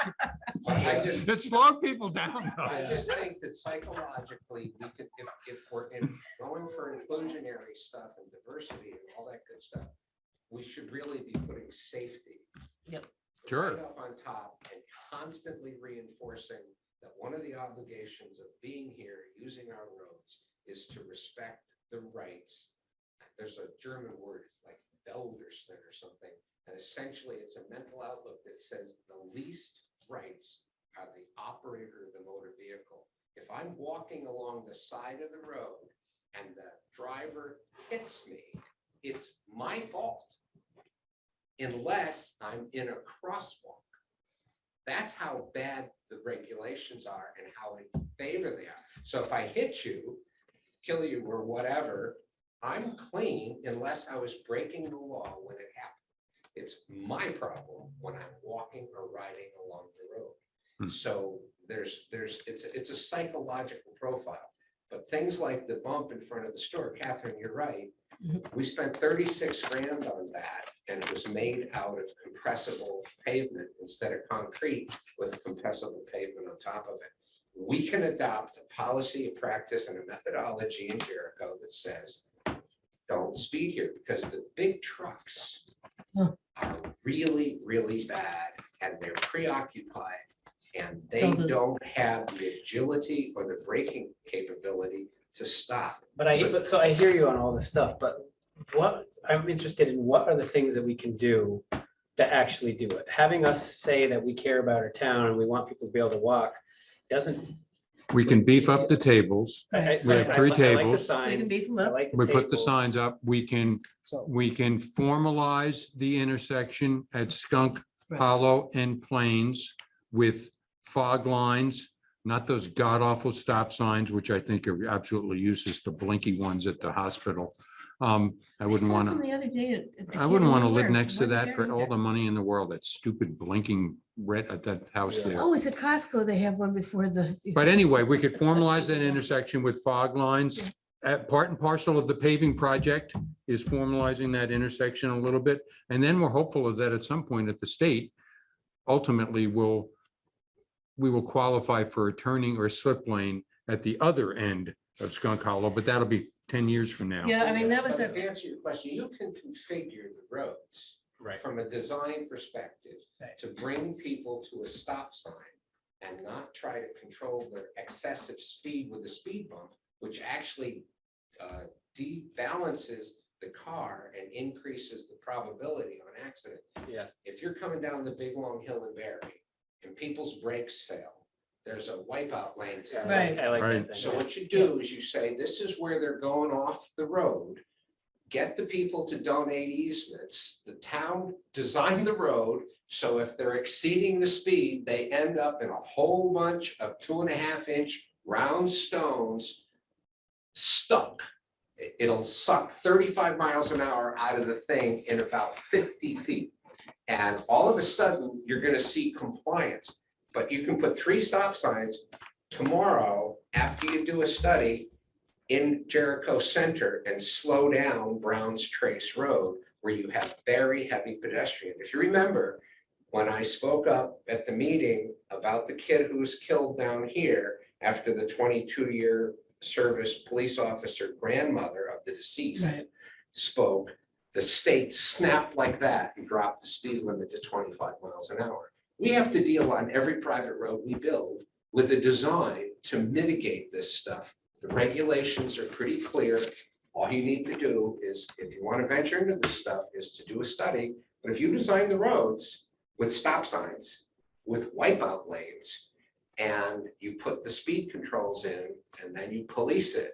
it slowed people down. though. I just think that psychologically, we could, if we're going for inclusionary stuff and diversity and all that good stuff, we should really be putting safety. Sure. Right up on top and constantly reinforcing that one of the obligations of being here, using our roads, is to respect the rights. There's a German word, it's like Weldersten or something. And essentially it's a mental outlook that says the least rights are the operator of the motor vehicle. If I'm walking along the side of the road and the driver hits me, it's my fault. Unless I'm in a crosswalk. That's how bad the regulations are and how in favor they are. So if I hit you, kill you or whatever, I'm clean unless I was breaking the law when it happened. It's my problem when I'm walking or riding along the road. So it's a psychological profile. But things like the bump in front of the store, Catherine, you're right. We spent 36 grand on that, and it was made out of compressible pavement instead of concrete with compressible pavement on top of it. We can adopt a policy, a practice, and a methodology in Jericho that says, don't speed here, because the big trucks are really, really bad, and they're preoccupied, and they don't have the agility or the braking capability to stop. But so I hear you on all this stuff, but what I'm interested in, what are the things that we can do to actually do it? Having us say that we care about our town and we want people to be able to walk doesn't. We can beef up the tables. We have 3 tables. We put the signs up. We can formalize the intersection at Skunk Hollow and Plains with fog lines, not those god awful stop signs, which I think are absolutely useless, the blinky ones at the hospital. I wouldn't want to. I wouldn't want to live next to that for all the money in the world. That stupid blinking red at that house there. Oh, it's a Costco. They have one before the. But anyway, we could formalize that intersection with fog lines. Part and parcel of the paving project is formalizing that intersection a little bit. And then we're hopeful that at some point at the state, ultimately we will qualify for a turning or a slip lane at the other end of Skunk Hollow, but that'll be 10 years from now. Yeah, I mean, that was But to answer your question, you can configure the roads from a design perspective to bring people to a stop sign and not try to control their excessive speed with a speed bump, which actually debalances the car and increases the probability of an accident. Yeah. If you're coming down the big long hill in Barry and people's brakes fail, there's a wipeout lane. Right. I like that thing. So what you do is you say, this is where they're going off the road. Get the people to donate easements. The town designed the road, so if they're exceeding the speed, they end up in a whole bunch of 2.5-inch round stones stuck. It'll suck 35 miles an hour out of the thing in about 50 feet. And all of a sudden, you're going to see compliance. But you can put 3 stop signs tomorrow after you do a study in Jericho Center and slow down Brown's Trace Road, where you have very heavy pedestrian. If you remember, when I spoke up at the meeting about the kid who was killed down here after the 22-year service police officer grandmother of the deceased spoke, the state snapped like that and dropped the speed limit to 25 miles an hour. We have to deal on every private road we build with a design to mitigate this stuff. The regulations are pretty clear. All you need to do is, if you want to venture into this stuff, is to do a study. But if you design the roads with stop signs, with wipeout lanes, and you put the speed controls in, and then you police it.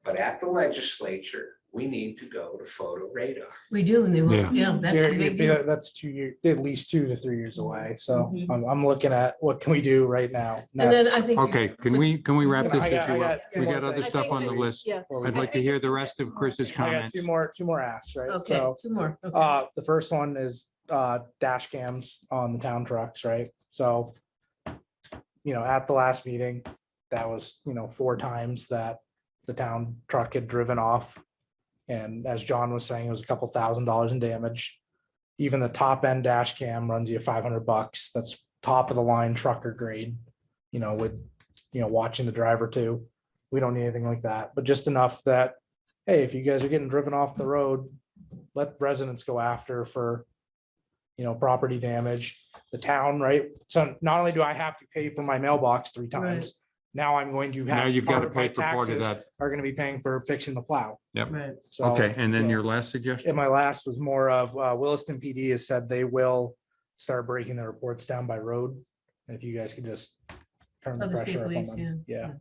But at the legislature, we need to go to photo radar. We do, and they will, yeah, that's the big deal. That's 2 years, at least 2 to 3 years away. So I'm looking at what can we do right now. And then I think. Okay, can we wrap this I got issue up? 2 We more got other things. stuff on the list. Yeah. I'd like to hear the rest of Chris's I got comments. 2 more asks, right? Okay, So 2 more. Okay. the first one is dash cams on the town trucks, right? So, at the last meeting, that was, 4 times that the town truck had driven off. And as John was saying, it was a couple $1,000s in damage. Even the top end dash cam runs you $500. That's top of the line trucker grade, with, watching the driver too. We don't need anything like that, but just enough that, hey, if you guys are getting driven off the road, let residents go after for, property damage. The town, right? So not only do I have to pay for my mailbox 3 times, now I'm going to have. Now you've got to my pay for part of taxes that. Are going to be paying for fixing the plow. Yep. Right. So, Okay, and then your last suggestion? And my last was more of Williston PD has said they will start breaking the reports down by road. And if you guys could just turn the Oh, the state pressure up on police, them. yeah.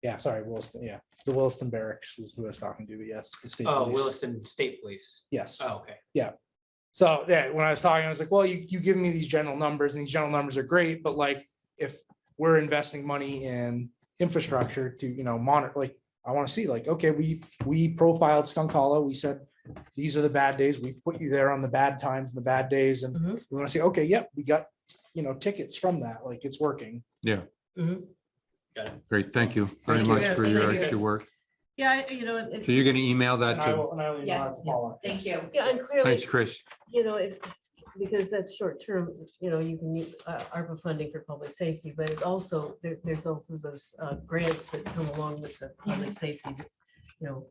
Yeah, sorry, Williston, the Williston Barracks was who I was talking to, but yes. The state Oh, police. Williston State Police. Yes. Oh, okay. Yeah. So when I was talking, I was like, well, you give me these general numbers and these general numbers are great, but like if we're investing money in infrastructure to, monitor, like I want to see like, okay, we profiled Skunk Hollow. We said, these are the bad days. We put you there on the bad times, and the bad days. And Mhm. we want to say, okay, yep, we got, tickets from that. Like it's working. Yeah, Mhm. great. Thank you very Thank you. much for your Thank you. extra work. Yeah, So you're going to email that And I to, will email it Yes. to Paula. Thank you. Yeah, and clearly, thanks, Chris. because that's short term, you can use ARPA funding for public safety, but it also, there's also those grants that come along with the public safety. That,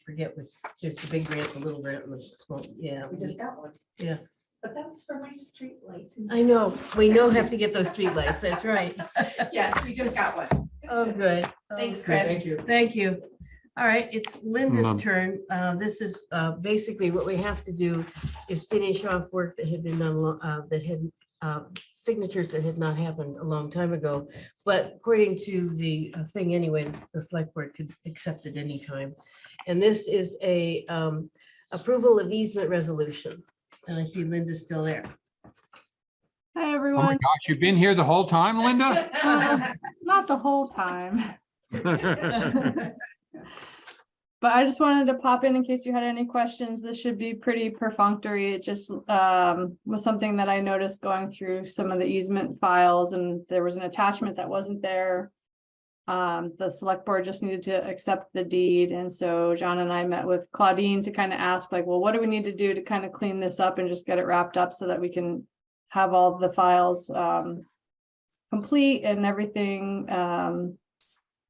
forget which, there's the big grant, the little grant, and the small, yeah. We just got one. Yeah, But that was for my street lights. I know, we have to get those streetlights, that's right. Yes, we just got one. Oh, good. Oh, Thanks, good. Chris. Thank you. Thank you. All right, it's Linda's Mom. turn. This is basically what we have to do is finish off work that had been done, that had signatures that had not happened a long time ago. But according to the thing anyways, the select board could accept it anytime. And this is a approval of easement resolution. And I see Linda's still there. Hi, Oh my everyone. gosh, you've been here the whole time, Linda? Not the whole time, but I just wanted to pop in case you had any questions. This should be pretty perfunctory. It just was something that I noticed going through some of the easement files, and there was an attachment that wasn't there. The select board just needed to accept the deed. And so John and I met with Claudine to kind of ask like, well, what do we need to do to kind of clean this up and just get it wrapped up so that we can have all the files complete and everything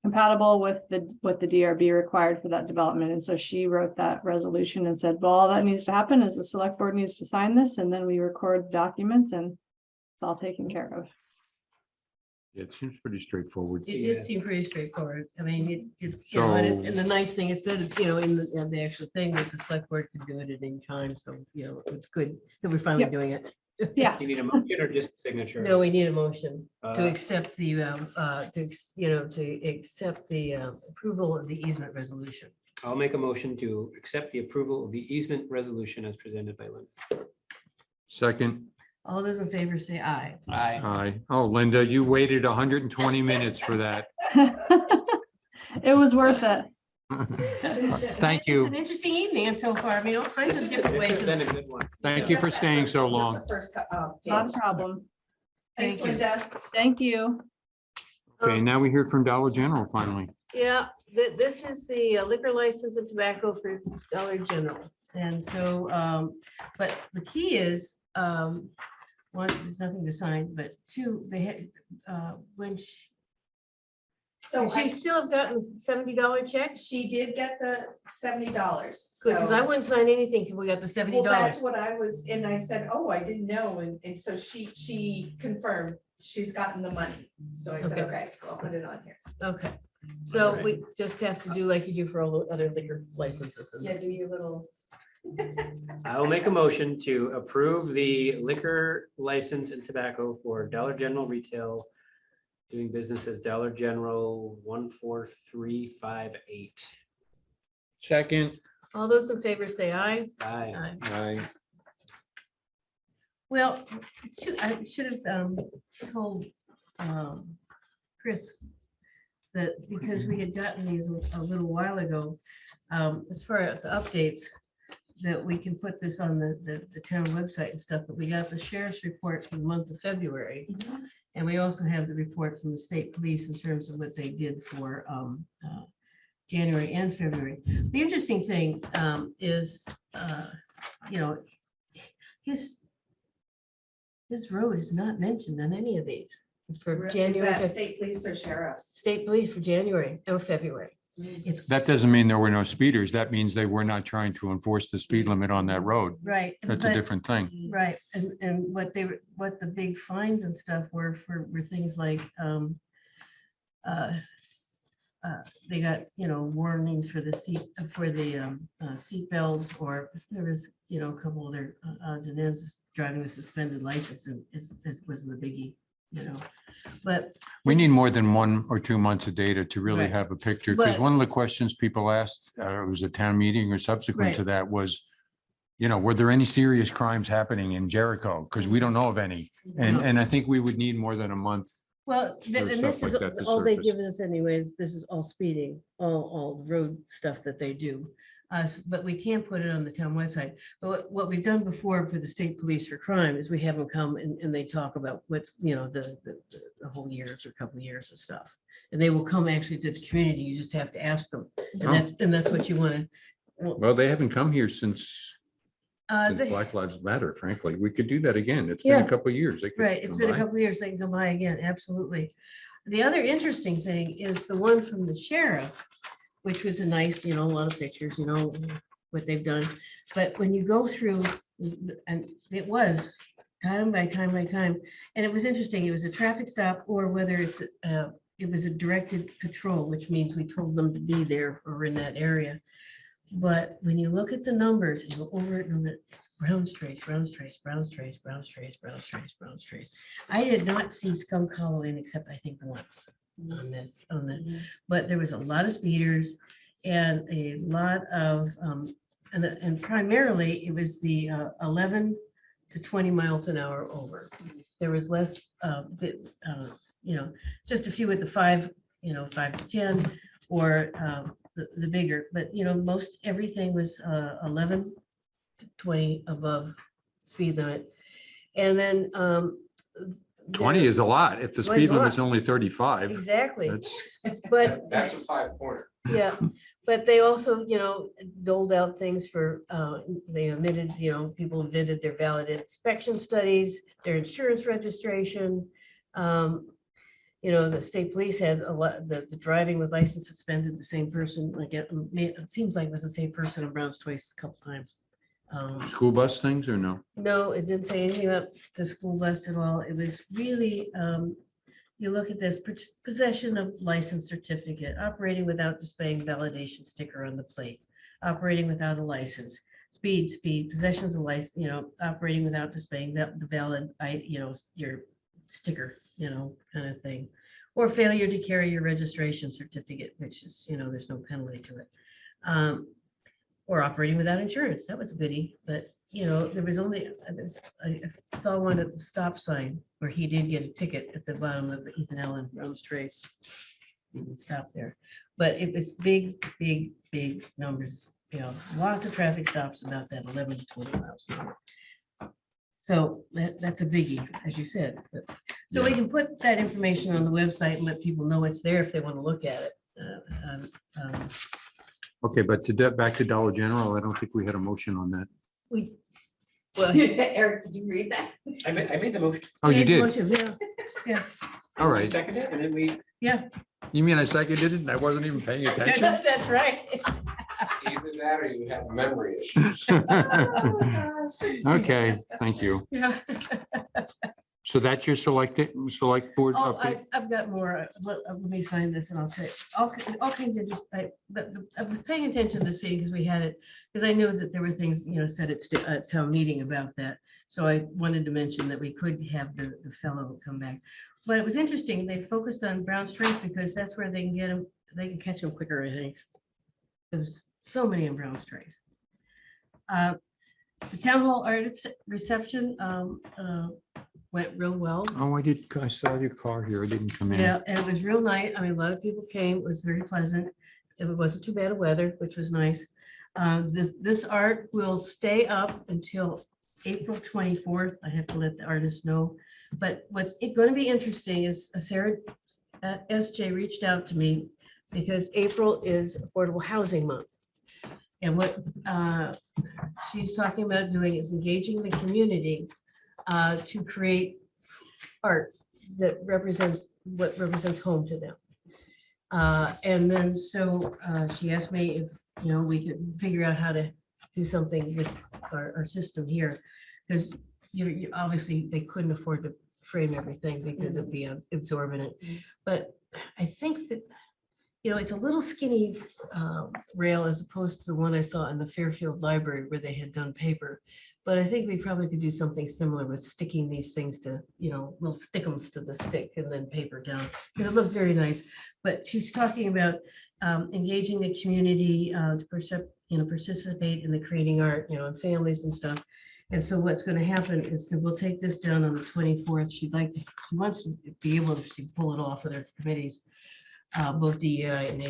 compatible with the DRB required for that development. And so she wrote that resolution and said, well, all that needs to happen is the select board needs to sign this, and then we record the documents and it's all taken care of. It seems pretty straightforward. It did seem pretty straightforward. I mean, and So- the nice thing, it said, in the actual thing that the select board could do it at any time. So, it's good that we're finally Yep. doing it. Yeah. Do you need a motion or just a signature? No, we need a motion to Uh, accept the, to accept the approval of the easement resolution. I'll make a motion to accept the approval of the easement resolution as presented by Lynn. Second, All those in favor say aye. Aye. aye. Oh, Linda, you waited 120 minutes for that. It was worth it. Thank It's you. an interesting evening so far. I mean, all kinds of different This ways. has been a good one. Thank you for staying so long. Not a problem. Thanks, Thank you. Linda. Thank you. Okay, now we hear from Dollar General finally. Yeah, this is the liquor license and tobacco for Dollar General. And so, but the key is, one, there's nothing to sign, but two, they had, when So she still have gotten $70 check? she did get the $70. Good, because I So- wouldn't sign anything till we got the Well, that's $70. what I was, and I said, oh, I didn't know, and so she confirmed she's gotten the money. So I said, Okay. okay, I'll put it on here. Okay, so we just have to do like you do for all the other liquor licenses. and- Yeah, do your little. I will make a motion to approve the liquor license and tobacco for Dollar General Retail, doing business as Dollar General 14358. Second, All those in favor say aye. Aye. Aye. aye. Well, it's too, I should have told Chris that because we had gotten these a little while ago, as far as updates, that we can put this on the town website and stuff, but we got the sheriff's report for the month of February. And we also have the report from the state police in terms of what they did for January and February. The interesting thing is, his road is not mentioned on any of these for Is January. that state police or sheriff's? State police for January or February. It's That doesn't mean there were no speeders. That means they were not trying to enforce the speed limit on that road. right. That's a but- different thing. Right, and what what the big fines and stuff were were things like, they got, warnings for the seat belts, or if there was, a couple other odds and ends, driving a suspended license and was the biggie, but. We need more than 1 or 2 months of data to really Right. have a picture, because But- one of the questions people asked, it was a town meeting or subsequent to Right. that was, were there any serious crimes happening in Jericho? Because we don't know of any. And, No. and I think we would need more than a month Well, Or and stuff this is like that to all they've surface. given us anyways. This is all speeding, all road stuff that they do. But we can't put it on the town website. But what we've done before for the state police for crime is we have them come and they talk about what's, the whole years or couple of years of stuff. And they will come actually to the community. You just have to ask them. And that's what you want to. Well, they haven't come here since They- Black Lives Matter, frankly. We could do that again. It's been a Yeah. couple of years. They could Right, it's come been a by. couple of years, they can come by again, absolutely. The other interesting thing is the one from the sheriff, which was a nice, a lot of pictures, what they've done. But when you go through, and it was time by time by time, and it was interesting, it was a traffic stop or whether it was a directed patrol, which means we told them to be there or in that area. But when you look at the numbers, and go over it, and it's Brown's Trace, Brown's Trace, Brown's Trace, Brown's Trace, Brown's Trace, Brown's Trace. I did not see Skunk Hollow in except I think once on that. But there was a lot of speeders and a lot of, and primarily it was the 11 to 20 miles an hour over. There was less, just a few at the 5 to 10 or the bigger, but most everything was 11 to 20 above speed limit. And then 20 is a lot. If the 20 is speed a limit's lot. only 35. Exactly. That's, But That's a 5-pointer. yeah, but they also, doled out things for, they omitted, people omitted their valid inspection studies, their insurance registration. The state police had a lot, the driving with license suspended, the same person, like it seems like it was the same person in Brown's twice a couple times. school bus things or no? No, it didn't say anything about the school bus at all. It was really, you look at this, possession of license certificate, operating without displaying validation sticker on the plate, operating without a license, speed, possessions of license, operating without displaying the valid, your sticker, kind of thing. Or failure to carry your registration certificate, which is, there's no penalty to it. Or operating without insurance. That was a goodie, but there was only, I saw one at the stop sign where he did get a ticket at the bottom of the Ethan Allen Brown's Trace. He didn't stop there, but it was big numbers, lots of traffic stops about that 11 to 20 miles an hour. So that's a biggie, as you said. So we can put that information on the website and let people know it's there if they want to look at it. Okay, but back to Dollar General, I don't think we had a motion on that. Eric, did you read that? I made the motion. Oh, you did? Yeah. All right. Second it, and then we. Yeah. You mean I seconded it and I wasn't even paying attention? That's right. Either that or you have memory issues. Okay, thank you. Yeah. So that's your select board Oh, update? I've got more. Let me sign this and I'll tell you. All kinds of just, I was paying attention to this meeting because we had it, because I knew that there were things, said at town meeting about that. So I wanted to mention that we could have the fellow come back. But it was interesting. They focused on Brown's Trace because that's where they can get them, they can catch them quicker, I think. There's so many in Brown's Trace. The town hall art reception went real well. Oh, I saw your car here. I didn't come in. Yeah, and it was real nice. I mean, a lot of people came. It was very pleasant. It wasn't too bad of weather, which was nice. This art will stay up until April 24th. I have to let the artist know. But what's going to be interesting is Sarah at SJ reached out to me because April is Affordable Housing Month. And what she's talking about doing is engaging the community to create art that represents what represents home to them. And then so she asked me if we could figure out how to do something with our system here, because you obviously they couldn't afford to frame everything because it'd be absorbent. But I think that it's a little skinny rail as opposed to the one I saw in the Fairfield Library where they had done paper. But I think we probably could do something similar with sticking these things to, little stickums to the stick and then paper down, because it looked very nice. But she's talking about engaging the community to participate in the creating art, and families and stuff. And so what's going to happen is that we'll take this down on the 24th. She wants to be able to pull it off of their committees, both DEI and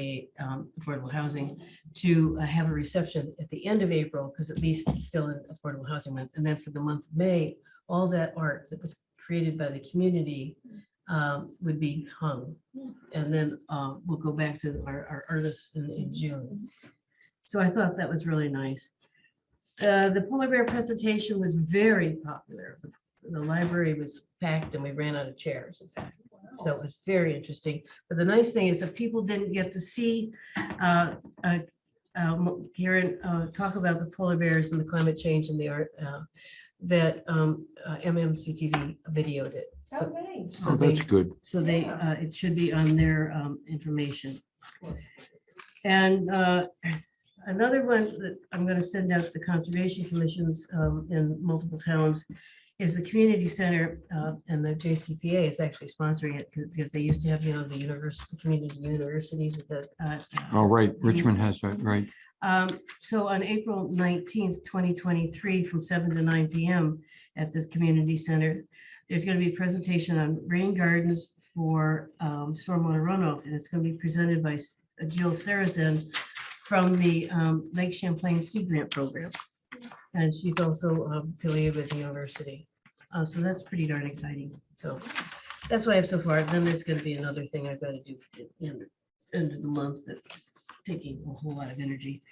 affordable housing, to have a reception at the end of April, because at least it's still in affordable housing month. And then for the month of May, all that art that was created by the community would be hung. And then we'll go back to our artists in June. So I thought that was really nice. The polar bear presentation was very popular. The library was packed and we ran out of chairs, in fact. So it was very interesting. But the nice thing is that people didn't get to see Karen talk about the polar bears and the climate change and the art that MMCTV videoed it. So, Oh, that's good. So they, it should be on their information. And another one that I'm going to send out to the conservation commissions in multiple towns is the community center, and the JCPA is actually sponsoring it because they used to have, the university, community universities. Oh, right. Richmond has that, right. So on April 19th, 2023, from 7 to 9 p.m. at this community center, there's going to be a presentation on rain gardens for stormwater runoff, and it's going to be presented by Jill Sarazin from the Lake Champlain Sea Grant Program. And she's also affiliated with the university. So that's pretty darn exciting. So that's what I have so far. Then there's going to be another thing I've got to do for the end of the month that's taking a whole lot of energy.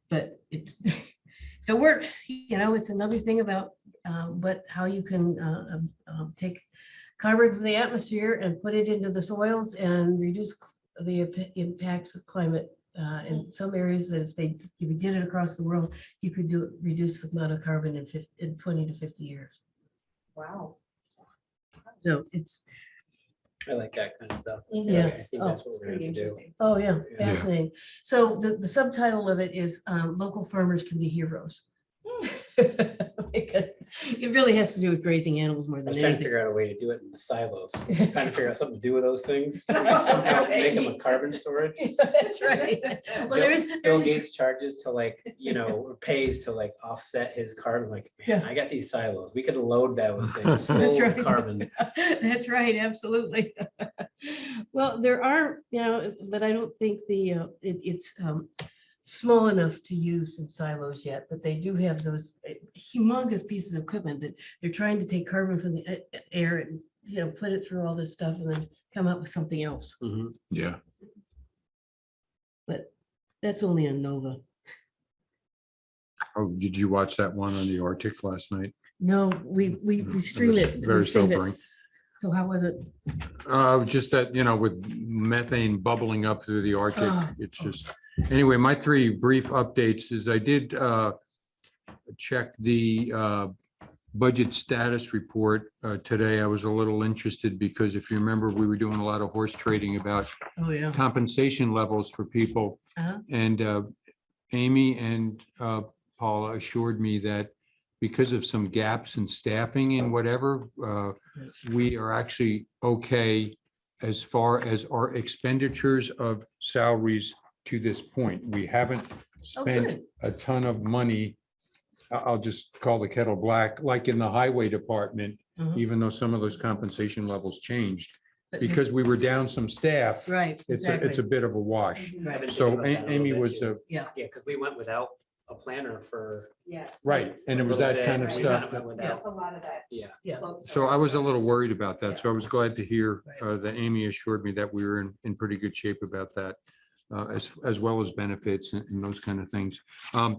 But it's if it works, it's another thing about how you can take carbon from the atmosphere and put it into the soils and reduce the impacts of climate. In some areas, that if you did it across the world, you could reduce the amount of carbon in 20 to 50 years. Wow. So I like that kind of stuff. Yeah. I think that's what we're going to do. Oh, yeah, fascinating. So the subtitle of it is Local Farmers Can Be Heroes. Because it really has to do with grazing animals more I than was trying to anything. figure out a way to do it in the silos, trying to figure out something to do with those things. Somehow make them a carbon storage. That's right. Well, Bill Gates charges to or pays to offset his carbon. Man, Yeah. I got these silos. We could load those things That's full right. of carbon. That's right, absolutely. Well, there are, but I don't think it's small enough to use in silos yet, but they do have those humongous pieces of equipment that they're trying to take carbon from the air and, put it through all this stuff and then come up with something else. Yeah. But that's only on Nova. Oh, did you watch that one on the Arctic last night? No, we stream was it. very we save it. sobering. So how was it? Just that, with methane bubbling up through the Arctic, Oh. it's just, anyway, my three brief updates is I did check the budget status report today. I was a little interested because if you remember, we were doing a lot of horse trading about Oh, yeah. compensation levels for people. Uh-huh. And Amy and Paula assured me that because of some gaps in staffing and whatever, we are actually okay as far as our expenditures of salaries to this point. We haven't spent good. a ton of money. I'll just call the kettle black, like in the highway department, Mhm. even though some of those compensation levels changed. But Because we were down some staff, Right, it's a exactly. bit of a wash. I've been So thinking about that a Amy little bit, was, too. Yeah. Yeah, because we went without a planner for. Yes. right, and it was that kind of We stuff. went without- That's a lot of that. Yeah. Yeah. floats So I was a around. little worried about that. So I was glad to hear Right. that Amy assured me that we were in pretty good shape about that, as well as benefits and those kind of things. I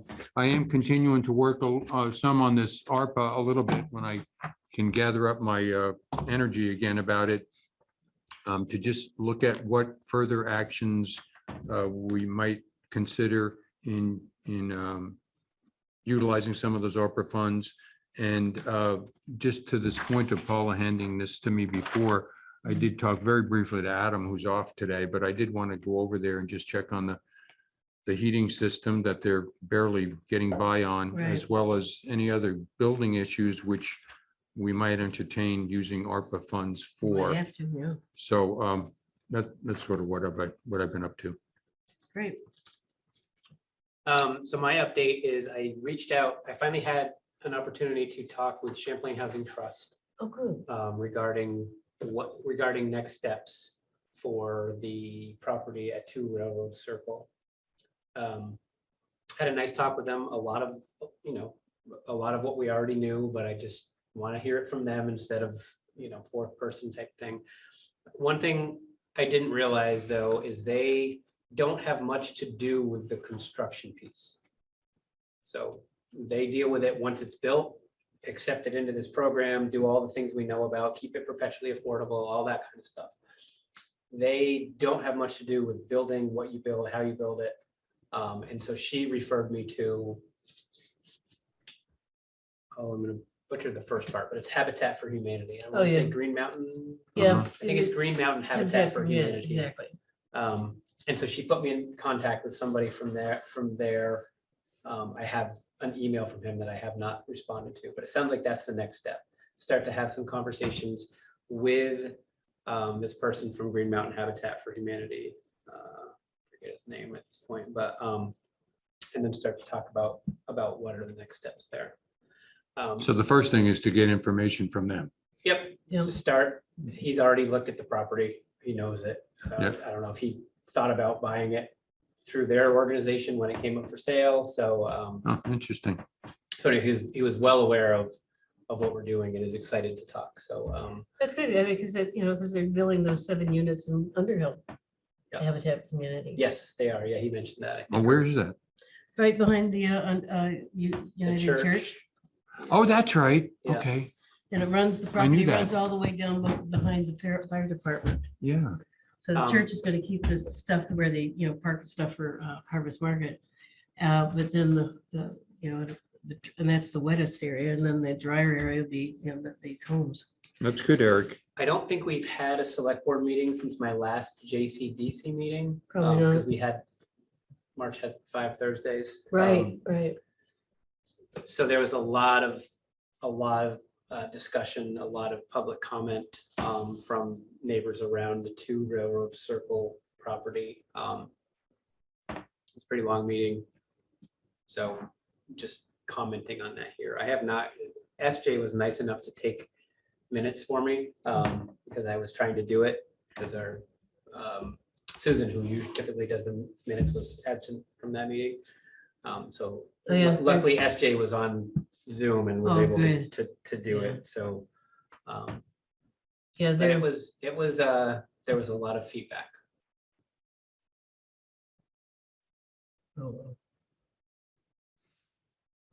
am continuing to work some on this ARPA a little bit when I can gather up my energy again about it, to just look at what further actions we might consider in utilizing some of those ARPA funds. And just to this point of Paula handing this to me before, I did talk very briefly to Adam, who's off today, but I did want to go over there and just check on the heating system that they're barely getting by on, as Right. well as any other building issues which we might entertain using ARPA funds for. Might have to, yeah. So that's sort of what I've been up to. Great. So my update is I reached out, I finally had an opportunity to talk with Champlain Housing Trust Oh, good. regarding next steps for the property at 2 Railroad Circle. Had a nice talk with them, a lot of what we already knew, but I just want to hear it from them instead of, fourth person type thing. One thing I didn't realize though, is they don't have much to do with the construction piece. So they deal with it once it's built, accept it into this program, do all the things we know about, keep it perpetually affordable, all that kind of stuff. They don't have much to do with building what you build, how you build it. And so she referred me to, I'm gonna butcher the first part, but it's Habitat for Humanity. I want to say Green Mountain. Yeah. I think it's Green Mountain Habitat for Humanity. Exactly. And so she put me in contact with somebody from there. I have an email from him that I have not responded to, but it sounds like that's the next step. Start to have some conversations with this person from Green Mountain Habitat for Humanity. Forget his name at this point, but and then start to talk about what are the next steps there. So the first thing is to get information from them. Yep. To start, he's already looked at the property. He knows it. Yep. I don't know if he thought about buying it through their organization when it came up for sale. So Oh, interesting. so he was well aware of what we're doing and is excited to talk. So That's good, because because they're building those 7 units in Underhill. Habitat Community. yes, they are. Yeah, he mentioned that. I Oh, think. where is that? Right behind the United Church. Oh, that's right. Yeah. Okay. And it runs, the I knew property that. runs all the way down behind the fire department. Yeah. So the church is gonna keep this stuff where they, park the stuff for Harvest Market. But then and that's the wettest area, and then the drier area would be, these homes. That's good, Eric. I don't think we've had a select board meeting since my last JCDC meeting. Probably not. Because March had 5 Thursdays. Right. So there was a lot of discussion, a lot of public comment from neighbors around the 2 Railroad Circle property. It's a pretty long meeting. So just commenting on that here. I have not, SJ was nice enough to take minutes for me because I was trying to do it because our Susan, who usually typically does the minutes, was absent from that meeting. So luckily SJ was on Zoom and was able to do it. So but there was a lot of feedback.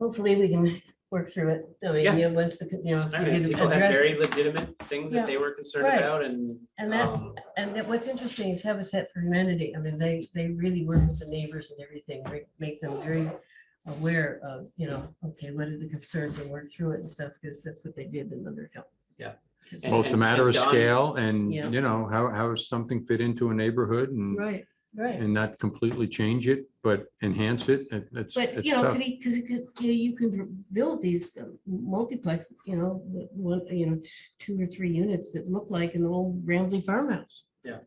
Hopefully we can work through it. I mean, once the, if I they mean, get people had addressed. very legitimate things that they were concerned Right. about and What's interesting is Habitat for Humanity. I mean, they really work with the neighbors and everything, make them very aware of, okay, what are the concerns, and work through it and stuff, because that's what they did in Underhill. Yeah. Well, it's a matter of Don- scale and, Yeah. how does something fit into a neighborhood and, Right. and not completely change it, but enhance it. It's But, it's tough. because you can build these multiplex, one, 2 or 3 units that look like an old rambling farmhouse. Yeah.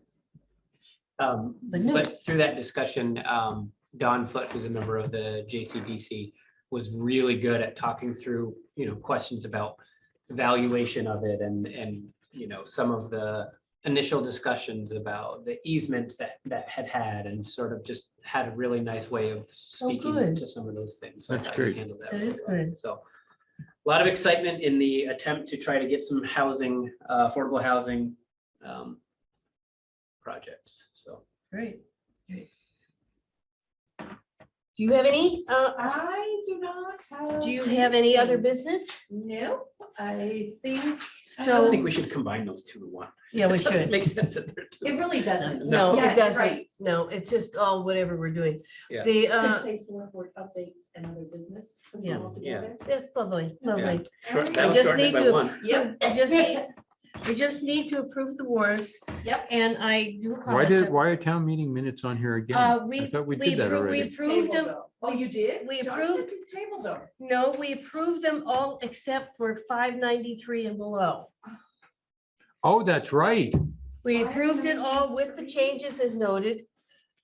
But no. But through that discussion, Don Foote, who's a member of the JCDC, was really good at talking through, questions about valuation of it and some of the initial discussions about the easements that had and sort of just had a really nice way of speaking good. to some of those things. So I That's thought you great. handled That really is well. good. So a lot of excitement in the attempt to try to get some housing, affordable housing projects. So. Great. Do you have any? I do not have. Do you have any other business? No, I think. I don't think we should combine those 2 to 1. Yeah, we It doesn't should. make sense that they're 2. It really doesn't. No, Yeah, it doesn't. right. No, it's just all whatever we're doing. Yeah. The, Could say select board updates and other business. put them Yeah. all together. that's lovely, lovely. Short- We that was just shortened need by to, 1. Yep. we just need to approve the warrants. Yep. And I do. Why are town meeting minutes on here again? I We thought we did that we already. approved them. Oh, you did? We John approved- said you tabled them. No, we approved them all except for 593 and below. Oh, that's right. We approved it all with the changes as noted.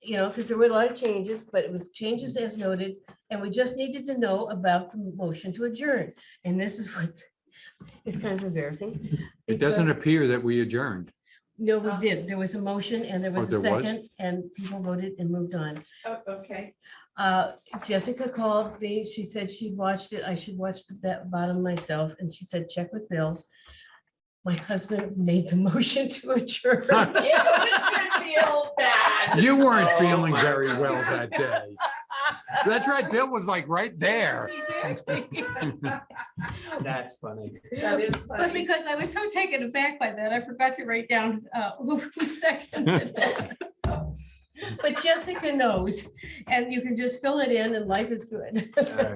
you know, because there were a lot of changes, but it was changes as noted, and we just needed to know about the motion to adjourn. And this is what is kind of embarrassing. It doesn't appear that we adjourned. No, we did. There was a motion and there was Oh, a there was? second, and people voted and moved on. Oh, okay. Jessica called me. She said she'd watched it. I should watch that bottom myself. And she said, check with Bill. My husband made the motion to adjourn. Feel bad. You weren't Oh, feeling my very God. well that day. That's right. Bill was like right there. Exactly. That's funny. That is But funny. because I was so taken aback by that, I forgot to write down who seconded it. But Jessica knows, and you can just fill it in and life is good.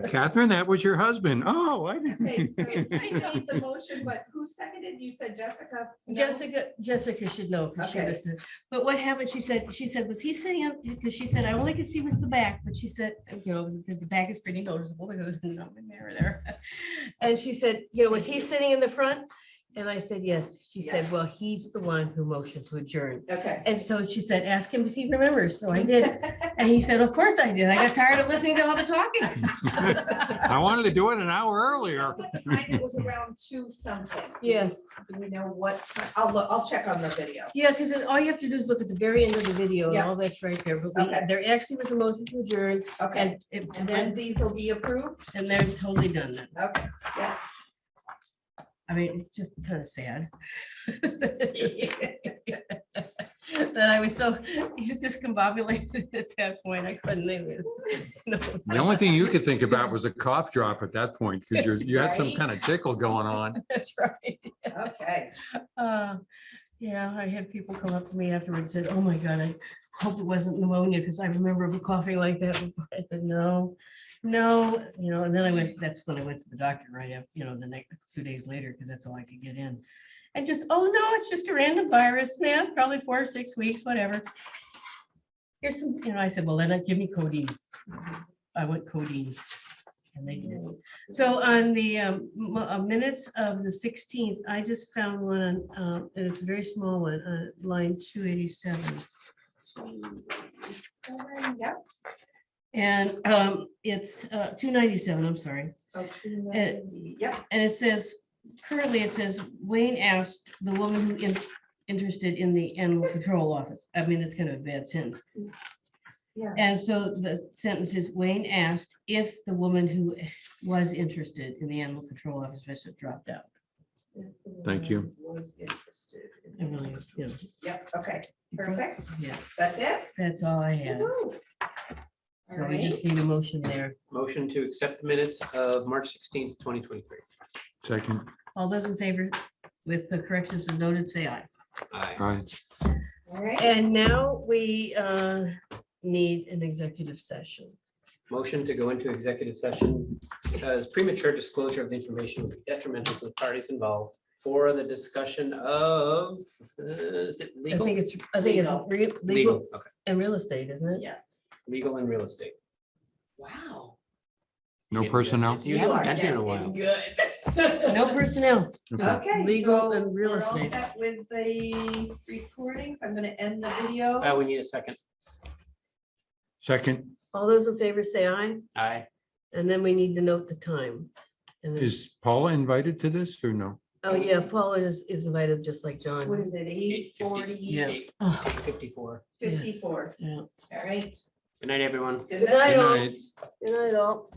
Catherine, that was your husband. Oh, I Okay, so didn't. I made the motion, but who seconded? You said Jessica? No? Jessica should know, because she Okay. listened. But what happened, she said, was he sitting up, because she said, I only could see was the back, but she said, you know, the back is pretty noticeable because there's no mirror there. And she said, you know, was he sitting in the front? And I said, yes. She said, Yes. well, he's the one who motioned to adjourn. Okay. And so she said, ask him if he remembers. So I did. And he said, of course I did. I got tired of listening to all the talking. I wanted to do it an hour earlier. What time it was around 2 something? Yes. Do we know what? I'll check on the video. Yeah, because all you have to do is look at the very end of the video and Yeah. all that's right there. But Okay. there actually was a motion to adjourn. Okay. And And then these will be approved? and they're totally done then. Okay, yeah. I mean, it's just kind of sad. That I was so discombobulated at that point. I couldn't even. No. The only thing you could think about was a cough drop at that point because you had some Right. kind of tickle going on. That's right. Okay. Yeah, I had people come up to me afterwards and said, oh my God, I hope it wasn't pneumonia because I remember coughing like that before. I said, no, you know, and then that's when I went to the doctor right after, the next 2 days later, because that's all I could get in. And just, oh no, it's just a random virus, man, probably 4 or 6 weeks, whatever. Here's some, I said, well, then give me codeine. I went codeine. And they did. So on the minutes of the 16th, I just found one, and it's a very small one, line 287. Yep. And it's 297, I'm sorry. Oh, 290. Yep. And it says, currently it says, Wayne asked the woman who interested in the animal control office. I mean, it's kind of a bad sentence. Yeah. And so the sentence is, Wayne asked if the woman who was interested in the animal control office visit dropped out. Thank you. Was interested. I really, Yep, okay, perfect. Yeah, That's it? that's all I had. Woo-hoo. So All we just right. need a motion there. Motion to accept the minutes of March 16th, 2023. Second. All those in favor with the corrections as noted, say aye. Aye. Aye. All right. And now we need an executive session. Motion to go into executive session because premature disclosure of the information would be detrimental to the parties involved for the discussion of, is it I legal? think it's Legal. legal Okay, and real estate, isn't it? Yeah. legal and real estate. Wow. No Getting personnel? good. You haven't been here in a while. Good. No personnel. just Okay. Legal so and real we're all estate. set with the recordings. I'm gonna end the video. We need a second. Second. All those in favor say aye, Aye. and then we need to note the time. And then, Is Paula invited to this or no? oh yeah, Paula is invited just like John. What is it, 8:40? Yeah. Oh, 54. 54. yeah. All right. Good night, everyone. Good Good night, night. all. night. Good night, all.